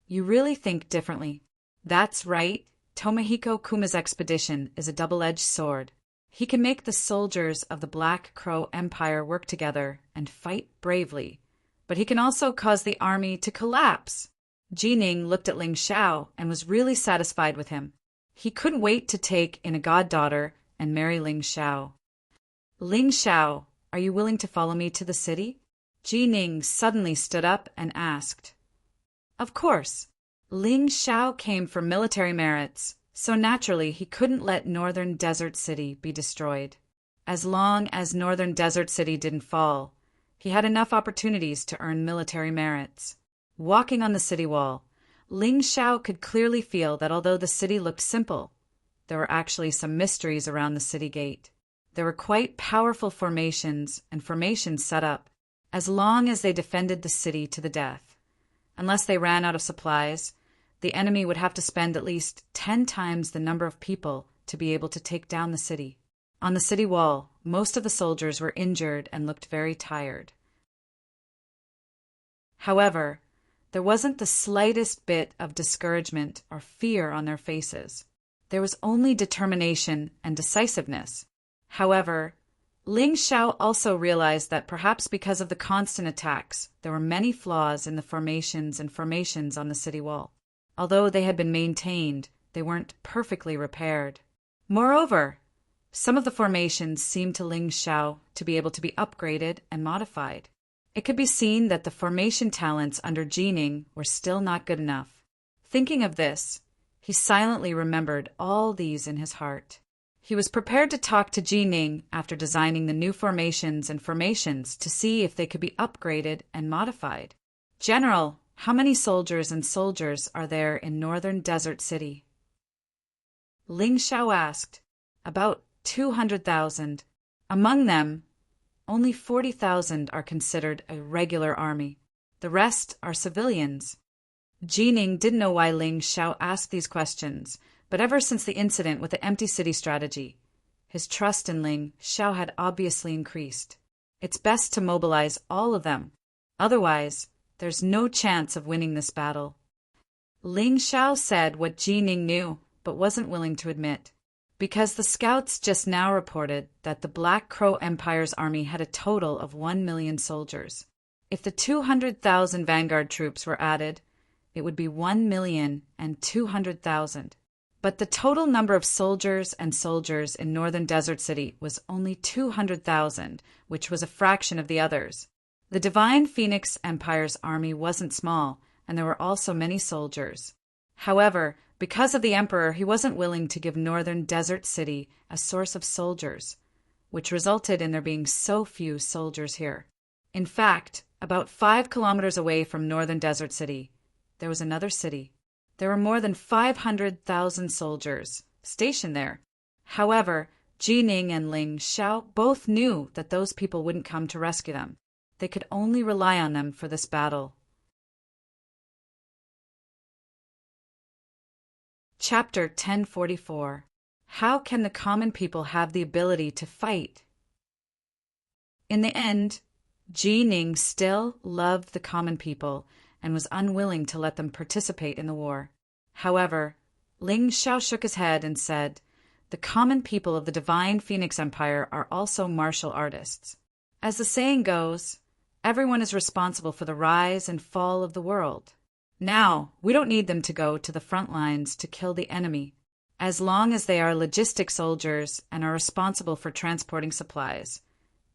You really think differently. That's right. Tomohiko Kuma's expedition is a double-edged sword. He can make the soldiers of the Black Crow Empire work together and fight bravely, but he can also cause the army to collapse. Jining looked at Ling Xiao and was really satisfied with him. He couldn't wait to take in a goddaughter and marry Ling Xiao. Ling Xiao, are you willing to follow me to the city? Jining suddenly stood up and asked. Of course. Ling Xiao came for military merits, so naturally he couldn't let Northern Desert City be destroyed. As long as Northern Desert City didn't fall, he had enough opportunities to earn military merits. Walking on the city wall, Ling Xiao could clearly feel that although the city looked simple, there were actually some mysteries around the city gate. There were quite powerful formations and formations set up, as long as they defended the city to the death. Unless they ran out of supplies, the enemy would have to spend at least 10 times the number of people to be able to take down the city. On the city wall, most of the soldiers were injured and looked very tired. However, there wasn't the slightest bit of discouragement or fear on their faces. There was only determination and decisiveness. However, Ling Xiao also realized that perhaps because of the constant attacks, there were many flaws in the formations on the city wall. Although they had been maintained, they weren't perfectly repaired. Moreover, some of the formations seemed to Ling Xiao to be able to be upgraded and modified. It could be seen that the formation talents under Jining were still not good enough. Thinking of this, he He silently remembered all these in his heart. He was prepared to talk to Ji Ning after designing the new formations and formations to see if they could be upgraded and modified. General, how many soldiers are there in northern Desert City? Ling Xiao asked. About 200,000. Among them, only 40,000 are considered a regular army. The rest are civilians. Ji Ning didn't know why Ling Xiao asked these questions, but ever since the incident with the empty city strategy, his trust in Ling Xiao had obviously increased. It's best to mobilize all of them. Otherwise, there's no chance of winning this battle. Ling Xiao said what Ji Ning knew, but wasn't willing to admit. Because the scouts just now reported that the Black Crow Empire's army had a total of 1 million soldiers. If the 200,000 vanguard troops were added, it would be 1,200,000. But the total number of soldiers in northern Desert City was only 200,000, which was a fraction of the others. The Divine Phoenix Empire's army wasn't small, and there were also many soldiers. However, because of the Emperor, he wasn't willing to give northern Desert City a source of soldiers, which resulted in there being so few soldiers here. In fact, about 5 kilometers away from northern Desert City, there was another city. There were more than 500,000 soldiers stationed there. However, Ji Ning and Ling Xiao both knew that those people wouldn't come to rescue them. They could only rely on them for this battle. Chapter 1044. How can the common people have the ability to fight? In the end, Ji Ning still loved the common people and was unwilling to let them participate in the war. However, Ling Xiao shook his head and said, "The common people of the Divine Phoenix Empire are also martial artists. As the saying goes, everyone is responsible for the rise and fall of the world. Now, we don't need them to go to the front lines to kill the enemy, as long as they are logistic soldiers and are responsible for transporting supplies.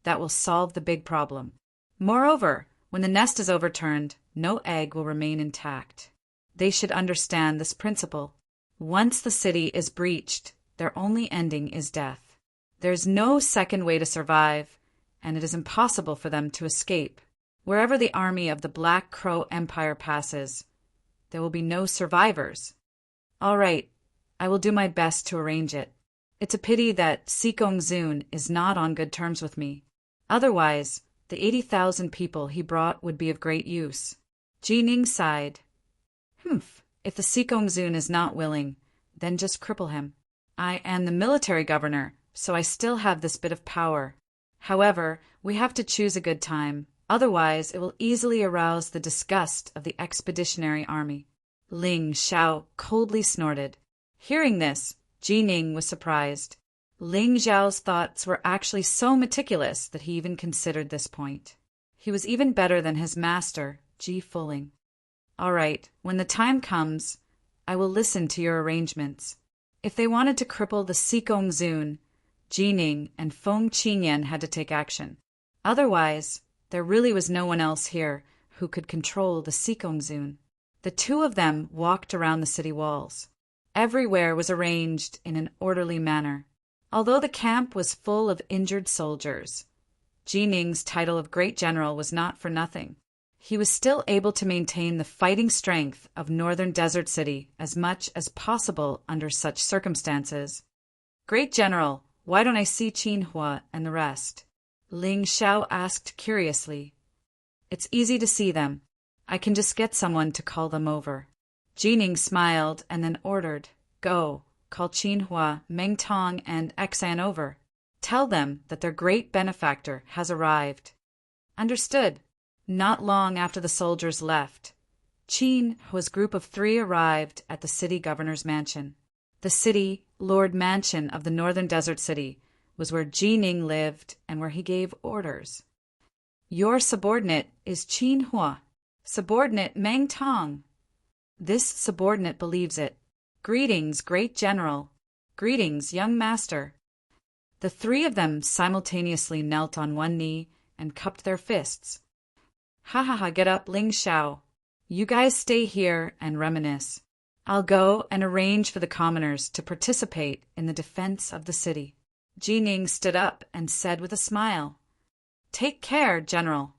That will solve the big problem. Moreover, when the nest is overturned, no egg will remain intact. They should understand this principle. Once the city is breached, their only ending is death. There is no second way to survive, and it is impossible for them to escape. Wherever the army of the Black Crow Empire passes, there will be no survivors. All right, I will do my best to arrange it. It's a pity that Sikong Zun is not on good terms with me. Otherwise, the 80,000 people he brought would be of great use." Ji Ning sighed. If the Sikong Zun is not willing, then just cripple him. I am the military governor, so I still have this bit of power. However, we have to choose a good time. Otherwise, it will easily arouse the disgust of the expeditionary army. Ling Xiao coldly snorted. Hearing this, Ji Ning was surprised. Ling Xiao's thoughts were actually so meticulous that he even considered this point. He was even better than his master, Ji Fuling. All right, when the time comes, I will listen to your arrangements. If they wanted to cripple the Sikong Zun, Ji Ning and Feng Qingyan had to take action. Otherwise, there really was no one else here who could control the Sikong Zun. The two of them walked around the city walls. Everywhere was arranged in an orderly manner. Although the camp was full of injured soldiers, Ji Ning's title of Great General was not for nothing. He was still able to maintain the fighting strength of northern Desert City as much as possible under such circumstances. "Great General, why don't I see Qin Hua and the rest?" Ling Xiao asked curiously. "It's easy to see them. I can just get someone to call them over." Ji Ning smiled and then ordered, "Go, call Qin Hua, Meng Tong, and Xan over. Tell them that their great benefactor has arrived." "Understood." Not long after the soldiers left, Qin Hua's group of 3 arrived at the city governor's mansion. The city lord mansion of the northern Desert City was where Ji Ning lived and where he gave orders. "Your subordinate is Qin Hua, subordinate Meng Tong." This subordinate believes it. "Greetings, great general. Greetings, young master." The 3 of them simultaneously knelt on one knee and cupped their fists. "Ha ha ha, get up, Ling Xiao. You guys stay here and reminisce. I'll go and arrange for the commoners to participate in the defense of the city." Jining stood up and said with a smile, "Take care, General."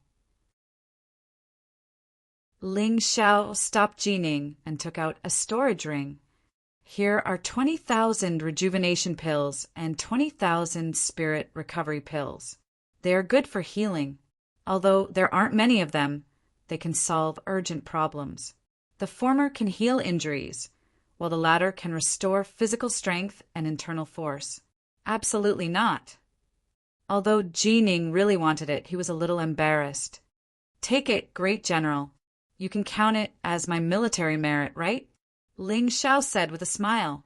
Ling Xiao stopped Jining and took out a storage ring. "Here are 20,000 rejuvenation pills and 20,000 spirit recovery pills. They are good for healing. Although there aren't many of them, they can solve urgent problems. The former can heal injuries, while the latter can restore physical strength and internal force." "Absolutely not." Although Jining really wanted it, he was a little embarrassed. "Take it, great general. You can count it as my military merit, right?" Ling Xiao said with a smile.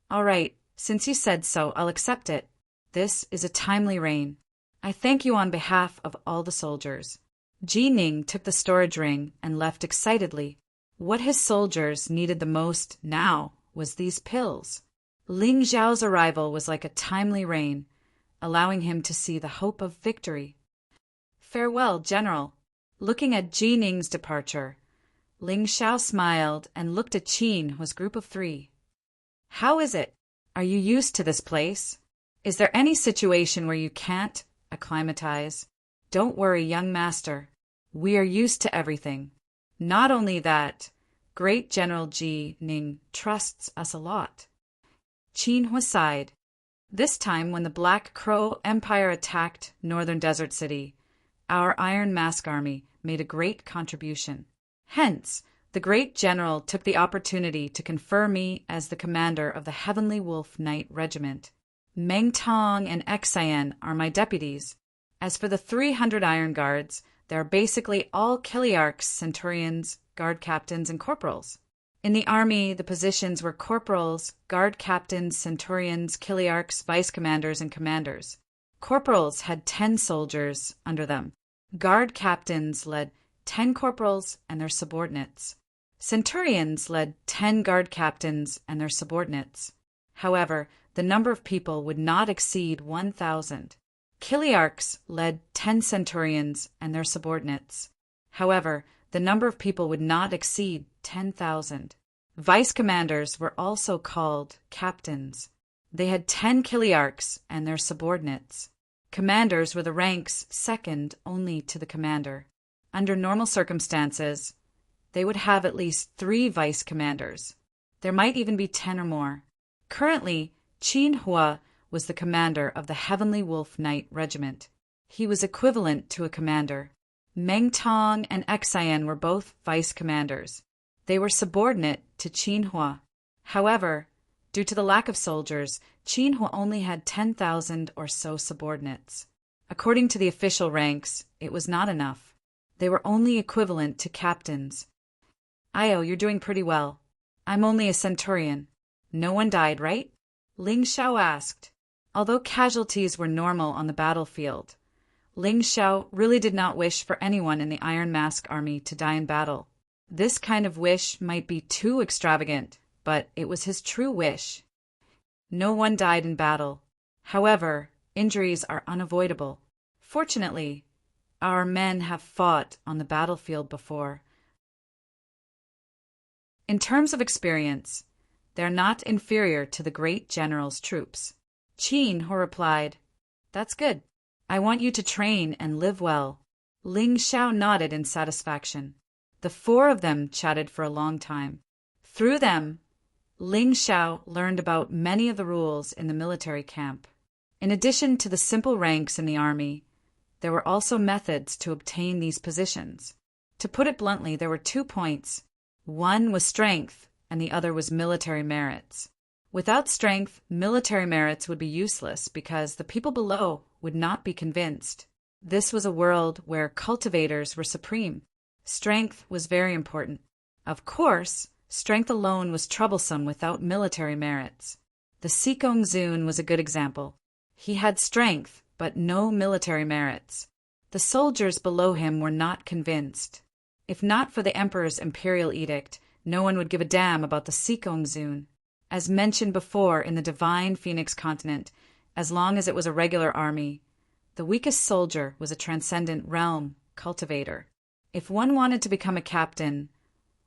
"All right, since you said so, I'll accept it. This is a timely reign. I thank you on behalf of all the soldiers." Jining took the storage ring and left excitedly. What his soldiers needed the most now was these pills. Ling Xiao's arrival was like a timely rain, allowing him to see the hope of victory. "Farewell, General." Looking at Jining's departure, Ling Xiao smiled and looked at Qin's group of 3. "How is it? Are you used to this place? Is there any situation where you can't acclimatize?" "Don't worry, young master. We are used to everything. Not only that, Great General Jining trusts us a lot." Qin sighed. "This time when the Black Crow Empire attacked Northern Desert City, our Iron Mask Army made a great contribution. Hence, the great general took the opportunity to confer me as the commander of the Heavenly Wolf Knight Regiment. Meng Tong and Xian are my deputies. As for the 300 Iron Guards, they are basically all Kiliarchs, Centurions, Guard Captains, and Corporals. In the army, the positions were Corporals, Guard Captains, Centurions, Kiliarchs, Vice Commanders, and Commanders. Corporals had 10 soldiers under them. Guard Captains led 10 corporals and their subordinates. Centurions led 10 guard captains and their subordinates. However, the number of people would not exceed 1,000. Kiliarchs led 10 centurions and their subordinates. However, the number of people would not exceed 10,000. Vice commanders were also called captains. They had 10 Kiliarchs and their subordinates. Commanders were the ranks second only to the commander. Under normal circumstances, they would have at least 3 vice commanders. There might even be 10 or more. Currently, Qin Hua was the commander of the Heavenly Wolf Knight Regiment. He was equivalent to a commander. Meng Tong and Xian were both vice commanders. They were subordinate to Qin Hua. However, due to the lack of soldiers, Qin Hua only had 10,000 or so subordinates. According to the official ranks, it was not enough. They were only equivalent to captains. "Io, you're doing pretty well. I'm only a centurion. No one died, right?" Ling Xiao asked. Although casualties were normal on the battlefield, Ling Xiao really did not wish for anyone in the Iron Mask Army to die in battle. This kind of wish might be too extravagant, but it was his true wish. No one died in battle. However, injuries are unavoidable. Fortunately, our men have fought on the battlefield before. In terms of experience, they are not inferior to the great general's troops. Qin Hua replied, "That's good. I want you to train and live well." Ling Xiao nodded in satisfaction. The 4 of them chatted for a long time. Through them, Ling Xiao learned about many of the rules in the military camp. In addition to the simple ranks in the army, there were also methods to obtain these positions. To put it bluntly, there were 2 points. One was strength, and the other was military merits. Without strength, military merits would be useless because the people below would not be convinced. This was a world where cultivators were supreme. Strength was very important. Of course, strength alone was troublesome without military merits. The Sikong Zun was a good example. He had strength, but no military merits. The soldiers below him were not convinced. If not for the emperor's imperial edict, no one would give a damn about the Sikong Zun. As mentioned before in the Divine Phoenix Continent, as long as it was a regular army, the weakest soldier was a transcendent realm cultivator. If one wanted to become a captain,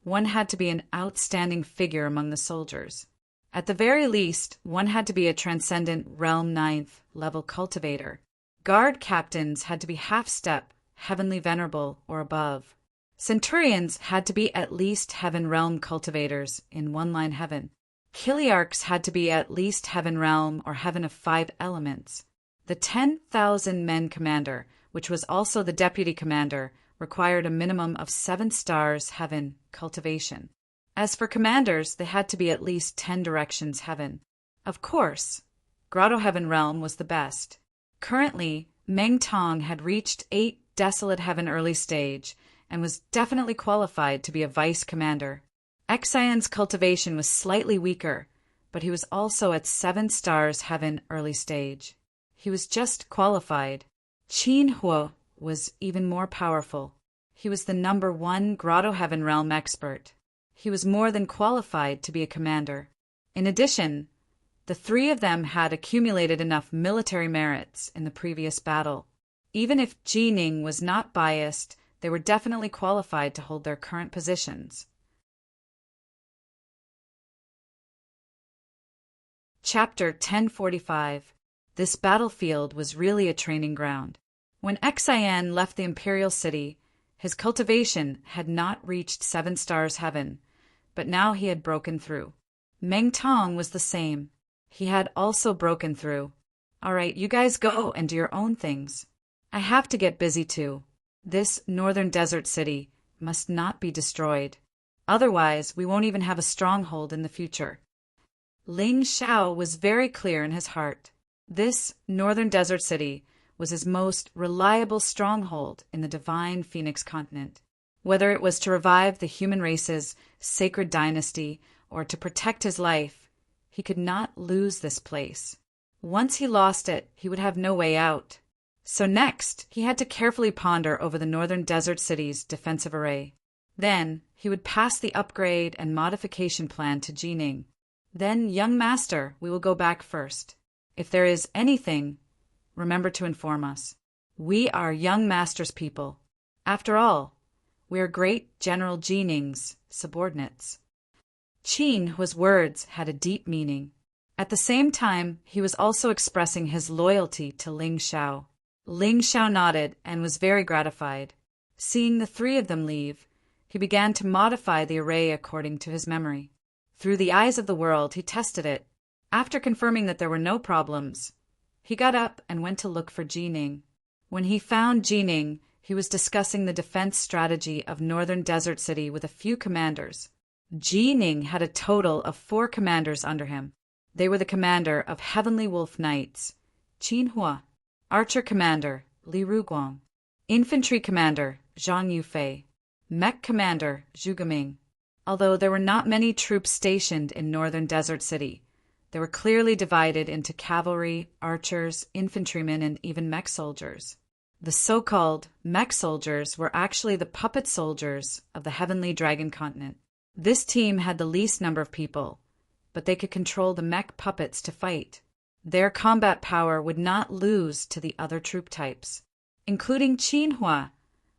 one had to be an outstanding figure among the soldiers. At the very least, one had to be a transcendent realm 9th level cultivator. Guard captains had to be half-step, heavenly venerable, or above. Centurions had to be at least heaven realm cultivators in one-line heaven. Chiliarchs had to be at least heaven realm or heaven of 5 elements. The 10,000 men commander, which was also the deputy commander, required a minimum of 7 stars heaven cultivation. As for commanders, they had to be at least 10 directions heaven. Of course, Grotto Heaven Realm was the best. Currently, Meng Tong had reached 8 Desolate Heaven early stage and was definitely qualified to be a vice commander. Xian's cultivation was slightly weaker, but he was also at 7 stars heaven early stage. He was just qualified. Qin Huo was even more powerful. He was the number 1 Grotto Heaven Realm expert. He was more than qualified to be a commander. In addition, the 3 of them had accumulated enough military merits in the previous battle. Even if Jining was not biased, they were definitely qualified to hold their current positions. Chapter 1045. This battlefield was really a training ground. When Xian left the imperial city, his cultivation had not reached 7 stars heaven, but now he had broken through. Meng Tong was the same. He had also broken through. All right, you guys go and do your own things. I have to get busy too. This northern desert city must not be destroyed. Otherwise, we won't even have a stronghold in the future. Ling Xiao was very clear in his heart. This northern desert city was his most reliable stronghold in the divine Phoenix continent. Whether it was to revive the human race's sacred dynasty or to protect his life, he could not lose this place. Once he lost it, he would have no way out. So next, he had to carefully ponder over the northern desert city's defensive array. Then, he would pass the upgrade and modification plan to Jining. Then, young master, we will go back first. If there is anything, remember to inform us. We are young master's people. After all, we are great General Jining's subordinates. Qin Huo's words had a deep meaning. At the same time, he was also expressing his loyalty to Ling Xiao. Ling Xiao nodded and was very gratified. Seeing the 3 of them leave, he began to modify the array according to his memory. Through the eyes of the world, he tested it. After confirming that there were no problems, he got up and went to look for Jining. When he found Jining, he was discussing the defense strategy of Northern Desert City with a few commanders. Jining had a total of 4 commanders under him. They were the commander of Heavenly Wolf Knights, Qin Huo, Archer Commander, Li Ruguang, Infantry Commander, Zhang Yufei, Mech Commander, Zhu Geming. Although there were not many troops stationed in Northern Desert City, they were clearly divided into cavalry, archers, infantrymen, and even mech soldiers. The so-called mech soldiers were actually the puppet soldiers of the Heavenly Dragon Continent. This team had the least number of people, but they could control the mech puppets to fight. Their combat power would not lose to the other troop types. Including Qin Huo,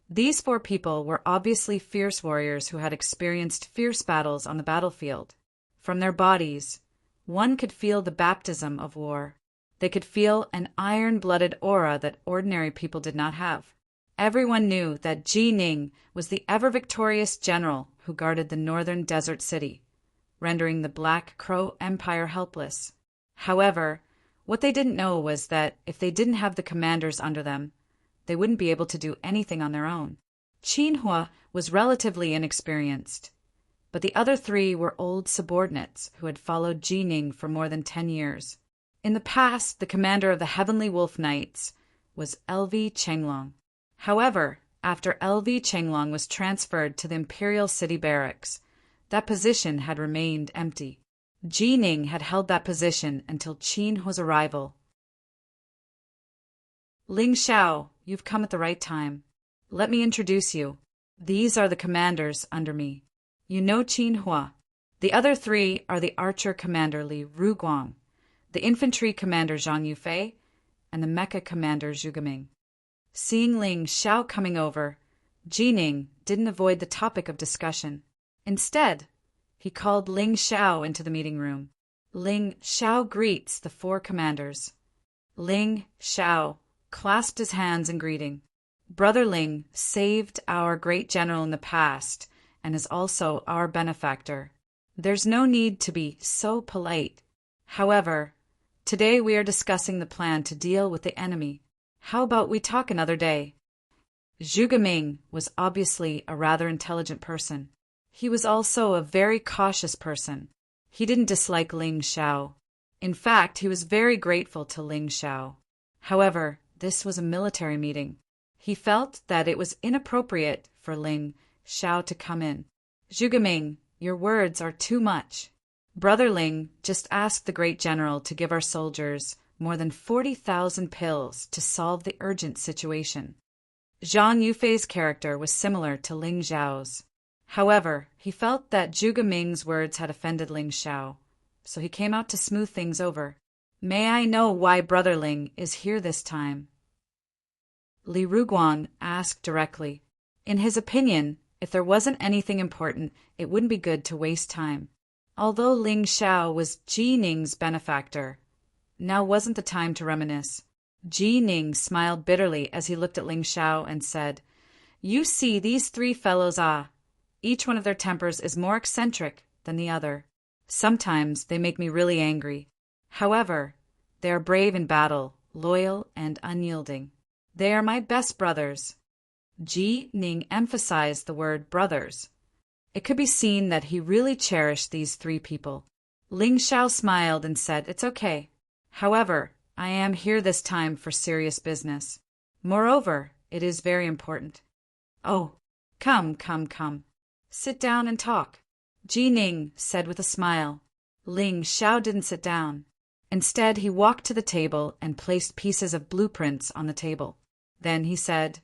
these 4 people were obviously fierce warriors who had experienced fierce battles on the battlefield. From their bodies, one could feel the baptism of war. They could feel an iron-blooded aura that ordinary people did not have. Everyone knew that Jining was the ever-victorious general who guarded the northern desert city, rendering the Black Crow Empire helpless. However, what they didn't know was that if they didn't have the commanders under them, they wouldn't be able to do anything on their own. Qin Huo was relatively inexperienced, but the other 3 were old subordinates who had followed Jining for more than 10 years. In the past, the commander of the Heavenly Wolf Knights was LV Chenglong. However, after LV Chenglong was transferred to the Imperial City Barracks, that position had remained empty. Jining had held that position until Qin Huo's arrival. Ling Xiao, you've come at the right time. Let me introduce you. These are the commanders under me. You know Qin Huo. The other 3 are the Archer Commander Li Ruguang, the Infantry Commander Zhang Yufei, and the Mecha Commander Zhu Geming. Seeing Ling Xiao coming over, Jining didn't avoid the topic of discussion. Instead, he called Ling Xiao into the meeting room. Ling Xiao greets the 4 commanders. Ling Xiao clasped his hands in greeting. Brother Ling saved our great general in the past and is also our benefactor. There's no need to be so polite. However, today we are discussing the plan to deal with the enemy. How about we talk another day? Zhuge Ming was obviously a rather intelligent person. He was also a very cautious person. He didn't dislike Ling Xiao. In fact, he was very grateful to Ling Xiao. However, this was a military meeting. He felt that it was inappropriate for Ling Xiao to come in. Zhuge Ming, your words are too much. Brother Ling just asked the great general to give our soldiers more than 40,000 pills to solve the urgent situation. Zhang Yufei's character was similar to Ling Xiao's. However, he felt that Zhuge Ming's words had offended Ling Xiao, so he came out to smooth things over. May I know why Brother Ling is here this time? Li Ruguang asked directly. In his opinion, if there wasn't anything important, it wouldn't be good to waste time. Although Ling Xiao was Ji Ning's benefactor, now wasn't the time to reminisce. Ji Ning smiled bitterly as he looked at Ling Xiao and said, You see these 3 fellows, each one of their tempers is more eccentric than the other. Sometimes they make me really angry. However, they are brave in battle, loyal and unyielding. They are my best brothers. Ji Ning emphasized the word brothers. It could be seen that he really cherished these 3 people. Ling Xiao smiled and said, It's okay. However, I am here this time for serious business. Moreover, it is very important. Oh, come. Sit down and talk, Ji Ning said with a smile. Ling Xiao didn't sit down. Instead, he walked to the table and placed pieces of blueprints on the table. Then he said,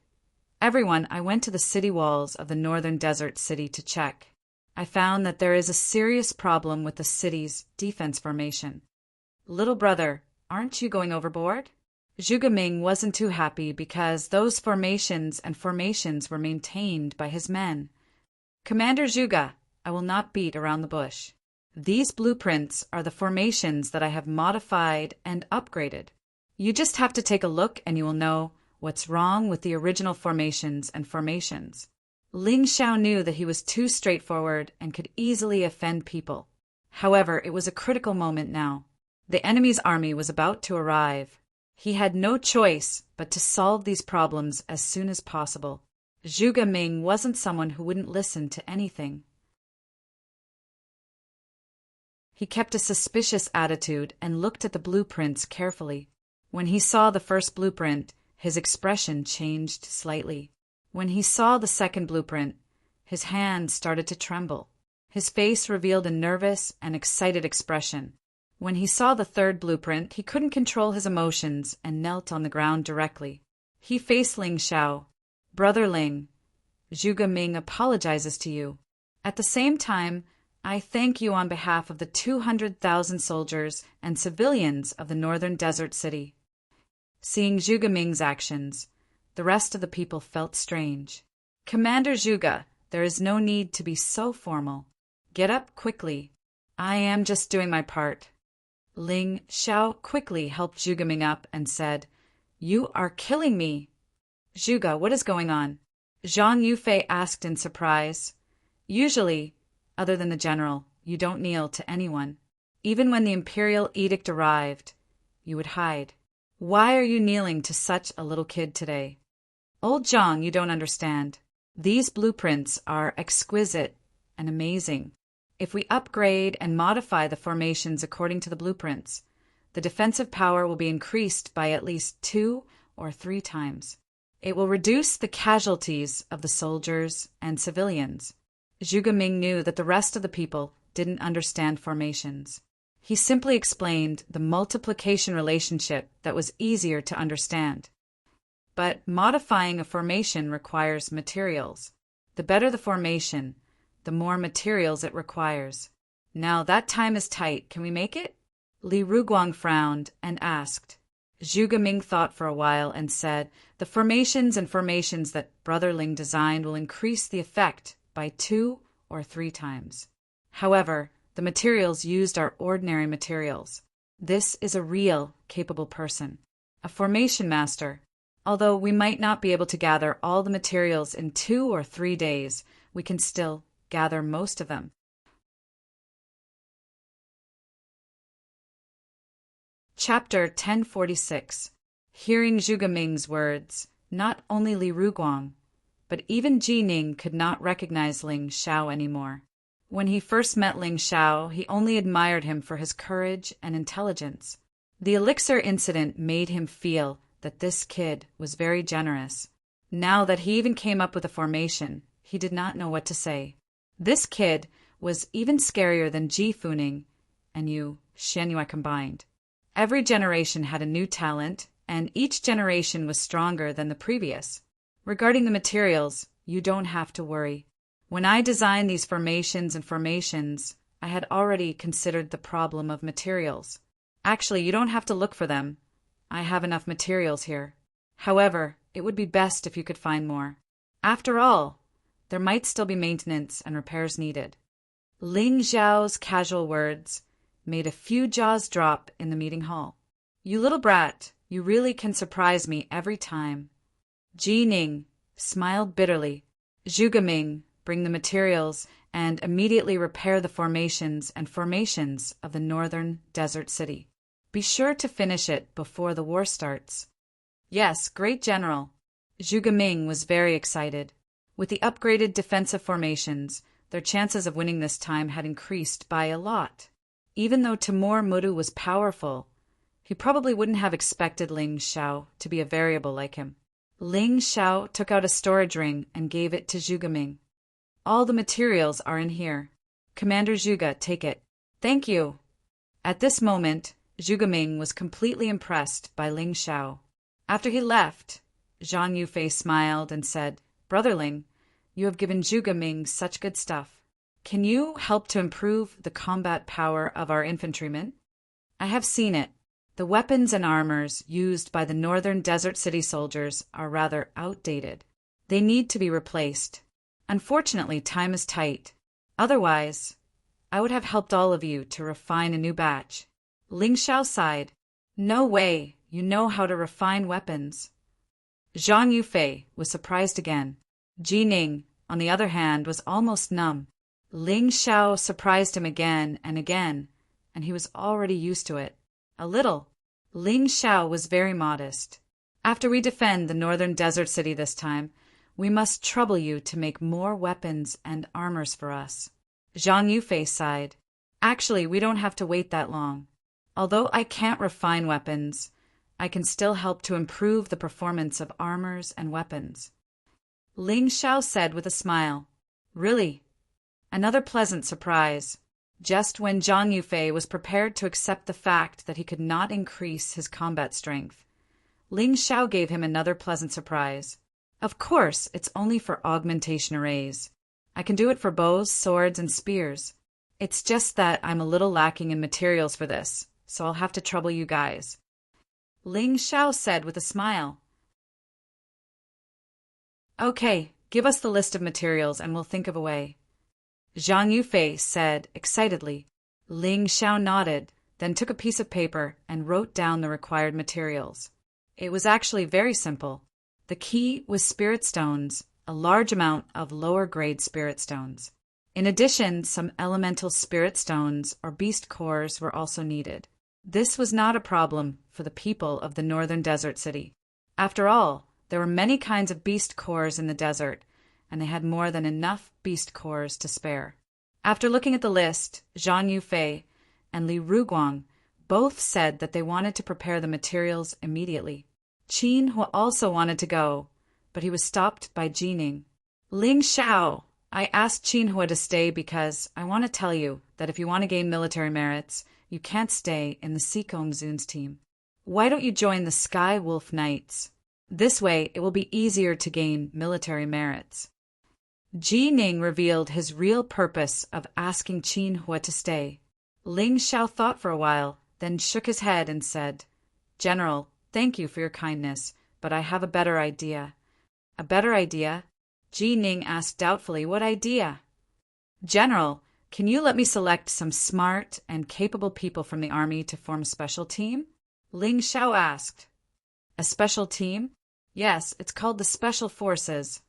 Everyone, I went to the city walls of the northern desert city to check. I found that there is a serious problem with the city's defense formation. Little brother, aren't you going overboard? Zhuge Ming wasn't too happy because those formations were maintained by his men. Commander Zhuge, I will not beat around the bush. These blueprints are the formations that I have modified and upgraded. You just have to take a look and you will know what's wrong with the original formations. Ling Xiao knew that he was too straightforward and could easily offend people. However, it was a critical moment now. The enemy's army was about to arrive. He had no choice but to solve these problems as soon as possible. Zhuge Ming wasn't someone who wouldn't listen to anything. He kept a suspicious attitude and looked at the blueprints carefully. When he saw the first blueprint, his expression changed slightly. When he saw the second blueprint, his hand started to tremble. His face revealed a nervous and excited expression. When he saw the third blueprint, he couldn't control his emotions and knelt on the ground directly. He faced Ling Xiao. Brother Ling, Zhuge Ming apologizes to you. At the same time, I thank you on behalf of the 200,000 soldiers and civilians of the northern desert city. Seeing Zhuge Ming's actions, the rest of the people felt strange. Commander Zhuge, there is no need to be so formal. Get up quickly. I am just doing my part. Ling Xiao quickly helped Zhuge Ming up and said, You are killing me. Zhuge, what is going on? Zhang Yufei asked in surprise. Usually, other than the general, you don't kneel to anyone. Even when the imperial edict arrived, you would hide. Why are you kneeling to such a little kid today? Old Zhang, you don't understand. These blueprints are exquisite and amazing. If we upgrade and modify the formations according to the blueprints, the defensive power will be increased by at least 2 or 3 times. It will reduce the casualties of the soldiers and civilians. Zhuge Ming knew that the rest of the people didn't understand formations. He simply explained the multiplication relationship that was easier to understand. But modifying a formation requires materials. The better the formation, the more materials it requires. Now that time is tight. Can we make it? Li Ruguang frowned and asked. Zhuge Ming thought for a while and said, The formations that Brother Ling designed will increase the effect by 2 or 3 times. However, the materials used are ordinary materials. This is a real, capable person, a formation master. Although we might not be able to gather all the materials in 2 or 3 days, we can still gather most of them. Chapter 1046. Hearing Zhuge Ming's words, not only Li Ruguang, but even Ji Ning could not recognize Ling Xiao anymore. When he first met Ling Xiao, he only admired him for his courage and intelligence. The elixir incident made him feel that this kid was very generous. Now that he even came up with a formation, he did not know what to say. This kid was even scarier than Ji Funing and Xian Yue combined. Every generation had a new talent, and each generation was stronger than the previous. Regarding the materials, you don't have to worry. When I designed these formations, I had already considered the problem of materials. Actually, you don't have to look for them. I have enough materials here. However, it would be best if you could find more. After all, there might still be maintenance and repairs needed. Ling Xiao's casual words made a few jaws drop in the meeting hall. You little brat, you really can surprise me every time. Ji Ning smiled bitterly. Zhuge Ming, bring the materials and immediately repair the formations of the northern desert city. Be sure to finish it before the war starts. Yes, great general. Zhuge Ming was very excited. With the upgraded defensive formations, their chances of winning this time had increased by a lot. Even though Timur Mudu was powerful, he probably wouldn't have expected Ling Xiao to be a variable like him. Ling Xiao took out a storage ring and gave it to Zhuge Ming. All the materials are in here. Commander Zhuge, take it. Thank you. At this moment, Zhuge Ming was completely impressed by Ling Xiao. After he left, Zhang Yufei smiled and said, Brother Ling, you have given Zhuge Ming such good stuff. Can you help to improve the combat power of our infantrymen? I have seen it. The weapons and armors used by the northern desert city soldiers are rather outdated. They need to be replaced. Unfortunately, time is tight. Otherwise, I would have helped all of you to refine a new batch. Ling Xiao sighed. No way, you know how to refine weapons. Zhang Yufei was surprised again. Ji Ning, on the other hand, was almost numb. Ling Xiao surprised him again, and he was already used to it. A little. Ling Xiao was very modest. After we defend the northern desert city this time, we must trouble you to make more weapons and armors for us. Zhang Yufei sighed. Actually, we don't have to wait that long. Although I can't refine weapons, I can still help to improve the performance of armors and weapons. Ling Xiao said with a smile. Really? Another pleasant surprise. Just when Zhang Yufei was prepared to accept the fact that he could not increase his combat strength, Ling Xiao gave him another pleasant surprise. Of course, it's only for augmentation arrays. I can do it for bows, swords, and spears. It's just that I'm a little lacking in materials for this, so I'll have to trouble you guys. Ling Xiao said with a smile. Okay, give us the list of materials and we'll think of a way. Zhang Yufei said excitedly. Ling Xiao nodded, then took a piece of paper and wrote down the required materials. It was actually very simple. The key was spirit stones, a large amount of lower-grade spirit stones. In addition, some elemental spirit stones or beast cores were also needed. This was not a problem for the people of the northern desert city. After all, there were many kinds of beast cores in the desert, and they had more than enough beast cores to spare. After looking at the list, Zhang Yufei and Li Ruguang both said that they wanted to prepare the materials immediately. Qin Hua also wanted to go, but he was stopped by Ji Ning. Ling Xiao, I asked Qin Hua to stay because I want to tell you that if you want to gain military merits, you can't stay in the Sikong Zun's team. Why don't you join the Sky Wolf Knights? This way, it will be easier to gain military merits. Ji Ning revealed his real purpose of asking Qin Hua to stay. Ling Xiao thought for a while, then shook his head and said, General, thank you for your kindness, but I have a better idea. A better idea? Ji Ning asked doubtfully, what idea? General, can you let me select some smart and capable people from the army to form a special team? Ling Xiao asked. A special team? Yes, it's called the Special Forces.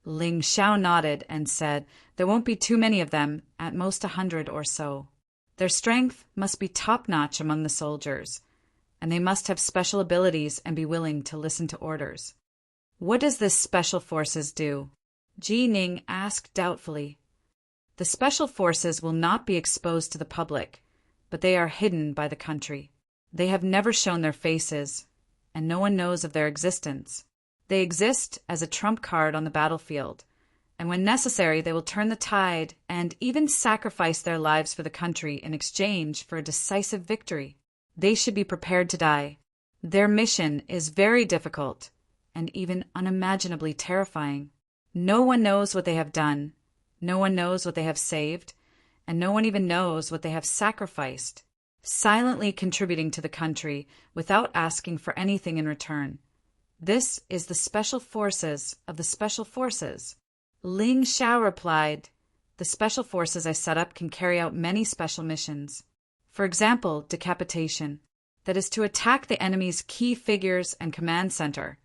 Ling Xiao nodded and said there won't be too many of them, at most 100 or so. Their strength must be top-notch among the soldiers, and they must have special abilities and be willing to listen to orders. What does this Special Forces do? Ji Ning asked doubtfully. The Special Forces will not be exposed to the public, but they are hidden by the country. They have never shown their faces, and no one knows of their existence. They exist as a trump card on the battlefield, and when necessary they will turn the tide and even sacrifice their lives for the country in exchange for a decisive victory. They should be prepared to die. Their mission is very difficult and even unimaginably terrifying. No one knows what they have done, no one knows what they have saved, and no one even knows what they have sacrificed, silently contributing to the country without asking for anything in return. This is the Special Forces of the Special Forces. Ling Xiao replied, the Special Forces I set up can carry out many special missions. For example, decapitation, that is to attack the enemy's key figures and command center,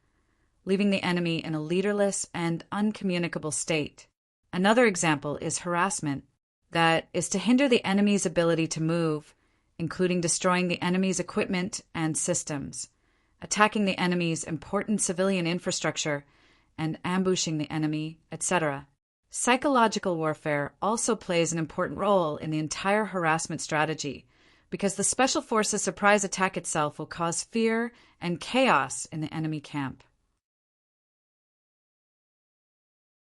leaving the enemy in a leaderless and uncommunicable state. Another example is harassment, that is to hinder the enemy's ability to move, including destroying the enemy's equipment and systems, attacking the enemy's important civilian infrastructure, and ambushing the enemy, etc. Psychological warfare also plays an important role in the entire harassment strategy, because the Special Forces surprise attack itself will cause fear and chaos in the enemy camp.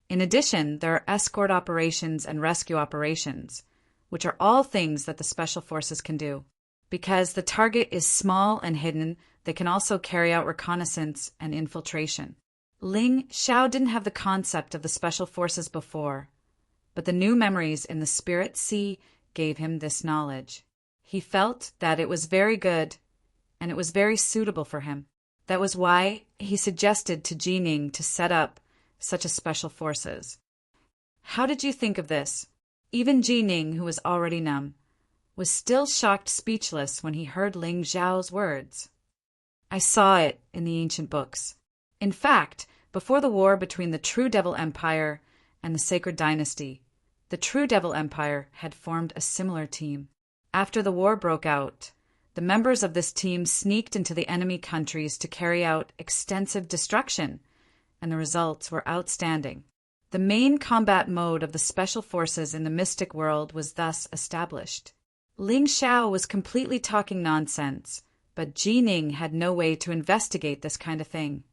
In addition, there are escort operations and rescue operations, which are all things that the Special Forces can do. Because the target is small and hidden, they can also carry out reconnaissance and infiltration. Ling Xiao didn't have the concept of the Special Forces before, but the new memories in the Spirit Sea gave him this knowledge. He felt that it was very good, and it was very suitable for him. That was why he suggested to Ji Ning to set up such a Special Forces. How did you think of this? Even Ji Ning, who was already numb, was still shocked speechless when he heard Ling Xiao's words. I saw it in the ancient books. In fact, before the war between the True Devil Empire and the Sacred Dynasty, the True Devil Empire had formed a similar team. After the war broke out, the members of this team sneaked into the enemy countries to carry out extensive destruction, and the results were outstanding. The main combat mode of the Special Forces in the mystic world was thus established. Ling Xiao was completely talking nonsense, but Ji Ning had no way to investigate this kind of thing.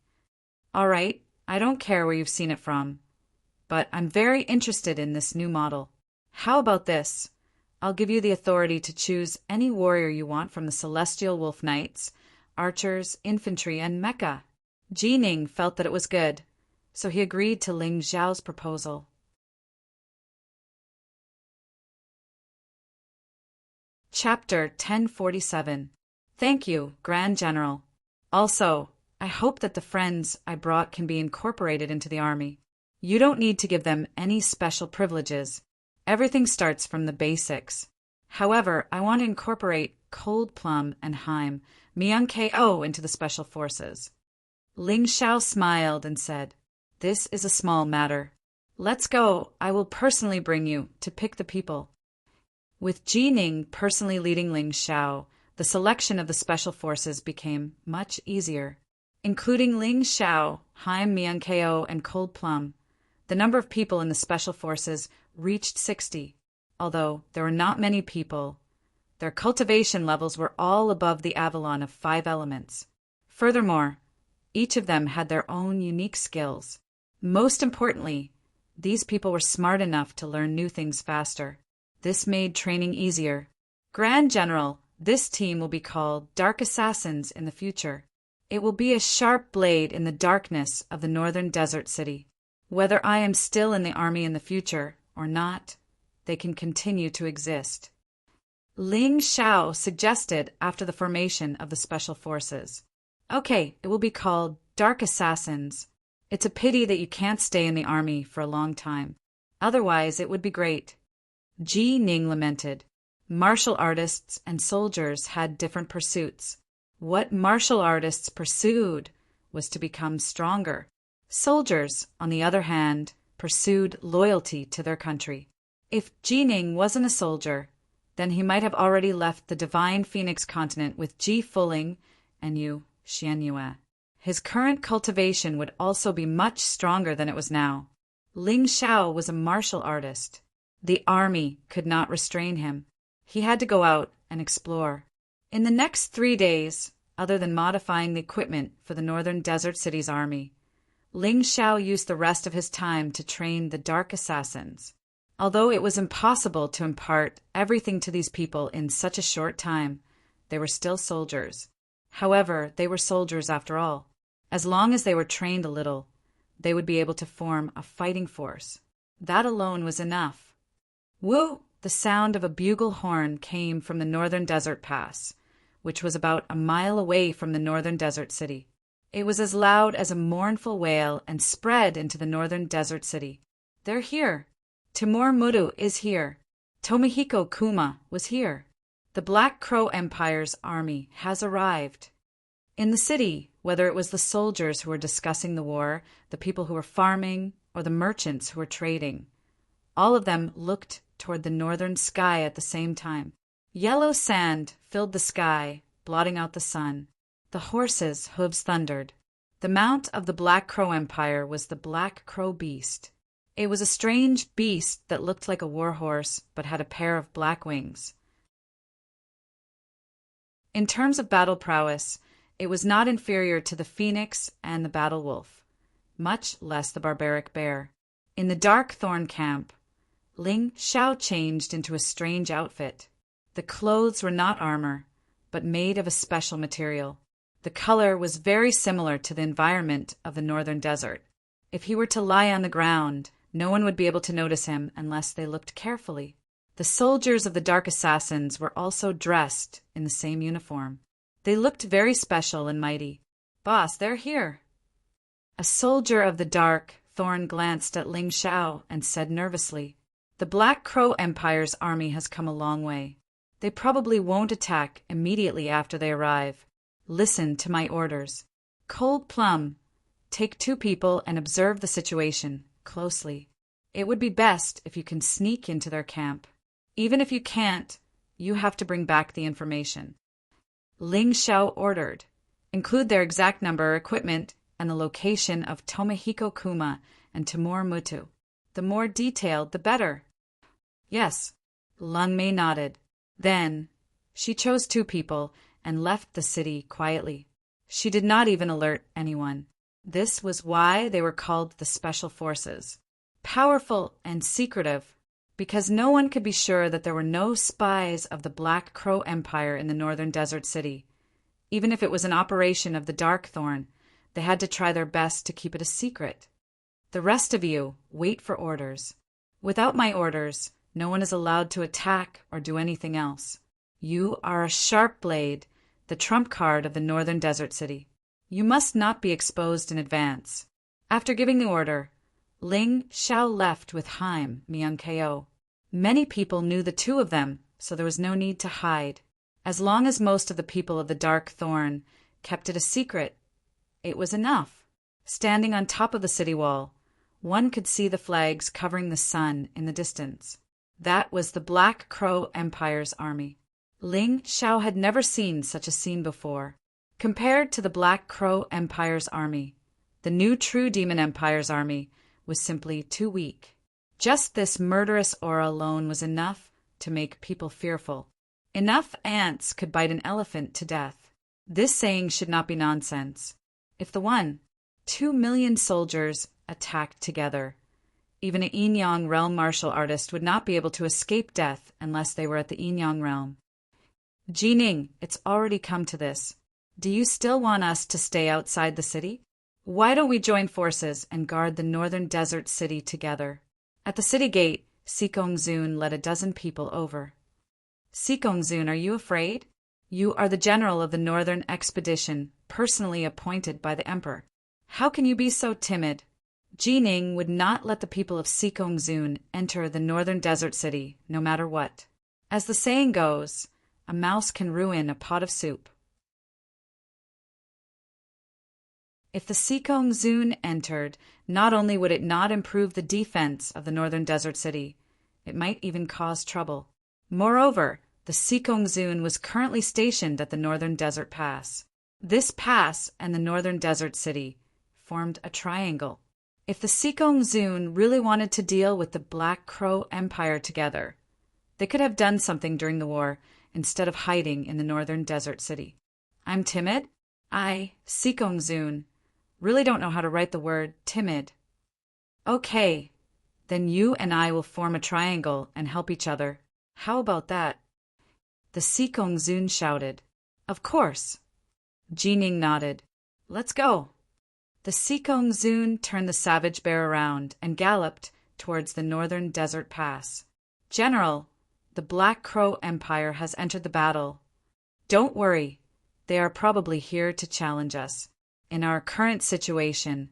All right, I don't care where you've seen it from, but I'm very interested in this new model. How about this? I'll give you the authority to choose any warrior you want from the Celestial Wolf Knights, archers, infantry, and mecha. Ji Ning felt that it was good, so he agreed to Ling Xiao's proposal. Chapter 1047. Thank you, Grand General. Also, I hope that the friends I brought can be incorporated into the army. You don't need to give them any special privileges. Everything starts from the basics. However, I want to incorporate Cold Plum and Haim, Myung Ko into the Special Forces. Ling Xiao smiled and said, This is a small matter. Let's go. I will personally bring you to pick the people. With Ji Ning personally leading Ling Xiao, the selection of the Special Forces became much easier. Including Ling Xiao, Haim Myung Ko, and Cold Plum, the number of people in the Special Forces reached 60. Although there were not many people, their cultivation levels were all above the Avalon of 5 elements. Furthermore, each of them had their own unique skills. Most importantly, these people were smart enough to learn new things faster. This made training easier. Grand General, this team will be called Dark Assassins in the future. It will be a sharp blade in the darkness of the northern desert city. Whether I am still in the army in the future or not, they can continue to exist. Ling Xiao suggested after the formation of the Special Forces. Okay, it will be called Dark Assassins. It's a pity that you can't stay in the army for a long time. Otherwise, it would be great. Ji Ning lamented. Martial artists and soldiers had different pursuits. What martial artists pursued was to become stronger. Soldiers, on the other hand, pursued loyalty to their country. If Ji Ning wasn't a soldier, then he might have already left the divine Phoenix continent with Ji Fuling and Yu Xianyue. His current cultivation would also be much stronger than it was now. Ling Xiao was a martial artist. The army could not restrain him. He had to go out and explore. In the next 3 days, other than modifying the equipment for the Northern Desert City's army, Ling Xiao used the rest of his time to train the Dark Assassins. Although it was impossible to impart everything to these people in such a short time, they were still soldiers. However, they were soldiers after all. As long as they were trained a little, they would be able to form a fighting force. That alone was enough. Woo! The sound of a bugle horn came from the Northern Desert Pass, which was about a mile away from the Northern Desert City. It was as loud as a mournful wail and spread into the Northern Desert City. They're here. Timur Mudu is here. Tomohiko Kuma was here. The Black Crow Empire's army has arrived. In the city, whether it was the soldiers who were discussing the war, the people who were farming, or the merchants who were trading, all of them looked toward the northern sky at the same time. Yellow sand filled the sky, blotting out the sun. The horses' hooves thundered. The mount of the Black Crow Empire was the Black Crow Beast. It was a strange beast that looked like a war horse but had a pair of black wings. In terms of battle prowess, it was not inferior to the phoenix and the battle wolf, much less the barbaric bear. In the Dark Thorn camp, Ling Xiao changed into a strange outfit. The clothes were not armor, but made of a special material. The color was very similar to the environment of the northern desert. If he were to lie on the ground, no one would be able to notice him unless they looked carefully. The soldiers of the Dark Assassins were also dressed in the same uniform. They looked very special and mighty. "Boss, they're here." A soldier of the Dark Thorn glanced at Ling Xiao and said nervously, "The Black Crow Empire's army has come a long way. They probably won't attack immediately after they arrive. Listen to my orders. Cold Plum, take 2 people and observe the situation closely. It would be best if you can sneak into their camp. Even if you can't, you have to bring back the information." Ling Xiao ordered, "Include their exact number, equipment, and the location of Tomohiko Kuma and Timur Mutu. The more detailed, the better." "Yes," Lung Mei nodded. Then she chose 2 people and left the city quietly. She did not even alert anyone. This was why they were called the Special Forces. Powerful and secretive, because no one could be sure that there were no spies of the Black Crow Empire in the Northern Desert City. Even if it was an operation of the Darkthorn, they had to try their best to keep it a secret. The rest of you, wait for orders. Without my orders, no one is allowed to attack or do anything else. You are a sharp blade, the trump card of the Northern Desert City. You must not be exposed in advance." After giving the order, Ling Xiao left with Haim Myung-ko. Many people knew the 2 of them, so there was no need to hide. As long as most of the people of the Dark Thorn kept it a secret, it was enough. Standing on top of the city wall, one could see the flags covering the sun in the distance. That was the Black Crow Empire's army. Ling Xiao had never seen such a scene before. Compared to the Black Crow Empire's army, the new True Demon Empire's army was simply too weak. Just this murderous aura alone was enough to make people fearful. Enough ants could bite an elephant to death. This saying should not be nonsense. If the 2 million soldiers attacked together, even an Yinyang realm martial artist would not be able to escape death unless they were at the Yinyang realm. "Jining, it's already come to this. Do you still want us to stay outside the city? Why don't we join forces and guard the Northern Desert City together?" At the city gate, Sikongzun led a dozen people over. "Sikongzun, are you afraid? You are the general of the Northern Expedition, personally appointed by the Emperor. How can you be so timid? Jining would not let the people of Sikongzun enter the northern desert city, no matter what. As the saying goes, a mouse can ruin a pot of soup. If the Sikongzun entered, not only would it not improve the defense of the northern desert city, it might even cause trouble. Moreover, the Sikongzun was currently stationed at the northern desert pass. This pass and the northern desert city formed a triangle. If the Sikongzun really wanted to deal with the Black Crow Empire together, they could have done something during the war instead of hiding in the northern desert city. I'm timid? I, Sikongzun, really don't know how to write the word timid. Okay, then you and I will form a triangle and help each other. How about that? The Sikongzun shouted. Of course. Jining nodded. Let's go. The Sikongzun turned the savage bear around and galloped towards the northern desert pass. General, the Black Crow Empire has entered the battle. Don't worry, they are probably here to challenge us. In our current situation,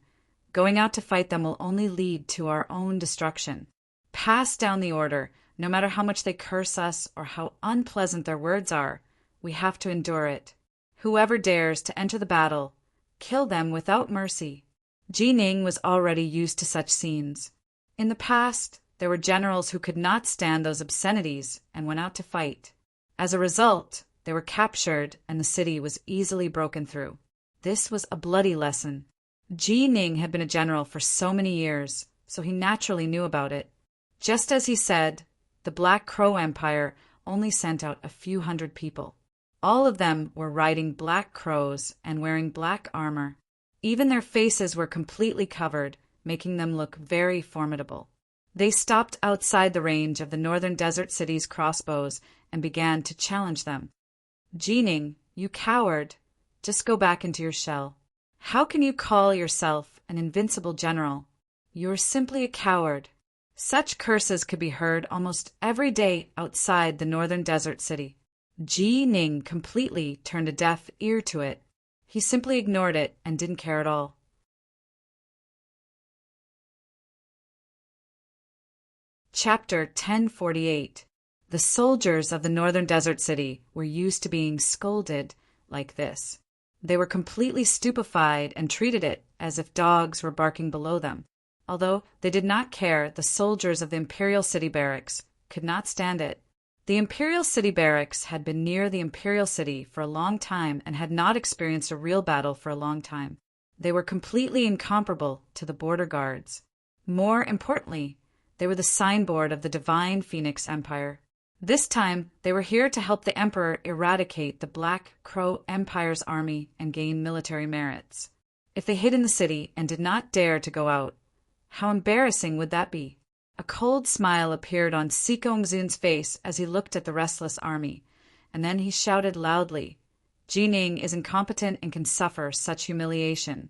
going out to fight them will only lead to our own destruction. Pass down the order. No matter how much they curse us or how unpleasant their words are, we have to endure it. Whoever dares to enter the battle, kill them without mercy. Jining was already used to such scenes. In the past, there were generals who could not stand those obscenities and went out to fight. As a result, they were captured and the city was easily broken through. This was a bloody lesson. Jining had been a general for so many years, so he naturally knew about it. Just as he said, the Black Crow Empire only sent out a few hundred people. All of them were riding black crows and wearing black armor. Even their faces were completely covered, making them look very formidable. They stopped outside the range of the northern desert city's crossbows and began to challenge them. Jining, you coward, just go back into your shell. How can you call yourself an invincible general? You're simply a coward. Such curses could be heard almost every day outside the northern desert city. Jining completely turned a deaf ear to it. He simply ignored it and didn't care at all. Chapter 1048. The soldiers of the northern desert city were used to being scolded like this. They were completely stupefied and treated it as if dogs were barking below them. Although they did not care, the soldiers of the Imperial City Barracks could not stand it. The Imperial City Barracks had been near the Imperial City for a long time and had not experienced a real battle for a long time. They were completely incomparable to the border guards. More importantly, they were the signboard of the Divine Phoenix Empire. This time, they were here to help the Emperor eradicate the Black Crow Empire's army and gain military merits. If they hid in the city and did not dare to go out, how embarrassing would that be? A cold smile appeared on Sikongzun's face as he looked at the restless army, and then he shouted loudly, Jining is incompetent and can suffer such humiliation.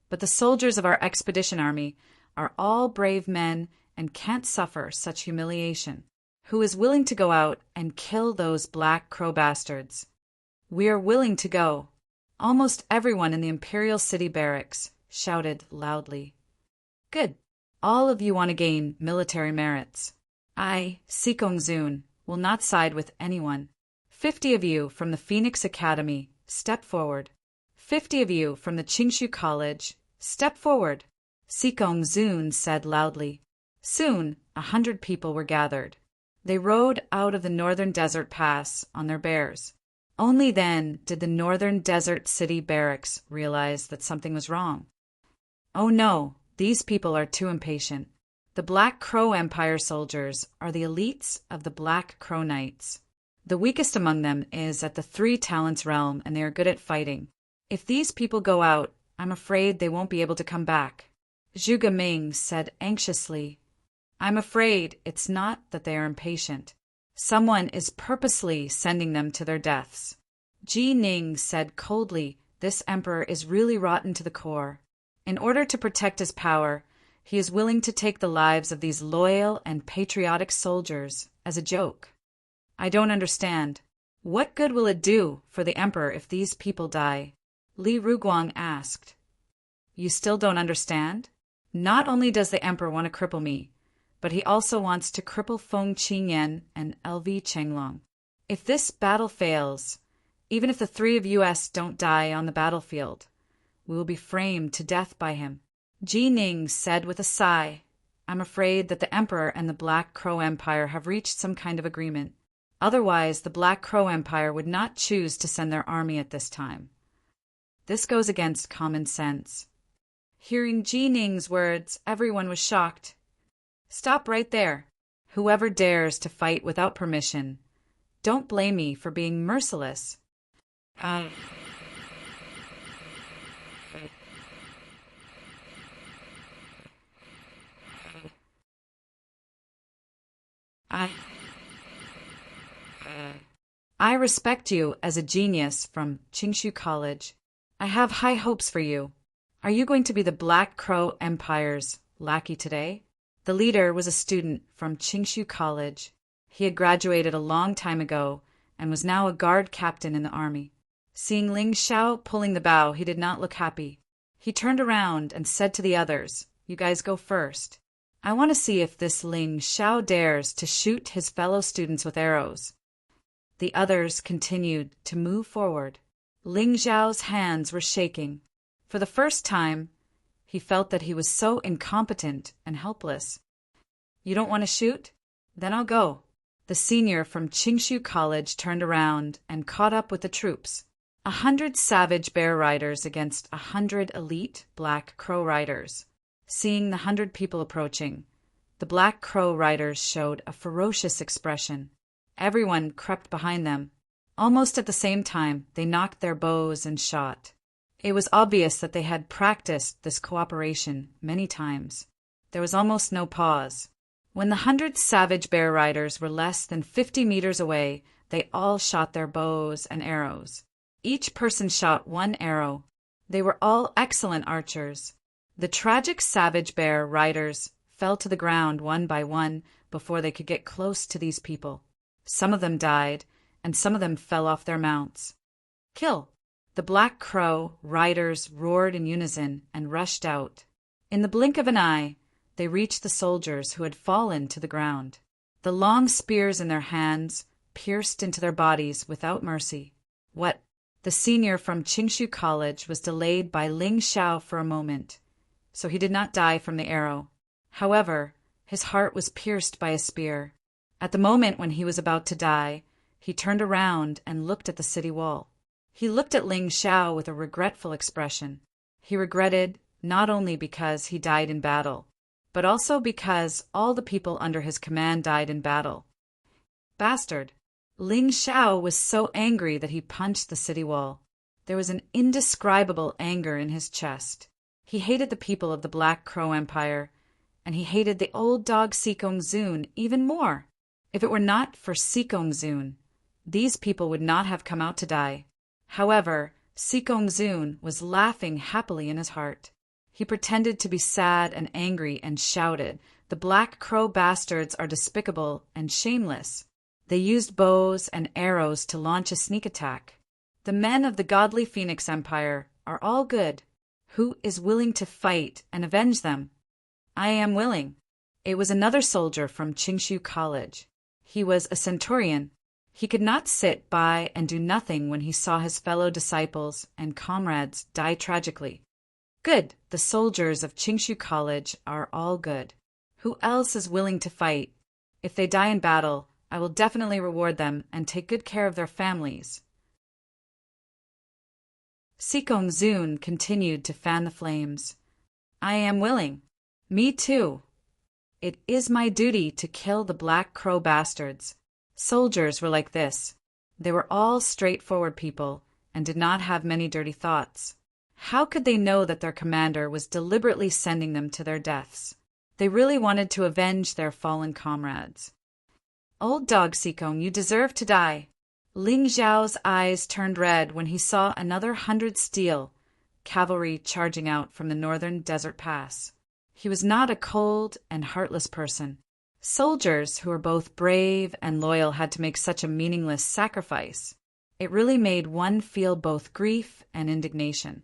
But the soldiers of our expedition army are all brave men and can't suffer such humiliation. Who is willing to go out and kill those Black Crow bastards? We are willing to go. Almost everyone in the Imperial City Barracks shouted loudly. Good. All of you want to gain military merits. I, Sikongzun, will not side with anyone. 50 of you from the Phoenix Academy, step forward. 50 of you from the Qingshu College, step forward. Sikongzun said loudly. Soon, 100 people were gathered. They rode out of the northern desert pass on their bears. Only then did the northern desert city barracks realize that something was wrong. Oh no, these people are too impatient. The Black Crow Empire soldiers are the elites of the Black Crow Knights. The weakest among them is at the 3 Talents realm, and they are good at fighting. If these people go out, I'm afraid they won't be able to come back. Zhuge Ming said anxiously, I'm afraid it's not that they are impatient. Someone is purposely sending them to their deaths. Jining said coldly, this emperor is really rotten to the core. In order to protect his power, he is willing to take the lives of these loyal and patriotic soldiers as a joke. I don't understand. What good will it do for the emperor if these people die? Li Ruguang asked. You still don't understand? Not only does the emperor want to cripple me, but he also wants to cripple Feng Qingyan and LV Chenglong. If this battle fails, even if the three of us don't die on the battlefield, we will be framed to death by him. Ji Ning said with a sigh, I'm afraid that the emperor and the Black Crow Empire have reached some kind of agreement. Otherwise, the Black Crow Empire would not choose to send their army at this time. This goes against common sense. Hearing Ji Ning's words, everyone was shocked. Stop right there. Whoever dares to fight without permission, don't blame me for being merciless. I respect you as a genius from Qingshu College. I have high hopes for you. Are you going to be the Black Crow Empire's lackey today? The leader was a student from Qingshu College. He had graduated a long time ago and was now a guard captain in the army. Seeing Ling Xiao pulling the bow, he did not look happy. He turned around and said to the others, You guys go first. I want to see if this Ling Xiao dares to shoot his fellow students with arrows. The others continued to move forward. Ling Xiao's hands were shaking. For the first time, he felt that he was so incompetent and helpless. You don't want to shoot? Then I'll go. The senior from Qingshu College turned around and caught up with the troops. 100 savage bear riders against 100 elite Black Crow riders. Seeing the 100 people approaching, the Black Crow riders showed a ferocious expression. Everyone crept behind them. Almost at the same time, they knocked their bows and shot. It was obvious that they had practiced this cooperation many times. There was almost no pause. When the 100 savage bear riders were less than 50 meters away, they all shot their bows and arrows. Each person shot one arrow. They were all excellent archers. The tragic savage bear riders fell to the ground one by one before they could get close to these people. Some of them died, and some of them fell off their mounts. Kill! The Black Crow riders roared in unison and rushed out. In the blink of an eye, they reached the soldiers who had fallen to the ground. The long spears in their hands pierced into their bodies without mercy. What? The senior from Qingshu College was delayed by Ling Xiao for a moment, so he did not die from the arrow. However, his heart was pierced by a spear. At the moment when he was about to die, he turned around and looked at the city wall. He looked at Ling Xiao with a regretful expression. He regretted not only because he died in battle, but also because all the people under his command died in battle. Bastard! Ling Xiao was so angry that he punched the city wall. There was an indescribable anger in his chest. He hated the people of the Black Crow Empire, and he hated the old dog Sikong Zun even more. If it were not for Sikong Zun, these people would not have come out to die. However, Sikong Zun was laughing happily in his heart. He pretended to be sad and angry and shouted, The Black Crow bastards are despicable and shameless. They used bows and arrows to launch a sneak attack. The men of the godly Phoenix Empire are all good. Who is willing to fight and avenge them? I am willing. It was another soldier from Qingshu College. He was a centurion. He could not sit by and do nothing when he saw his fellow disciples and comrades die tragically. Good, the soldiers of Qingshu College are all good. Who else is willing to fight? If they die in battle, I will definitely reward them and take good care of their families. Sikong Zun continued to fan the flames. I am willing. Me too. It is my duty to kill the Black Crow bastards. Soldiers were like this. They were all straightforward people and did not have many dirty thoughts. How could they know that their commander was deliberately sending them to their deaths? They really wanted to avenge their fallen comrades. Old dog Sikong, you deserve to die. Ling Xiao's eyes turned red when he saw another 100 steel cavalry charging out from the northern desert pass. He was not a cold and heartless person. Soldiers who were both brave and loyal had to make such a meaningless sacrifice. It really made one feel both grief and indignation.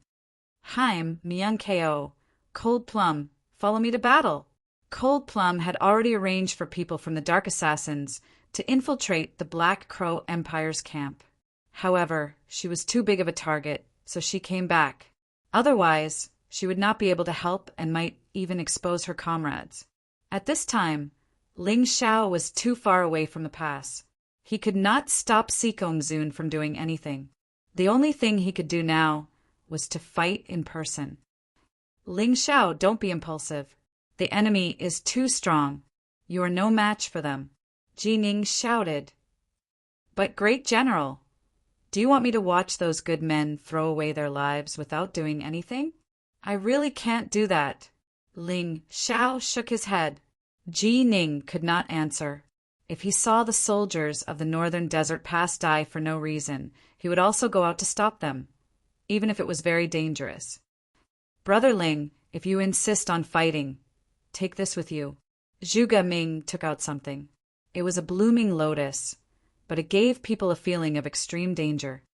Haim, Myung Ko, Cold Plum, follow me to battle. Cold Plum had already arranged for people from the Dark Assassins to infiltrate the Black Crow Empire's camp. However, she was too big of a target, so she came back. Otherwise, she would not be able to help and might even expose her comrades. At this time, Ling Xiao was too far away from the pass. He could not stop Sikongzun from doing anything. The only thing he could do now was to fight in person. Ling Xiao, don't be impulsive. The enemy is too strong. You are no match for them. Ji Ning shouted. But great general, do you want me to watch those good men throw away their lives without doing anything? I really can't do that. Ling Xiao shook his head. Ji Ning could not answer. If he saw the soldiers of the northern desert pass die for no reason, he would also go out to stop them, even if it was very dangerous. Brother Ling, if you insist on fighting, take this with you. Zhuge Ming took out something. It was a blooming lotus, but it gave people a feeling of extreme danger.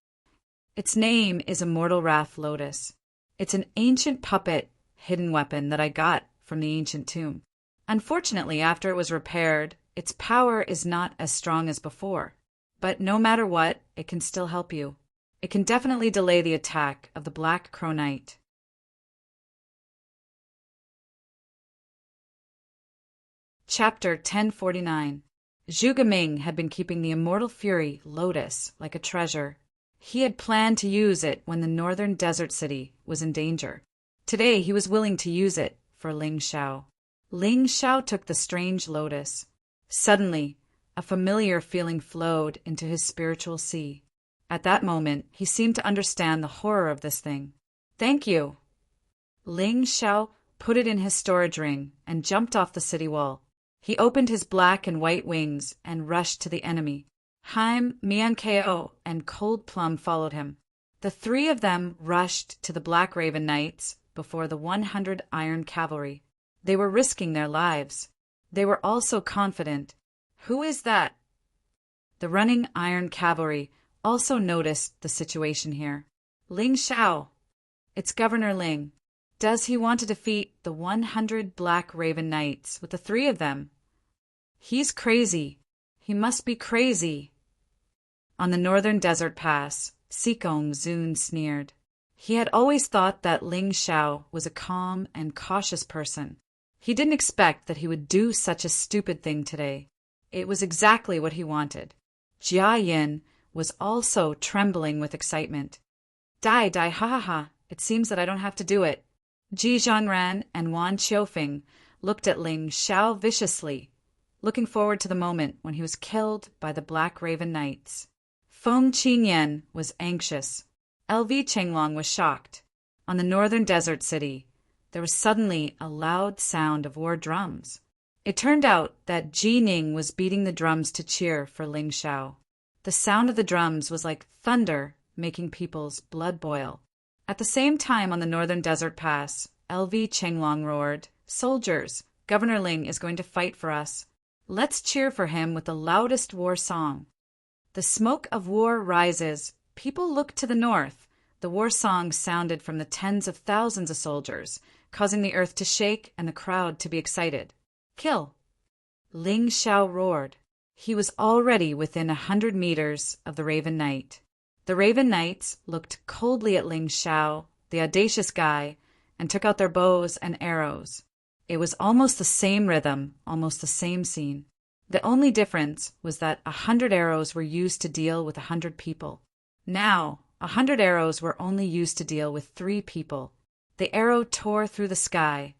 Its name is Immortal Wrath Lotus. It's an ancient puppet hidden weapon that I got from the ancient tomb. Unfortunately, after it was repaired, its power is not as strong as before. But no matter what, it can still help you. It can definitely delay the attack of the Black Crow Knight. Chapter 1049. Zhuge Ming had been keeping the Immortal Fury, Lotus, like a treasure. He had planned to use it when the northern desert city was in danger. Today he was willing to use it for Ling Xiao. Ling Xiao took the strange lotus. Suddenly, a familiar feeling flowed into his spiritual sea. At that moment, he seemed to understand the horror of this thing. Thank you. Ling Xiao put it in his storage ring and jumped off the city wall. He opened his black and white wings and rushed to the enemy. Haim, Miankeo, and Cold Plum followed him. The three of them rushed to the Black Raven Knights before the 100 Iron Cavalry. They were risking their lives. They were also confident. Who is that? The running Iron Cavalry also noticed the situation here. Ling Xiao. It's Governor Ling. Does he want to defeat the 100 Black Raven Knights with the three of them? He's crazy. He must be crazy. On the northern desert pass, Sikongzun sneered. He had always thought that Ling Xiao was a calm and cautious person. He didn't expect that he would do such a stupid thing today. It was exactly what he wanted. Jia Yin was also trembling with excitement. Die, ha ha ha. It seems that I don't have to do it. Ji Zhangran and Wan Qiufeng looked at Ling Xiao viciously, looking forward to the moment when he was killed by the Black Raven Knights. Feng Qingyan was anxious. LV Chenglong was shocked. On the northern desert city, there was suddenly a loud sound of war drums. It turned out that Ji Ning was beating the drums to cheer for Ling Xiao. The sound of the drums was like thunder, making people's blood boil. At the same time on the northern desert pass, LV Chenglong roared, "Soldiers, Governor Ling is going to fight for us. Let's cheer for him with the loudest war song." The smoke of war rises. People look to the north. The war song sounded from the tens of thousands of soldiers, causing the earth to shake and the crowd to be excited. Kill! Ling Xiao roared. He was already within 100 meters of the Raven Knight. The Raven Knights looked coldly at Ling Xiao, the audacious guy, and took out their bows and arrows. It was almost the same rhythm, almost the same scene. The only difference was that 100 arrows were used to deal with 100 people. Now, 100 arrows were only used to deal with 3 people. The arrow tore through the sky,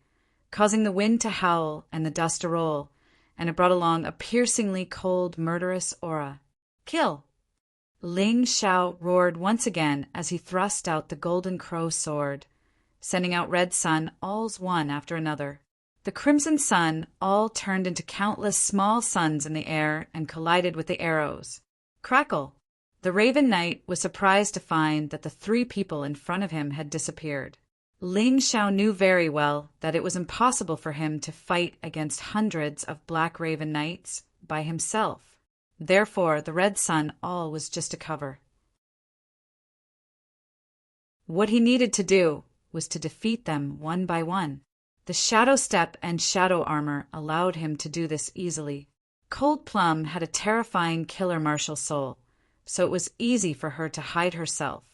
causing the wind to howl and the dust to roll, and it brought along a piercingly cold, murderous aura. Kill! Ling Xiao roared once again as he thrust out the golden crow sword, sending out red sun alls one after another. The crimson sun all turned into countless small suns in the air and collided with the arrows. Crackle! The Raven Knight was surprised to find that the 3 people in front of him had disappeared. Ling Xiao knew very well that it was impossible for him to fight against hundreds of Black Raven Knights by himself. Therefore, the red sun all was just a cover. What he needed to do was to defeat them one by one. The shadow step and shadow armor allowed him to do this easily. Cold Plum had a terrifying killer martial soul, so it was easy for her to hide herself.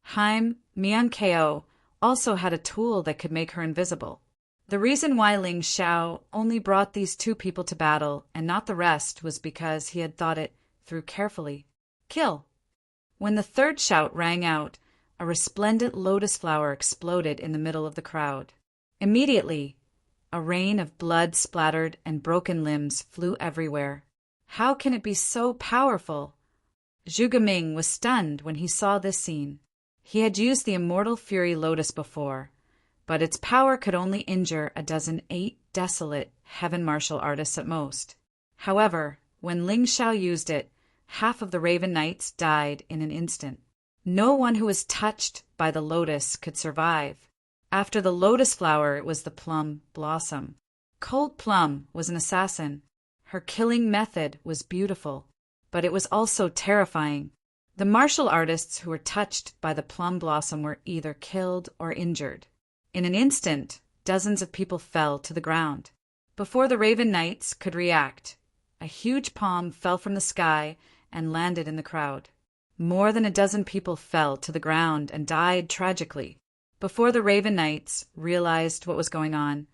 Haim, Miankeo, also had a tool that could make her invisible. The reason why Ling Xiao only brought these two people to battle and not the rest was because he had thought it through carefully. Kill! When the third shout rang out, a resplendent lotus flower exploded in the middle of the crowd. Immediately, a rain of blood splattered and broken limbs flew everywhere. How can it be so powerful? Zhu Geming was stunned when he saw this scene. He had used the immortal fury lotus before, but its power could only injure 8 desolate heaven martial artists at most. However, when Ling Xiao used it, half of the Raven Knights died in an instant. No one who was touched by the lotus could survive. After the lotus flower, it was the plum blossom. Cold Plum was an assassin. Her killing method was beautiful, but it was also terrifying. The martial artists who were touched by the plum blossom were either killed or injured. In an instant, dozens of people fell to the ground. Before the Raven Knights could react, a huge palm fell from the sky and landed in the crowd. More than a dozen people fell to the ground and died tragically. Before the Raven Knights realized what was going on,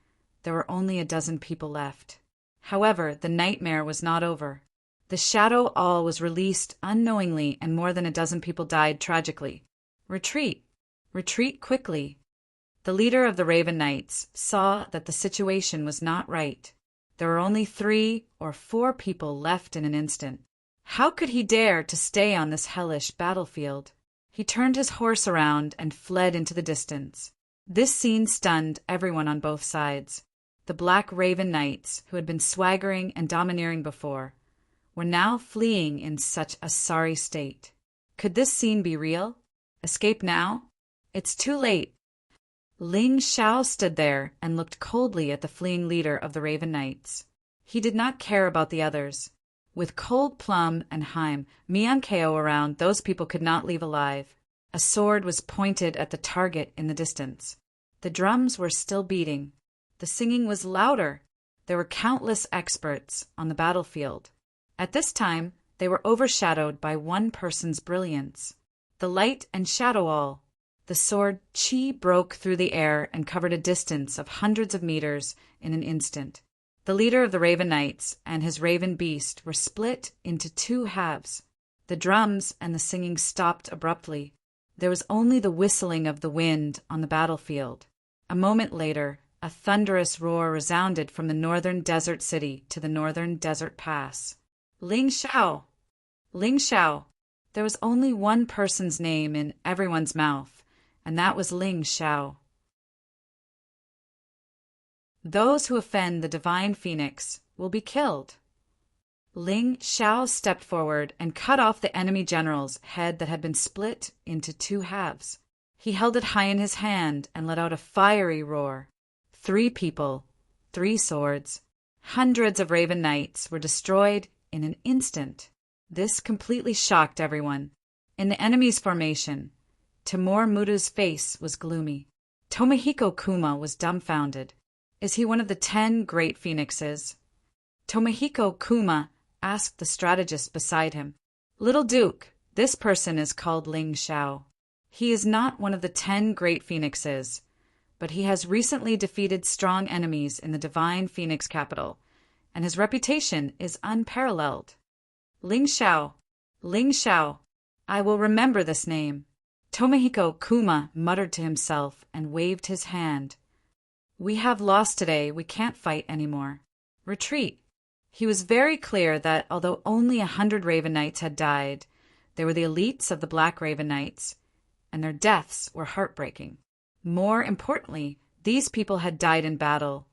there were only a dozen people left. However, the nightmare was not over. The Shadow All was released unknowingly and more than a dozen people died tragically. Retreat! Retreat quickly! The leader of the Raven Knights saw that the situation was not right. There were only 3 or 4 people left in an instant. How could he dare to stay on this hellish battlefield? He turned his horse around and fled into the distance. This scene stunned everyone on both sides. The Black Raven Knights, who had been swaggering and domineering before, were now fleeing in such a sorry state. Could this scene be real? Escape now? It's too late. Ling Xiao stood there and looked coldly at the fleeing leader of the Raven Knights. He did not care about the others. With Cold Plum and Haim, Miankeo around, those people could not leave alive. A sword was pointed at the target in the distance. The drums were still beating. The singing was louder. There were countless experts on the battlefield. At this time, they were overshadowed by one person's brilliance. The light and shadow all. The sword Qi broke through the air and covered a distance of hundreds of meters in an instant. The leader of the Raven Knights and his Raven Beast were split into 2 halves. The drums and the singing stopped abruptly. There was only the whistling of the wind on the battlefield. A moment later, a thunderous roar resounded from the northern desert city to the northern desert pass. Ling Xiao! Ling Xiao! There was only one person's name in everyone's mouth, and that was Ling Xiao. Those who offend the divine phoenix will be killed. Ling Xiao stepped forward and cut off the enemy general's head that had been split into 2 halves. He held it high in his hand and let out a fiery roar. 3 people, 3 swords, hundreds of Raven Knights were destroyed in an instant. This completely shocked everyone. In the enemy's formation, Timur Mutu's face was gloomy. Tomohiko Kuma was dumbfounded. Is he one of the 10 great phoenixes? Tomohiko Kuma asked the strategist beside him. Little Duke, this person is called Ling Xiao. He is not one of the 10 great phoenixes, but he has recently defeated strong enemies in the divine phoenix capital, and his reputation is unparalleled. Ling Xiao, Ling Xiao, I will remember this name. Tomohiko Kuma muttered to himself and waved his hand. We have lost today, we can't fight anymore. Retreat. He was very clear that although only 100 Raven Knights had died, they were the elites of the Black Raven Knights, and their deaths were heartbreaking. More importantly, these people had died in battle,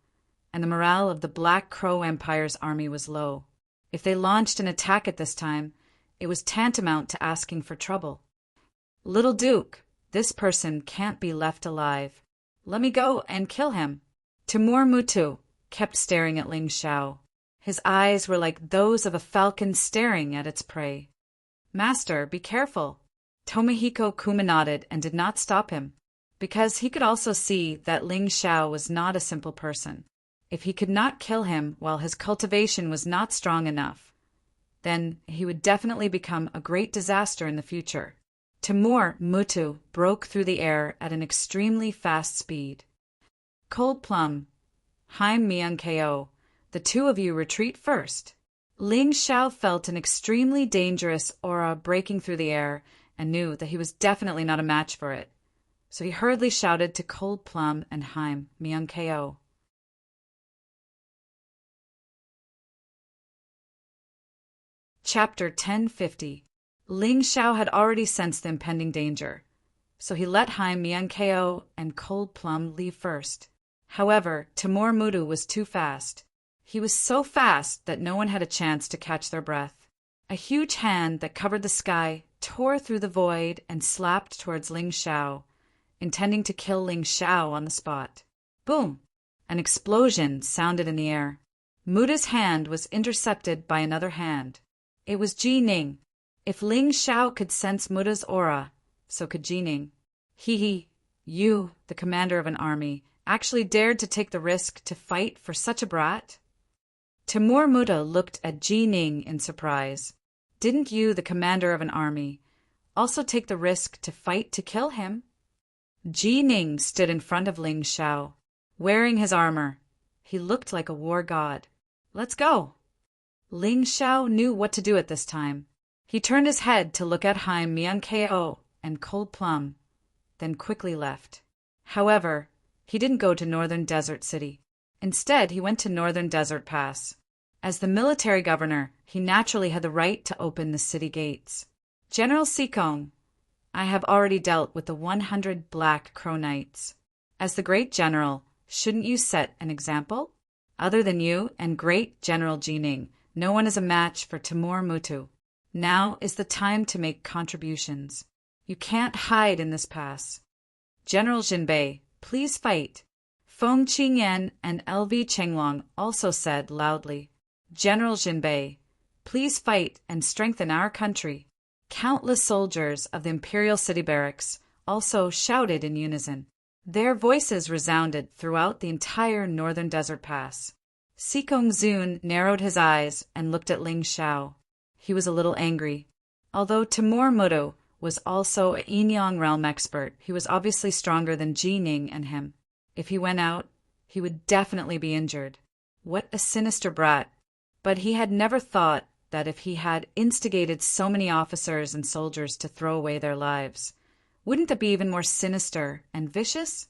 and the morale of the Black Crow Empire's army was low. If they launched an attack at this time, it was tantamount to asking for trouble. Little Duke, this person can't be left alive. Let me go and kill him. Timur Mutu kept staring at Ling Xiao. His eyes were like those of a falcon staring at its prey. Master, be careful. Tomohiko Kuma nodded and did not stop him. because he could also see that Ling Xiao was not a simple person. If he could not kill him while his cultivation was not strong enough, then he would definitely become a great disaster in the future. Timur Mutu broke through the air at an extremely fast speed. Cold Plum, Haim Myung Ko, the two of you retreat first. Ling Xiao felt an extremely dangerous aura breaking through the air and knew that he was definitely not a match for it. So he hurriedly shouted to Cold Plum and Haim Myung Ko. Chapter 1050. Ling Xiao had already sensed the impending danger, so he let Haim Myung Ko and Cold Plum leave first. However, Timur Mutu was too fast. He was so fast that no one had a chance to catch their breath. A huge hand that covered the sky tore through the void and slapped towards Ling Xiao, intending to kill Ling Xiao on the spot. Boom! An explosion sounded in the air. Muta's hand was intercepted by another hand. It was Ji Ning. If Ling Xiao could sense Muta's aura, so could Ji Ning. You, the commander of an army, actually dared to take the risk to fight for such a brat? Timur Muta looked at Ji Ning in surprise. Didn't you, the commander of an army, also take the risk to fight to kill him? Ji Ning stood in front of Ling Xiao, wearing his armor. He looked like a war god. Let's go. Ling Xiao knew what to do at this time. He turned his head to look at Haim Myung Ko and Cold Plum, then quickly left. However, he didn't go to Northern Desert City. Instead, he went to Northern Desert Pass. As the military governor, he naturally had the right to open the city gates. General Sikong, I have already dealt with the 100 Black Crow Knights. As the great general, shouldn't you set an example? Other than you and great General Ji Ning, no one is a match for Timur Mutu. Now is the time to make contributions. You can't hide in this pass. General Jinbei, please fight. Feng Qingyan and LV Chenglong also said loudly, General Jinbei, please fight and strengthen our country. Countless soldiers of the Imperial City Barracks also shouted in unison. Their voices resounded throughout the entire Northern Desert Pass. Sikong Zun narrowed his eyes and looked at Ling Xiao. He was a little angry. Although Timur Mutu was also a Yinyang realm expert, he was obviously stronger than Ji Ning and him. If he went out, he would definitely be injured. What a sinister brat. But he had never thought that if he had instigated so many officers and soldiers to throw away their lives, wouldn't that be even more sinister and vicious?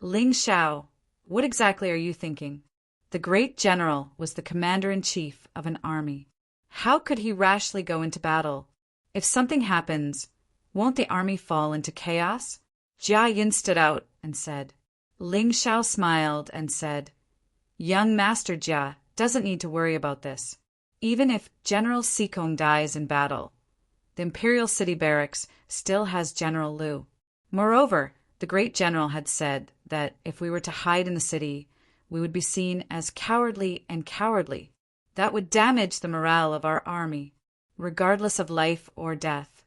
Ling Xiao, what exactly are you thinking? The great general was the commander-in-chief of an army. How could he rashly go into battle? If something happens, won't the army fall into chaos? Jia Yin stood out and said. Ling Xiao smiled and said, Young Master Jia doesn't need to worry about this. Even if General Sikong dies in battle, the Imperial City Barracks still has General Liu. Moreover, the great general had said that if we were to hide in the city, we would be seen as cowardly and cowardly. That would damage the morale of our army, regardless of life or death.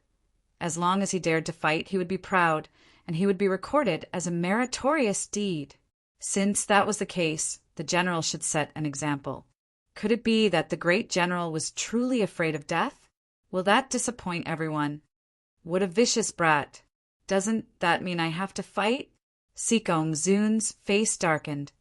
As long as he dared to fight, he would be proud, and he would be recorded as a meritorious deed. Since that was the case, the general should set an example. Could it be that the great general was truly afraid of death? Will that disappoint everyone? What a vicious brat. Doesn't that mean I have to fight? Sikong Zun's face darkened.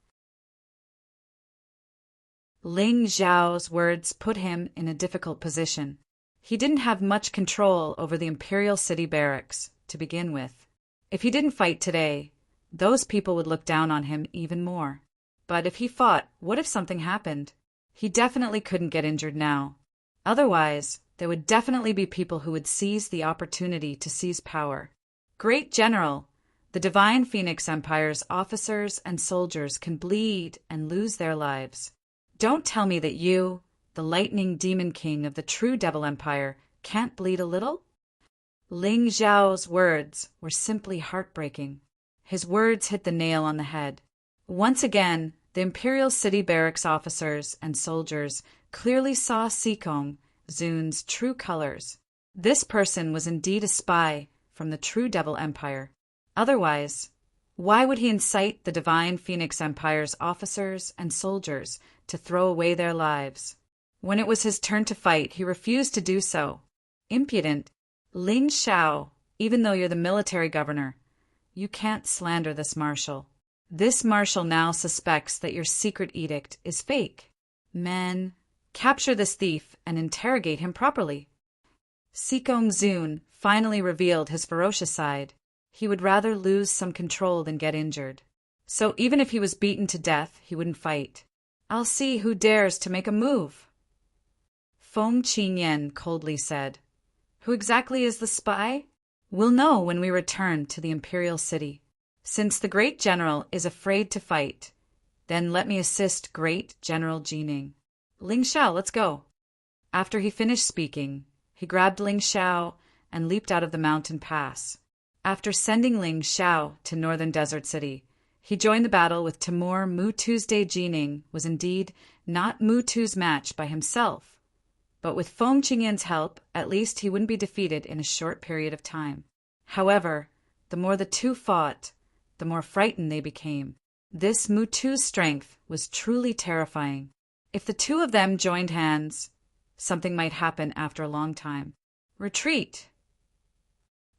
Ling Xiao's words put him in a difficult position. He didn't have much control over the Imperial City Barracks, to begin with. If he didn't fight today, those people would look down on him even more. But if he fought, what if something happened? He definitely couldn't get injured now. Otherwise, there would definitely be people who would seize the opportunity to seize power. Great General, the Divine Phoenix Empire's officers and soldiers can bleed and lose their lives. Don't tell me that you, the Lightning Demon King of the true Devil Empire, can't bleed a little? Ling Xiao's words were simply heartbreaking. His words hit the nail on the head. Once again, the Imperial City Barracks officers and soldiers clearly saw Sikong Zun's true colors. This person was indeed a spy from the true Devil Empire. Otherwise, Why would he incite the divine Phoenix Empire's officers and soldiers to throw away their lives? When it was his turn to fight, he refused to do so. Impudent! Ling Xiao, even though you're the military governor, you can't slander this marshal. This marshal now suspects that your secret edict is fake. Men, capture this thief and interrogate him properly. Sikong Zun finally revealed his ferocious side. He would rather lose some control than get injured. So even if he was beaten to death, he wouldn't fight. I'll see who dares to make a move. Feng Qinyan coldly said, Who exactly is the spy? We'll know when we return to the imperial city. Since the great general is afraid to fight, then let me assist great General Jining. Ling Xiao, let's go. After he finished speaking, he grabbed Ling Xiao and leaped out of the mountain pass. After sending Ling Xiao to Northern Desert City, he joined the battle with Timur. Mutu's Jining was indeed not Mutu's match by himself, but with Feng Qingyan's help, at least he wouldn't be defeated in a short period of time. However, the more the two fought, the more frightened they became. This Mutu's strength was truly terrifying. If the two of them joined hands, something might happen after a long time. Retreat!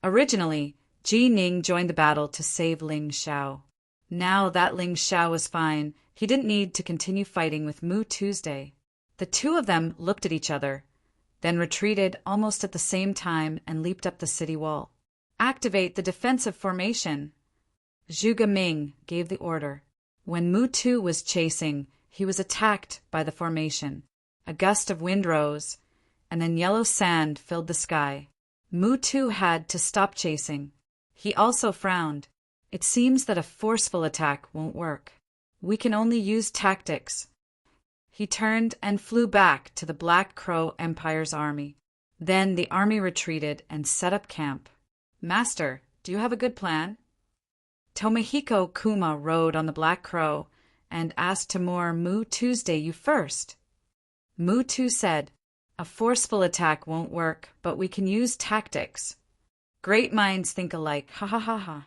Originally, Jining joined the battle to save Ling Xiao. Now that Ling Xiao was fine, he didn't need to continue fighting with Mutu's. The two of them looked at each other, then retreated almost at the same time and leaped up the city wall. Activate the defensive formation. Zhuge Ming gave the order. When Mutu was chasing, he was attacked by the formation. A gust of wind rose, and then yellow sand filled the sky. Mutu had to stop chasing. He also frowned. It seems that a forceful attack won't work. We can only use tactics. He turned and flew back to the Black Crow Empire's army. Then the army retreated and set up camp. Master, do you have a good plan? Tomohiko Kuma rode on the Black Crow and asked Timur Mutu's you first. Mutu said, A forceful attack won't work, but we can use tactics. Great minds think alike, ha ha ha ha.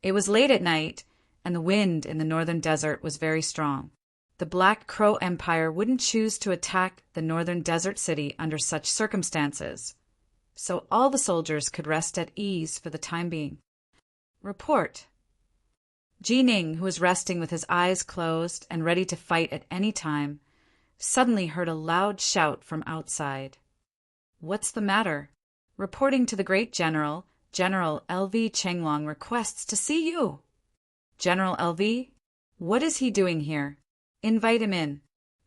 It was late at night, and the wind in the northern desert was very strong. The Black Crow Empire wouldn't choose to attack the northern desert city under such circumstances, so all the soldiers could rest at ease for the time being. Report. Jining, who was resting with his eyes closed and ready to fight at any time, suddenly heard a loud shout from outside. What's the matter? Reporting to the great general, General L.V. Chenglong requests to see you. General L.V.? What is he doing here? Invite him in.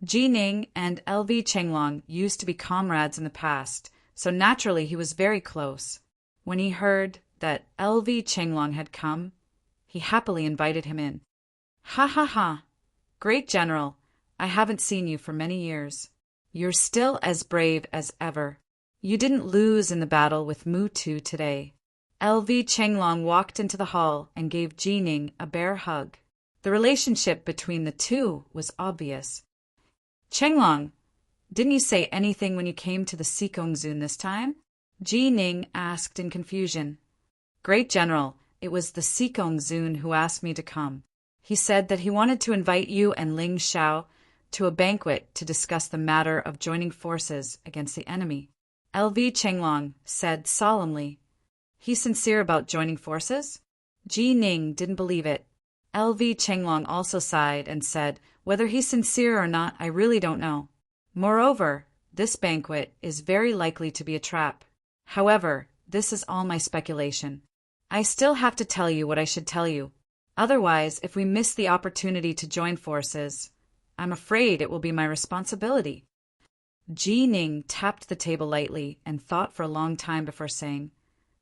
Jining and L.V. Chenglong used to be comrades in the past, so naturally he was very close. When he heard that L.V. Chenglong had come, he happily invited him in. Ha ha ha! Great General, I haven't seen you for many years. You're still as brave as ever. You didn't lose in the battle with Mutu today. L.V. Chenglong walked into the hall and gave Jining a bear hug. The relationship between the two was obvious. Chenglong, didn't you say anything when you came to the Sikongzun this time? Jining asked in confusion. Great General, it was the Sikongzun who asked me to come. He said that he wanted to invite you and Ling Xiao to a banquet to discuss the matter of joining forces against the enemy. L.V. Chenglong said solemnly, He's sincere about joining forces? Jining didn't believe it. L.V. Chenglong also sighed and said, Whether he's sincere or not, I really don't know. Moreover, this banquet is very likely to be a trap. However, this is all my speculation. I still have to tell you what I should tell you. Otherwise, if we miss the opportunity to join forces, I'm afraid it will be my responsibility. Jining tapped the table lightly and thought for a long time before saying,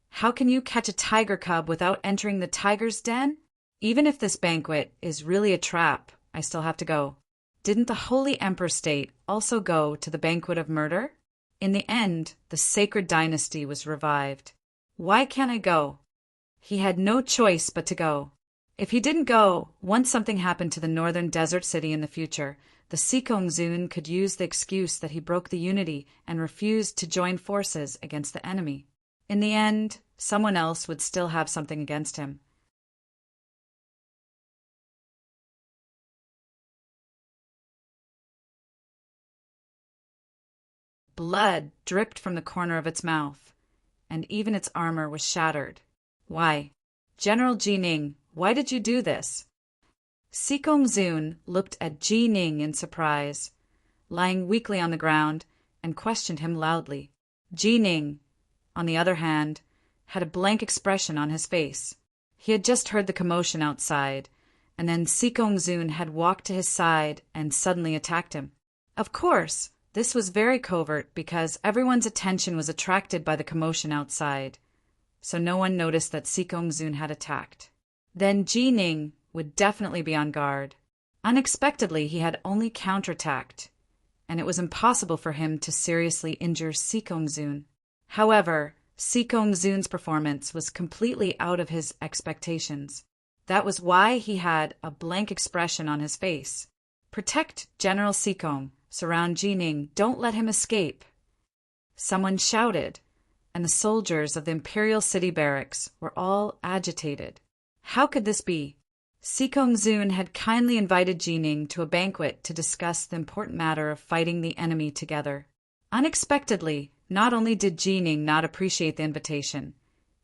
How can you catch a tiger cub without entering the tiger's den? Even if this banquet is really a trap, I still have to go. Didn't the Holy Emperor State also go to the banquet of murder? In the end, the sacred dynasty was revived. Why can't I go? He had no choice but to go. If he didn't go, once something happened to the northern desert city in the future, the Sikongzun could use the excuse that he broke the unity and refused to join forces against the enemy. In the end, someone else would still have something against him. Blood dripped from the corner of its mouth, and even its armor was shattered. Why? General Ji Ning, why did you do this? Sikong Zun looked at Ji Ning in surprise, lying weakly on the ground, and questioned him loudly. Ji Ning, on the other hand, had a blank expression on his face. He had just heard the commotion outside, and then Sikong Zun had walked to his side and suddenly attacked him. Of course, this was very covert because everyone's attention was attracted by the commotion outside, so no one noticed that Sikong Zun had attacked. Then Ji Ning would definitely be on guard. Unexpectedly, he had only counterattacked, and it was impossible for him to seriously injure Sikong Zun. However, Sikong Zun's performance was completely out of his expectations. That was why he had a blank expression on his face. Protect General Sikong. Surround Ji Ning. Don't let him escape. Someone shouted, and the soldiers of the Imperial City Barracks were all agitated. How could this be? Sikong Zun had kindly invited Ji Ning to a banquet to discuss the important matter of fighting the enemy together. Unexpectedly, not only did Ji Ning not appreciate the invitation,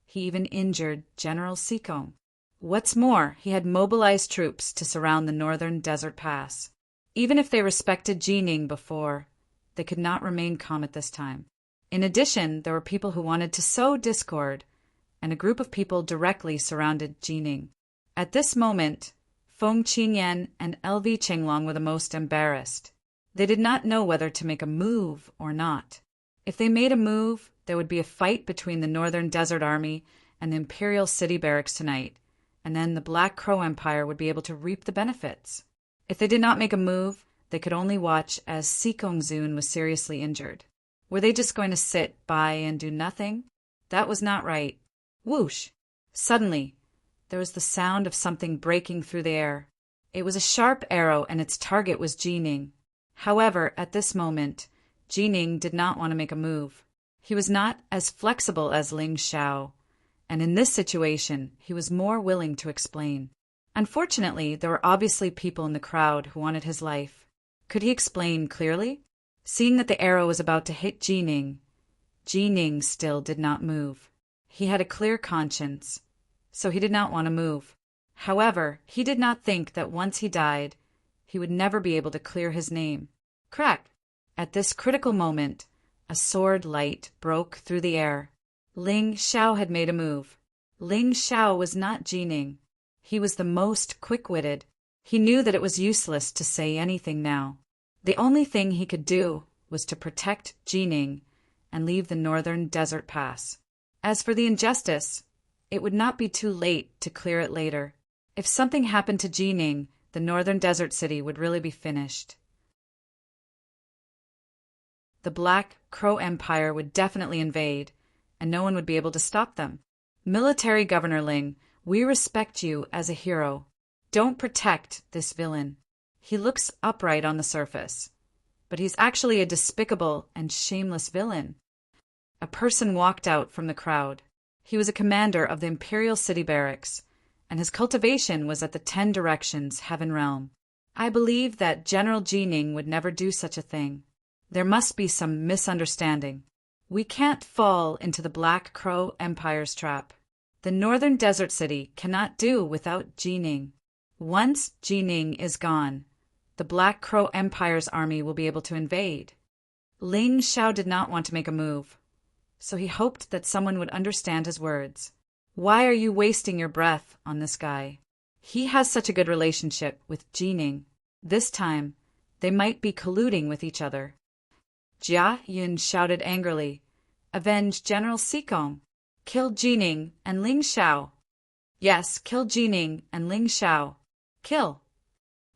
he even injured General Sikong. What's more, he had mobilized troops to surround the northern desert pass. Even if they respected Ji Ning before, they could not remain calm at this time. In addition, there were people who wanted to sow discord, and a group of people directly surrounded Ji Ning. At this moment, Feng Qingyan and LV Qinglong were the most embarrassed. They did not know whether to make a move or not. If they made a move, there would be a fight between the Northern Desert Army and the Imperial City Barracks tonight, and then the Black Crow Empire would be able to reap the benefits. If they did not make a move, they could only watch as Sikong Zun was seriously injured. Were they just going to sit by and do nothing? That was not right. Whoosh! Suddenly, there was the sound of something breaking through the air. It was a sharp arrow, and its target was Ji Ning. However, at this moment, Ji Ning did not want to make a move. He was not as flexible as Ling Xiao, and in this situation, he was more willing to explain. Unfortunately, there were obviously people in the crowd who wanted his life. Could he explain clearly? Seeing that the arrow was about to hit Ji Ning still did not move. He had a clear conscience, so he did not want to move. However, he did not think that once he died, he would never be able to clear his name. Crack! At this critical moment, a sword light broke through the air. Ling Xiao had made a move. Ling Xiao was not Ji Ning. He was the most quick-witted. He knew that it was useless to say anything now. The only thing he could do was to protect Ji Ning and leave the northern desert pass. As for the injustice, it would not be too late to clear it later. If something happened to Ji Ning, the northern desert city would really be finished. The Black Crow Empire would definitely invade, and no one would be able to stop them. Military Governor Ling, we respect you as a hero. Don't protect this villain. He looks upright on the surface, but he's actually a despicable and shameless villain. A person walked out from the crowd. He was a commander of the Imperial City Barracks, and his cultivation was at the 10 Directions Heaven Realm. I believe that General Ji Ning would never do such a thing. There must be some misunderstanding. We can't fall into the Black Crow Empire's trap. The Northern Desert City cannot do without Ji Ning. Once Ji Ning is gone, the Black Crow Empire's army will be able to invade. Ling Xiao did not want to make a move, so he hoped that someone would understand his words. Why are you wasting your breath on this guy? He has such a good relationship with Ji Ning. This time, they might be colluding with each other. Jia Yun shouted angrily, "Avenge General Sikong! Kill Ji Ning and Ling Xiao!" Yes, kill Ji Ning and Ling Xiao. Kill!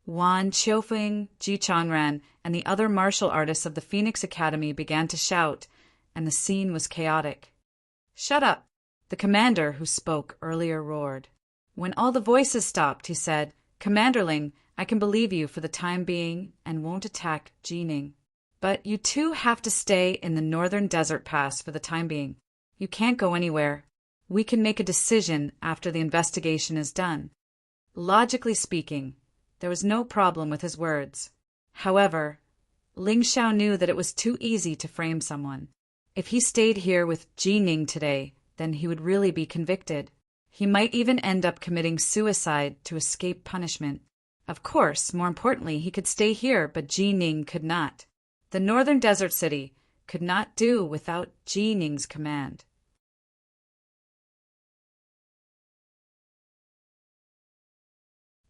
Wan Qiufeng, Ji Changran, and the other martial artists of the Phoenix Academy began to shout, and the scene was chaotic. Shut up! The commander who spoke earlier roared. When all the voices stopped, he said, Commander Ling, I can believe you for the time being and won't attack Ji Ning. But you two have to stay in the northern desert pass for the time being. You can't go anywhere. We can make a decision after the investigation is done. Logically speaking, there was no problem with his words. However, Ling Xiao knew that it was too easy to frame someone. If he stayed here with Jining today, then he would really be convicted. He might even end up committing suicide to escape punishment. Of course, more importantly, he could stay here, but Jining could not. The northern desert city could not do without Jining's command.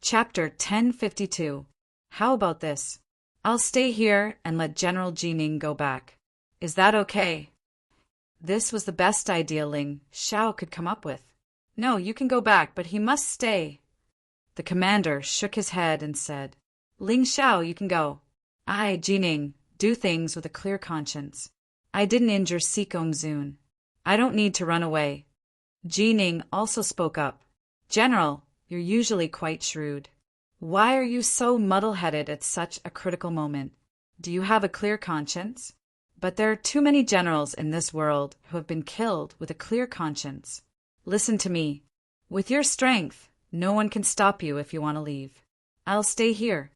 Chapter 1052. How about this? I'll stay here and let General Jining go back. Is that okay? This was the best idea Ling Xiao could come up with. No, you can go back, but he must stay. The commander shook his head and said, Ling Xiao, you can go. I, Jining, do things with a clear conscience. I didn't injure Sikong Zun. I don't need to run away. Jining also spoke up. General, you're usually quite shrewd. Why are you so muddle-headed at such a critical moment? Do you have a clear conscience? But there are too many generals in this world who have been killed with a clear conscience. Listen to me. With your strength, no one can stop you if you want to leave. I'll stay here.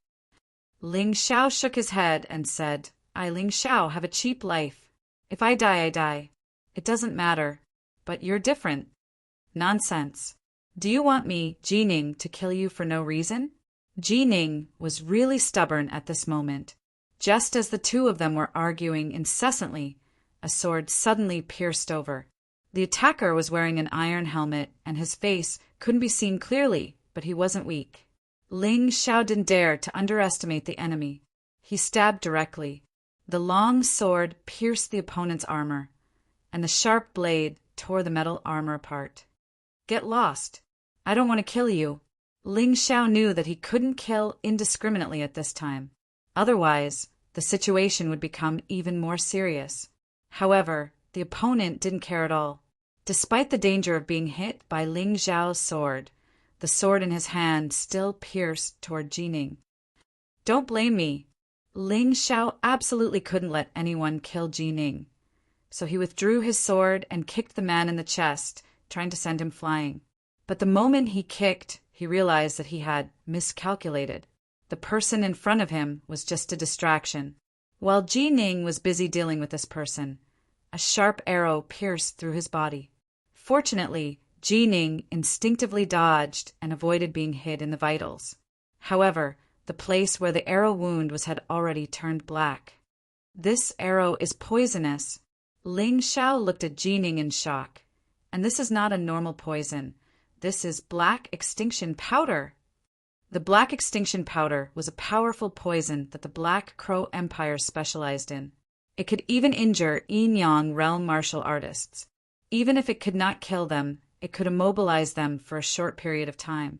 Ling Xiao shook his head and said, I, Ling Xiao, have a cheap life. If I die, I die. It doesn't matter. But you're different. Nonsense. Do you want me, Jining, to kill you for no reason? Jining was really stubborn at this moment. Just as the two of them were arguing incessantly, a sword suddenly pierced over. The attacker was wearing an iron helmet, and his face couldn't be seen clearly, but he wasn't weak. Ling Xiao didn't dare to underestimate the enemy. He stabbed directly. The long sword pierced the opponent's armor, and the sharp blade tore the metal armor apart. Get lost. I don't want to kill you. Ling Xiao knew that he couldn't kill indiscriminately at this time. Otherwise, the situation would become even more serious. However, the opponent didn't care at all. Despite the danger of being hit by Ling Xiao's sword, the sword in his hand still pierced toward Jining. Don't blame me. Ling Xiao absolutely couldn't let anyone kill Jining. So he withdrew his sword and kicked the man in the chest, trying to send him flying. But the moment he kicked, he realized that he had miscalculated. The person in front of him was just a distraction. While Jining was busy dealing with this person, a sharp arrow pierced through his body. Fortunately, Jining instinctively dodged and avoided being hit in the vitals. However, the place where the arrow wound had already turned black. This arrow is poisonous. Ling Xiao looked at Jining in shock. And this is not a normal poison. This is black extinction powder. The black extinction powder was a powerful poison that the Black Crow Empire specialized in. It could even injure Yin-Yang realm martial artists. Even if it could not kill them, it could immobilize them for a short period of time.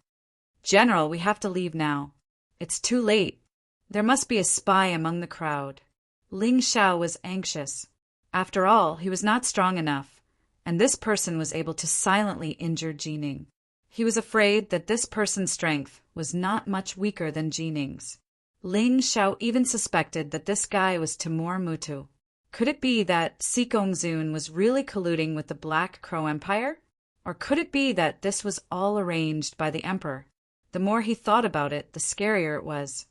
General, we have to leave now. It's too late. There must be a spy among the crowd. Ling Xiao was anxious. After all, he was not strong enough, and this person was able to silently injure Jining. He was afraid that this person's strength was not much weaker than Jining's. Ling Xiao even suspected that this guy was Timur Mutu. Could it be that Sikong Zun was really colluding with the Black Crow Empire? Or could it be that this was all arranged by the Emperor? The more he thought about it, the scarier it was.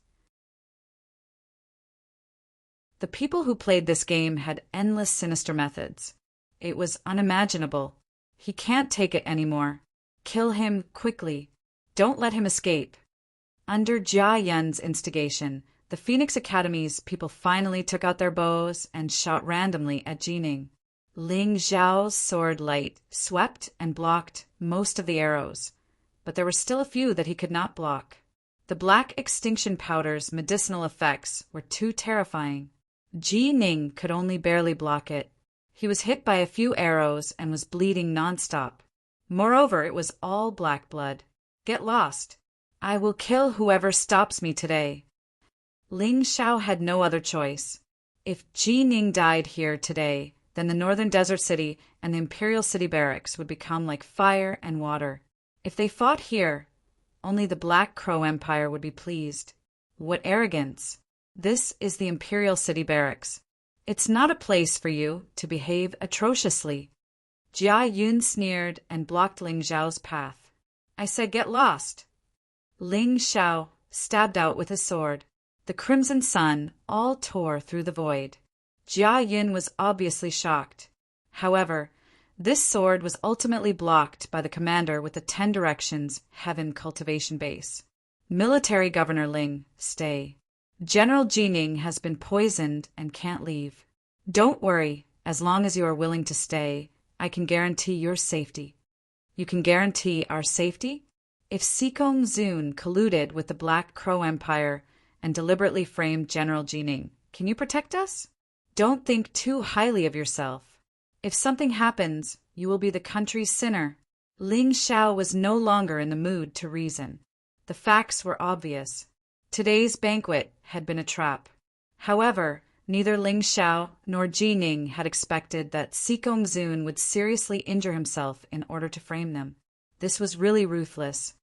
The people who played this game had endless sinister methods. It was unimaginable. He can't take it anymore. Kill him quickly. Don't let him escape. Under Jia Yun's instigation, the Phoenix Academy's people finally took out their bows and shot randomly at Jining. Ling Xiao's sword light swept and blocked most of the arrows, but there were still a few that he could not block. The black extinction powder's medicinal effects were too terrifying. Jining could only barely block it. He was hit by a few arrows and was bleeding nonstop. Moreover, it was all black blood. Get lost. I will kill whoever stops me today. Ling Xiao had no other choice. If Jining died here today, then the northern desert city and the imperial city barracks would become like fire and water. If they fought here, only the Black Crow Empire would be pleased. What arrogance! This is the imperial city barracks. It's not a place for you to behave atrociously. Jia Yun sneered and blocked Ling Xiao's path. I said get lost. Ling Xiao stabbed out with his sword. The crimson sun all tore through the void. Jia Yun was obviously shocked. However, this sword was ultimately blocked by the commander with the 10 Directions Heaven Cultivation Base. Military Governor Ling, stay. General Jining has been poisoned and can't leave. Don't worry, as long as you are willing to stay, I can guarantee your safety. You can guarantee our safety? If Sikong Zun colluded with the Black Crow Empire and deliberately framed General Jining, can you protect us? Don't think too highly of yourself. If something happens, you will be the country's sinner. Ling Xiao was no longer in the mood to reason. The facts were obvious. Today's banquet had been a trap. However, neither Ling Xiao nor Jining had expected that Sikong Zun would seriously injure himself in order to frame them. This was really ruthless.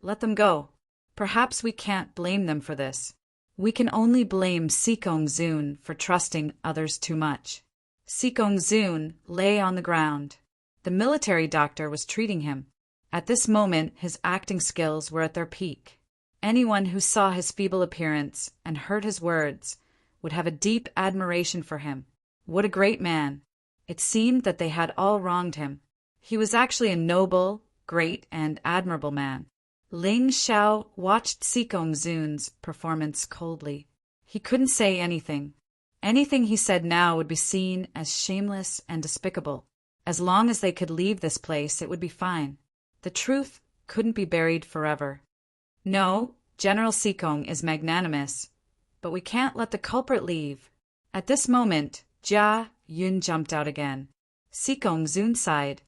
Let them go. Perhaps we can't blame them for this. We can only blame Sikong Zun for trusting others too much. Sikong Zun lay on the ground. The military doctor was treating him. At this moment, his acting skills were at their peak. Anyone who saw his feeble appearance and heard his words would have a deep admiration for him. What a great man! It seemed that they had all wronged him. He was actually a noble, great, and admirable man. Ling Xiao watched Sikong Zun's performance coldly. He couldn't say anything. Anything he said now would be seen as shameless and despicable. As long as they could leave this place, it would be fine. The truth couldn't be buried forever. No, General Sikong is magnanimous, but we can't let the culprit leave. At this moment, Jia Yun jumped out again. Sikong Zun sighed.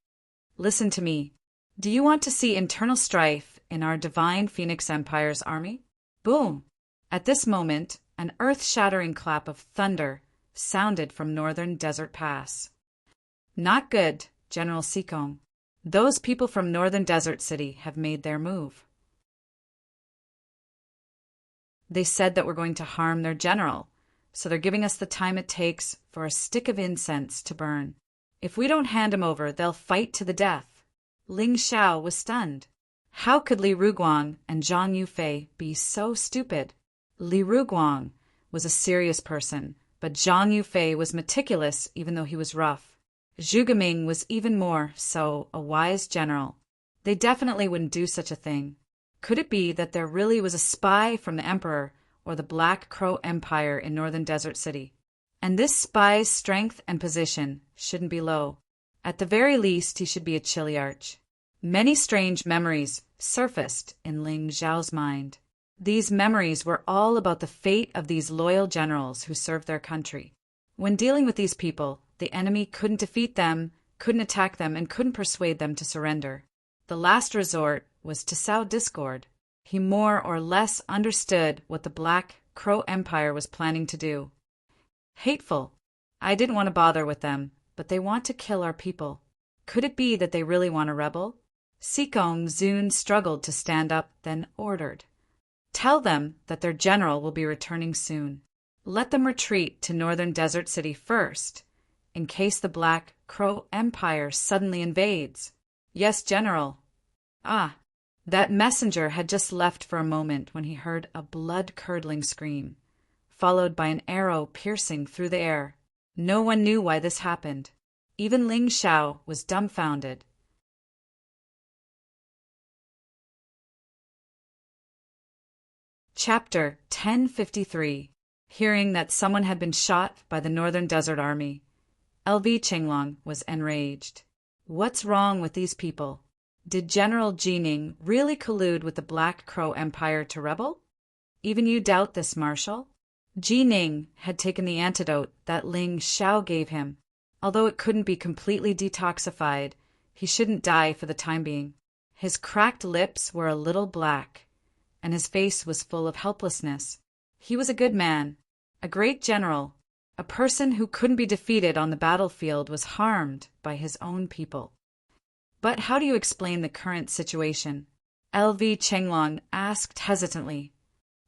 Listen to me. Do you want to see internal strife in our divine Phoenix Empire's army? Boom! At this moment, an earth-shattering clap of thunder sounded from northern Desert Pass. Not good, General Sikong. Those people from northern Desert City have made their move. They said that we're going to harm their general, so they're giving us the time it takes for a stick of incense to burn. If we don't hand him over, they'll fight to the death. Ling Xiao was stunned. How could Li Ruguang and Zhang Yufei be so stupid? Li Ruguang was a serious person, but Zhang Yufei was meticulous even though he was rough. Zhu Geming was even more so a wise general. They definitely wouldn't do such a thing. Could it be that there really was a spy from the Emperor or the Black Crow Empire in northern Desert City? And this spy's strength and position shouldn't be low. At the very least, he should be a Chiliarch. Many strange memories surfaced in Ling Xiao's mind. These memories were all about the fate of these loyal generals who served their country. When dealing with these people, the enemy couldn't defeat them, couldn't attack them, and couldn't persuade them to surrender. The last resort was to sow discord. He more or less understood what the Black Crow Empire was planning to do. Hateful. I didn't want to bother with them, but they want to kill our people. Could it be that they really want a rebel? Sikong Zun struggled to stand up, then ordered. Tell them that their general will be returning soon. Let them retreat to northern Desert City first, in case the Black Crow Empire suddenly invades. Yes, General. Ah, that messenger had just left for a moment when he heard a blood-curdling scream, followed by an arrow piercing through the air. No one knew why this happened. Even Ling Xiao was dumbfounded. Chapter 1053. Hearing that someone had been shot by the Northern Desert Army, LV Qinglong was enraged. What's wrong with these people? Did General Jining really collude with the Black Crow Empire to rebel? Even you doubt this, Marshal? Jining had taken the antidote that Ling Xiao gave him. Although it couldn't be completely detoxified, he shouldn't die for the time being. His cracked lips were a little black, and his face was full of helplessness. He was a good man, a great general. A person who couldn't be defeated on the battlefield was harmed by his own people. But how do you explain the current situation? LV Qinglong asked hesitantly.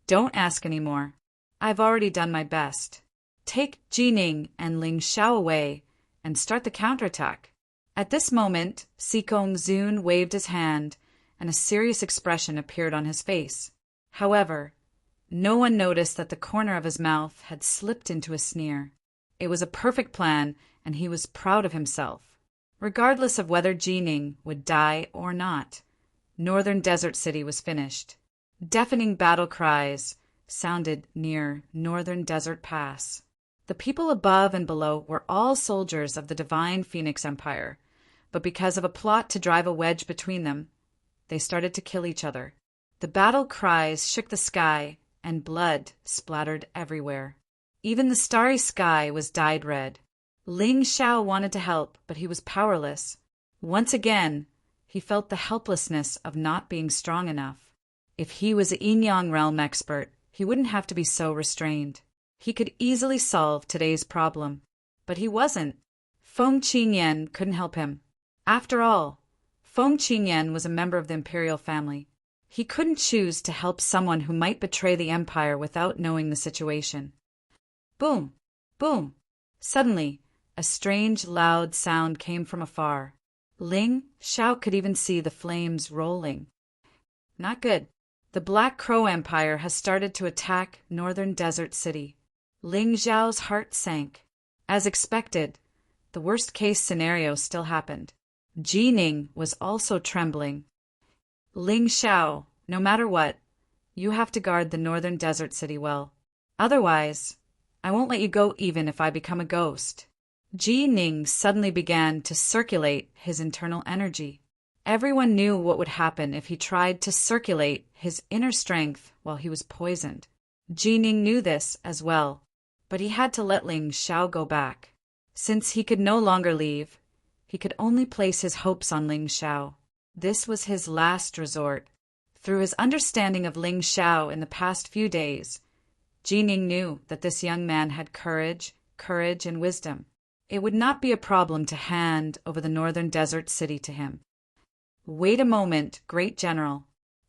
Don't ask any more. I've already done my best. Take Jining and Ling Xiao away and start the counterattack. At this moment, Sikong Zun waved his hand, and a serious expression appeared on his face. However, no one noticed that the corner of his mouth had slipped into a sneer. It was a perfect plan, and he was proud of himself. Regardless of whether Jining would die or not, Northern Desert City was finished. Deafening battle cries sounded near Northern Desert Pass. The people above and below were all soldiers of the Divine Phoenix Empire, but because of a plot to drive a wedge between them, they started to kill each other. The battle cries shook the sky, and blood splattered everywhere. Even the starry sky was dyed red. Ling Xiao wanted to help, but he was powerless. Once again, he felt the helplessness of not being strong enough. If he was a yin-yang realm expert, he wouldn't have to be so restrained. He could easily solve today's problem. But he wasn't. Feng Qingyan couldn't help him. After all, Feng Qingyan was a member of the imperial family. He couldn't choose to help someone who might betray the empire without knowing the situation. Boom! Boom! Suddenly, a strange, loud sound came from afar. Ling Xiao could even see the flames rolling. Not good. The Black Crow Empire has started to attack Northern Desert City. Ling Xiao's heart sank. As expected, the worst-case scenario still happened. Jining was also trembling. Ling Xiao, no matter what, you have to guard the Northern Desert City well. Otherwise, I won't let you go even if I become a ghost. Jining suddenly began to circulate his internal energy. Everyone knew what would happen if he tried to circulate his inner strength while he was poisoned. Jining knew this as well, but he had to let Ling Xiao go back. Since he could no longer leave, he could only place his hopes on Ling Xiao. This was his last resort. Through his understanding of Ling Xiao in the past few days, Jining knew that this young man had courage, and wisdom. It would not be a problem to hand over the Northern Desert City to him. Wait a moment, Great General.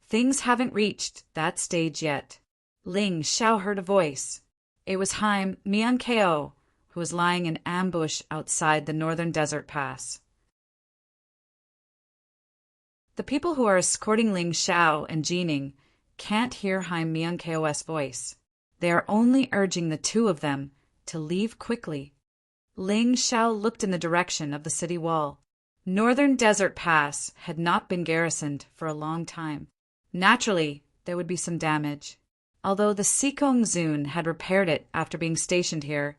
Things haven't reached that stage yet. Ling Xiao heard a voice. It was Haim Miankeo, who was lying in ambush outside the Northern Desert Pass. The people who are escorting Ling Xiao and Jining can't hear Haim Miankeo's voice. They are only urging the two of them to leave quickly. Ling Xiao looked in the direction of the city wall. Northern Desert Pass had not been garrisoned for a long time. Naturally, there would be some damage. Although the Sikong Zun had repaired it after being stationed here,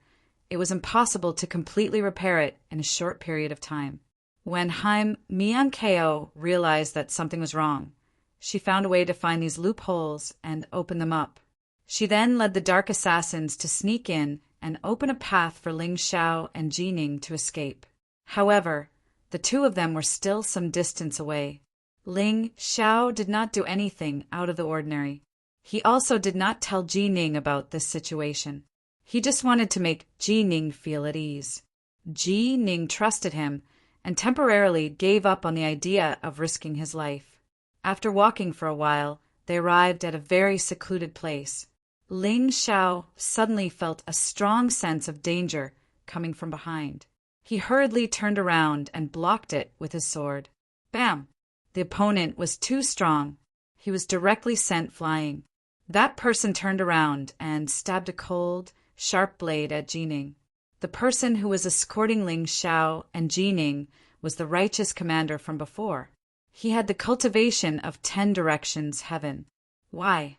it was impossible to completely repair it in a short period of time. When Haim Miankeo realized that something was wrong, she found a way to find these loopholes and open them up. She then led the dark assassins to sneak in and open a path for Ling Xiao and Jining to escape. However, the two of them were still some distance away. Ling Xiao did not do anything out of the ordinary. He also did not tell Jining about this situation. He just wanted to make Jining feel at ease. Jining trusted him and temporarily gave up on the idea of risking his life. After walking for a while, they arrived at a very secluded place. Ling Xiao suddenly felt a strong sense of danger coming from behind. He hurriedly turned around and blocked it with his sword. Bam! The opponent was too strong. He was directly sent flying. That person turned around and stabbed a cold, sharp blade at Jining. The person who was escorting Ling Xiao and Jining was the righteous commander from before. He had the cultivation of 10 directions heaven. Why?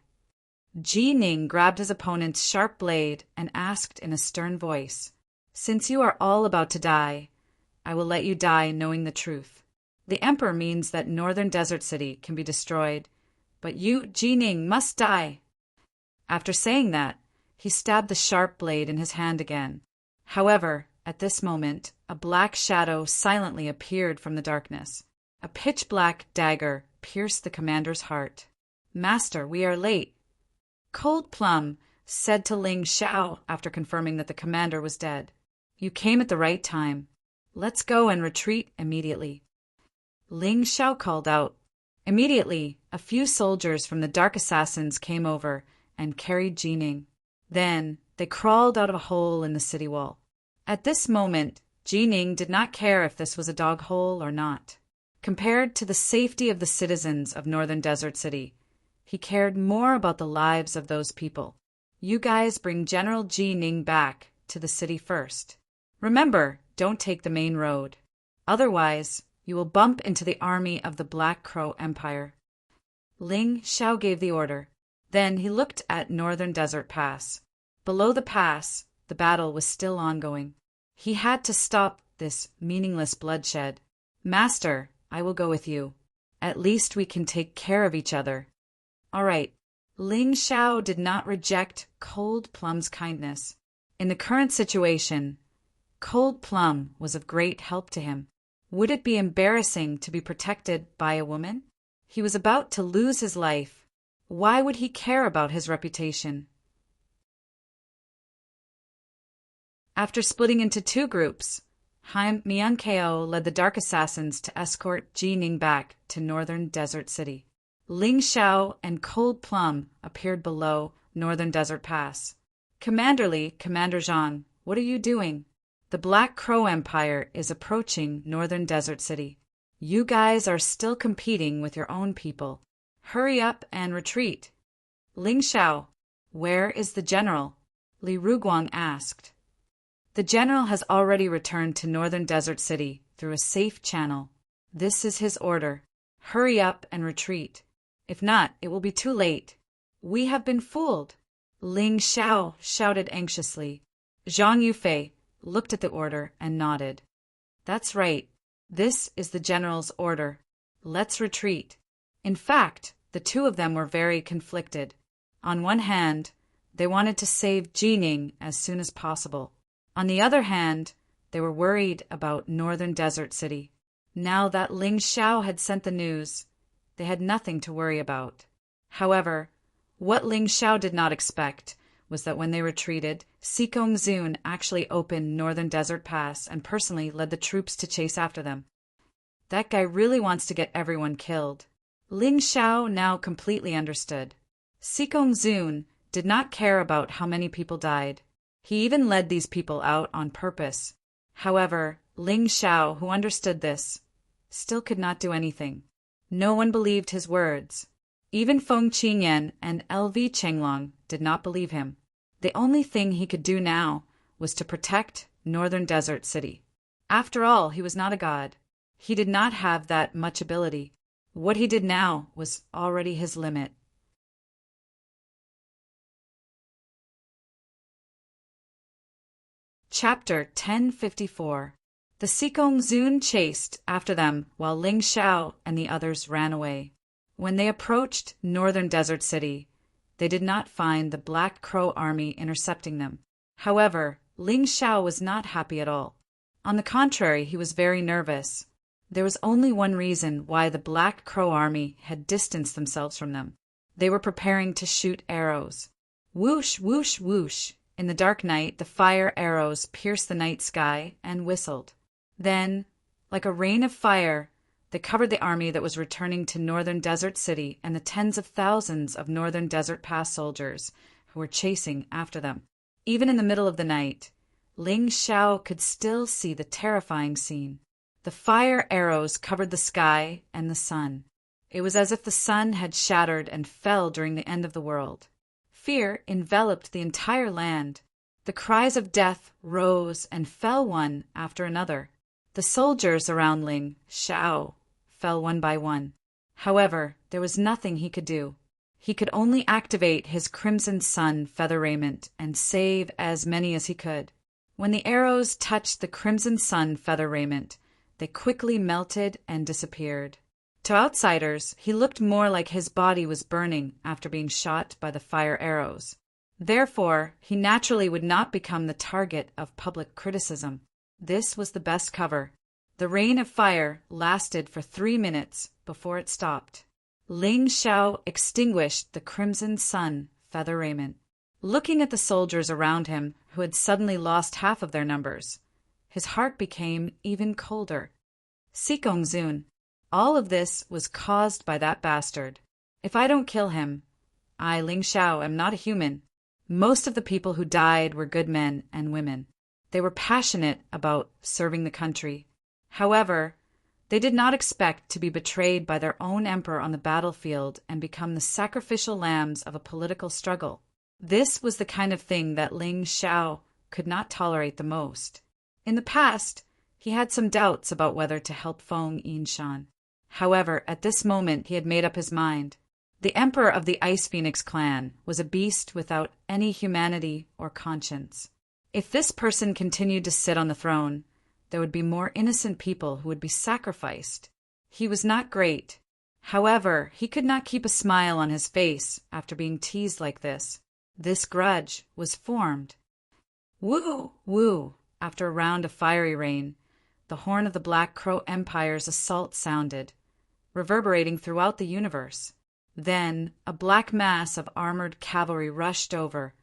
Jining grabbed his opponent's sharp blade and asked in a stern voice, "Since you are all about to die, I will let you die knowing the truth. The Emperor means that Northern Desert City can be destroyed, but you, Jining, must die." After saying that, he stabbed the sharp blade in his hand again. However, at this moment, a black shadow silently appeared from the darkness. A pitch-black dagger pierced the commander's heart. "Master, we are late." Cold Plum said to Ling Xiao after confirming that the commander was dead, "You came at the right time. Let's go and retreat immediately." Ling Xiao called out. Immediately, a few soldiers from the Dark Assassins came over and carried Jining. Then they crawled out of a hole in the city wall. At this moment, Jining did not care if this was a dog hole or not. Compared to the safety of the citizens of Northern Desert City, he cared more about the lives of those people. You guys bring General Jining back to the city first. Remember, don't take the main road. Otherwise, you will bump into the army of the Black Crow Empire. Ling Xiao gave the order. Then he looked at Northern Desert Pass. Below the pass, the battle was still ongoing. He had to stop this meaningless bloodshed. Master, I will go with you. At least we can take care of each other. All right. Ling Xiao did not reject Cold Plum's kindness. In the current situation, Cold Plum was of great help to him. Would it be embarrassing to be protected by a woman? He was about to lose his life. Why would he care about his reputation? After splitting into two groups, Haim Miankeo led the Dark Assassins to escort Jining back to Northern Desert City. Ling Xiao and Cold Plum appeared below Northern Desert Pass. Commander Li, Commander Zhang, what are you doing? The Black Crow Empire is approaching Northern Desert City. You guys are still competing with your own people. Hurry up and retreat. Ling Xiao, where is the general? Li Ruguang asked. The general has already returned to Northern Desert City through a safe channel. This is his order. Hurry up and retreat. If not, it will be too late. We have been fooled. Ling Xiao shouted anxiously. Zhang Yufei looked at the order and nodded. That's right. This is the general's order. Let's retreat. In fact, the two of them were very conflicted. On one hand, they wanted to save Jining as soon as possible. On the other hand, they were worried about Northern Desert City. Now that Ling Xiao had sent the news, they had nothing to worry about. However, what Ling Xiao did not expect was that when they retreated, Sikong Zun actually opened Northern Desert Pass and personally led the troops to chase after them. That guy really wants to get everyone killed. Ling Xiao now completely understood. Sikong Zun did not care about how many people died. He even led these people out on purpose. However, Ling Xiao, who understood this, still could not do anything. No one believed his words. Even Feng Qingyan and LV Chenglong did not believe him. The only thing he could do now was to protect Northern Desert City. After all, he was not a god. He did not have that much ability. What he did now was already his limit. Chapter 1054. The Sikong Zun chased after them while Ling Xiao and the others ran away. When they approached Northern Desert City, they did not find the Black Crow army intercepting them. However, Ling Xiao was not happy at all. On the contrary, he was very nervous. There was only one reason why the Black Crow army had distanced themselves from them. They were preparing to shoot arrows. Whoosh, whoosh, whoosh. In the dark night, the fire arrows pierced the night sky and whistled. Then, like a rain of fire, they covered the army that was returning to Northern Desert City and the tens of thousands of Northern Desert Pass soldiers who were chasing after them. Even in the middle of the night, Ling Xiao could still see the terrifying scene. The fire arrows covered the sky and the sun. It was as if the sun had shattered and fell during the end of the world. Fear enveloped the entire land. The cries of death rose and fell one after another. The soldiers around Ling Xiao fell one by one. However, there was nothing he could do. He could only activate his Crimson Sun feather raiment and save as many as he could. When the arrows touched the Crimson Sun feather raiment, they quickly melted and disappeared. To outsiders, he looked more like his body was burning after being shot by the fire arrows. Therefore, he naturally would not become the target of public criticism. This was the best cover. The rain of fire lasted for 3 minutes before it stopped. Ling Xiao extinguished the Crimson Sun feather raiment. Looking at the soldiers around him, who had suddenly lost half of their numbers, his heart became even colder. Sikong Zun, all of this was caused by that bastard. If I don't kill him, I, Ling Xiao, am not a human. Most of the people who died were good men and women. They were passionate about serving the country. However, they did not expect to be betrayed by their own emperor on the battlefield and become the sacrificial lambs of a political struggle. This was the kind of thing that Ling Xiao could not tolerate the most. In the past, he had some doubts about whether to help Feng Yinshan. However, at this moment he had made up his mind. The emperor of the Ice Phoenix clan was a beast without any humanity or conscience. If this person continued to sit on the throne, there would be more innocent people who would be sacrificed. He was not great. However, he could not keep a smile on his face after being teased like this. This grudge was formed. Woo! Woo! After a round of fiery rain, the horn of the Black Crow Empire's assault sounded, reverberating throughout the universe. Then a black mass of armored cavalry rushed over,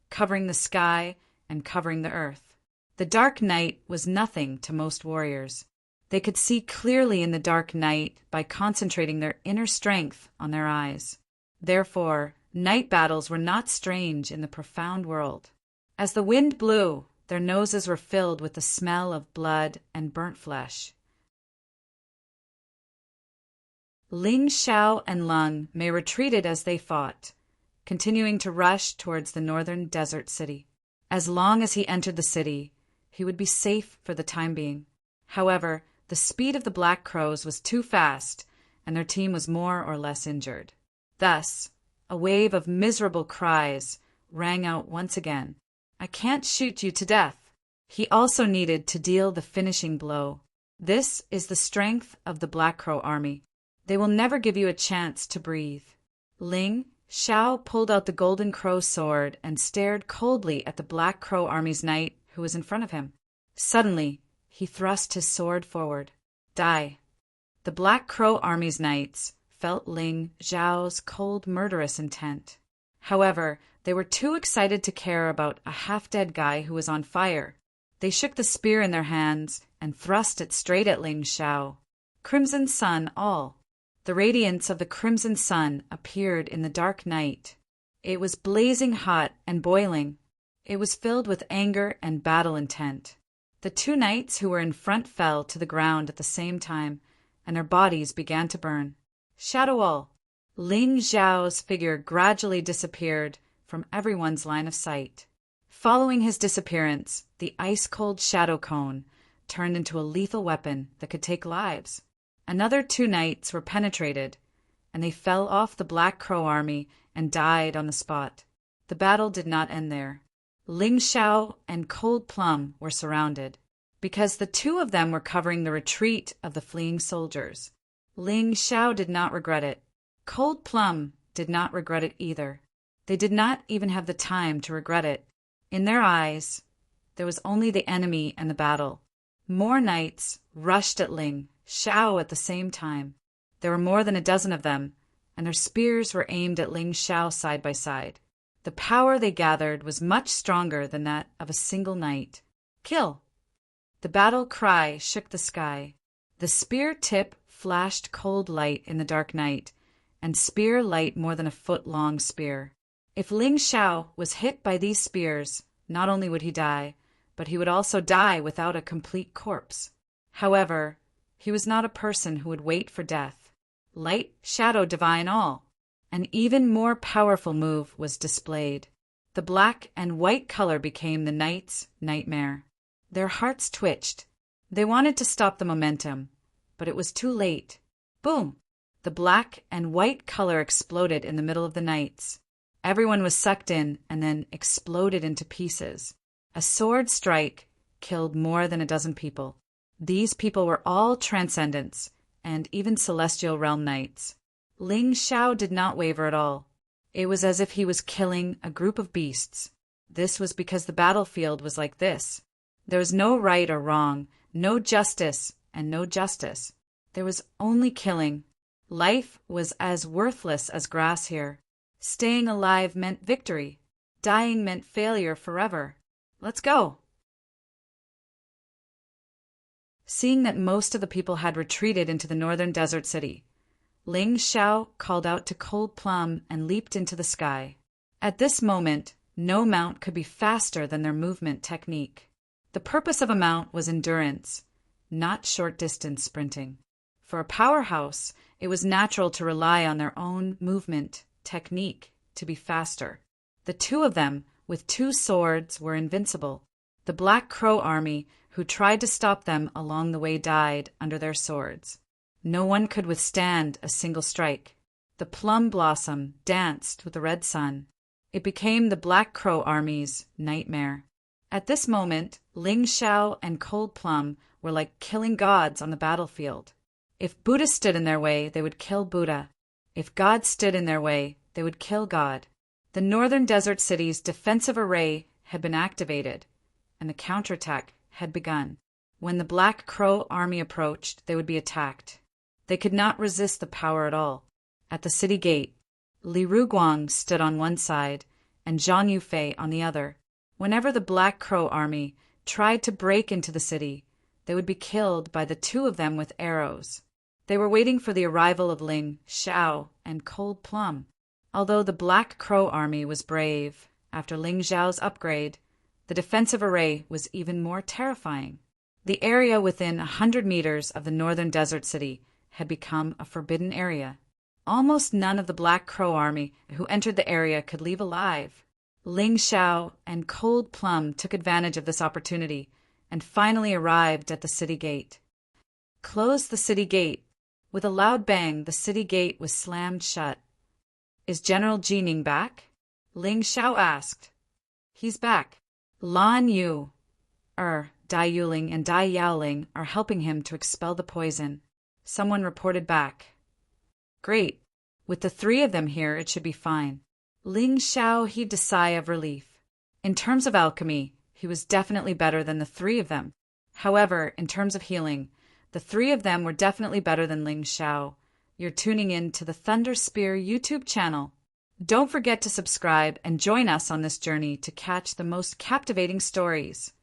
covering the sky and covering the earth. The dark night was nothing to most warriors. They could see clearly in the dark night by concentrating their inner strength on their eyes. Therefore, night battles were not strange in the profound world. As the wind blew, their noses were filled with the smell of blood and burnt flesh. Ling Xiao and Lung Mei retreated as they fought, continuing to rush towards the northern desert city. As long as he entered the city, he would be safe for the time being. However, the speed of the Black Crows was too fast, and their team was more or less injured. Thus, a wave of miserable cries rang out once again. I can't shoot you to death. He also needed to deal the finishing blow. This is the strength of the Black Crow army. They will never give you a chance to breathe. Ling Xiao pulled out the Golden Crow sword and stared coldly at the Black Crow army's knight who was in front of him. Suddenly, he thrust his sword forward. Die. The Black Crow army's knights felt Ling Xiao's cold, murderous intent. However, they were too excited to care about a half-dead guy who was on fire. They shook the spear in their hands and thrust it straight at Ling Xiao. Crimson sun all. The radiance of the crimson sun appeared in the dark night. It was blazing hot and boiling. It was filled with anger and battle intent. The two knights who were in front fell to the ground at the same time, and their bodies began to burn. Shadow all. Ling Xiao's figure gradually disappeared from everyone's line of sight. Following his disappearance, the ice-cold shadow cone turned into a lethal weapon that could take lives. Another two knights were penetrated, and they fell off the Black Crow army and died on the spot. The battle did not end there. Ling Xiao and Cold Plum were surrounded, because the two of them were covering the retreat of the fleeing soldiers. Ling Xiao did not regret it. Cold Plum did not regret it either. They did not even have the time to regret it. In their eyes, there was only the enemy and the battle. More knights rushed at Ling Xiao at the same time. There were more than a dozen of them, and their spears were aimed at Ling Xiao side by side. The power they gathered was much stronger than that of a single knight. Kill! The battle cry shook the sky. The spear tip flashed cold light in the dark night, and spear light more than a foot-long spear. If Ling Xiao was hit by these spears, not only would he die, but he would also die without a complete corpse. However, he was not a person who would wait for death. Light, shadow, divine all. An even more powerful move was displayed. The black and white color became the knight's nightmare. Their hearts twitched. They wanted to stop the momentum, but it was too late. Boom! The black and white color exploded in the middle of the knights. Everyone was sucked in and then exploded into pieces. A sword strike killed more than a dozen people. These people were all transcendents, and even celestial realm knights. Ling Xiao did not waver at all. It was as if he was killing a group of beasts. This was because the battlefield was like this. There was no right or wrong, no justice and no justice. There was only killing. Life was as worthless as grass here. Staying alive meant victory. Dying meant failure forever. Let's go. Seeing that most of the people had retreated into the northern desert city, Ling Xiao called out to Cold Plum and leaped into the sky. At this moment, no mount could be faster than their movement technique. The purpose of a mount was endurance, not short-distance sprinting. For a powerhouse, it was natural to rely on their own movement, technique, to be faster. The two of them, with 2 swords, were invincible. The Black Crow army, who tried to stop them along the way, died under their swords. No one could withstand a single strike. The plum blossom danced with the red sun. It became the Black Crow army's nightmare. At this moment, Ling Xiao and Cold Plum were like killing gods on the battlefield. If Buddha stood in their way, they would kill Buddha. If God stood in their way, they would kill God. The northern desert city's defensive array had been activated, and the counterattack had begun. When the Black Crow army approached, they would be attacked. They could not resist the power at all. At the city gate, Li Ruguang stood on one side and Zhang Yufei on the other. Whenever the Black Crow army tried to break into the city, they would be killed by the two of them with arrows. They were waiting for the arrival of Ling Xiao and Cold Plum. Although the Black Crow army was brave, after Ling Xiao's upgrade, the defensive array was even more terrifying. The area within 100 meters of the northern desert city had become a forbidden area. Almost none of the Black Crow army who entered the area could leave alive. Ling Xiao and Cold Plum took advantage of this opportunity and finally arrived at the city gate. Close the city gate. With a loud bang, the city gate was slammed shut. Is General Jining back? Ling Xiao asked. He's back. Lan Yu, Dai Yuling and Dai Yaoling are helping him to expel the poison. Someone reported back. Great. With the 3 of them here, it should be fine. Ling Xiao heaved a sigh of relief. In terms of alchemy, he was definitely better than the 3 of them. However, in terms of healing, the 3 of them were definitely better than Ling Xiao. You're tuning in to the Thunder Spear YouTube channel. Don't forget to subscribe and join us on this journey to catch the most captivating stories.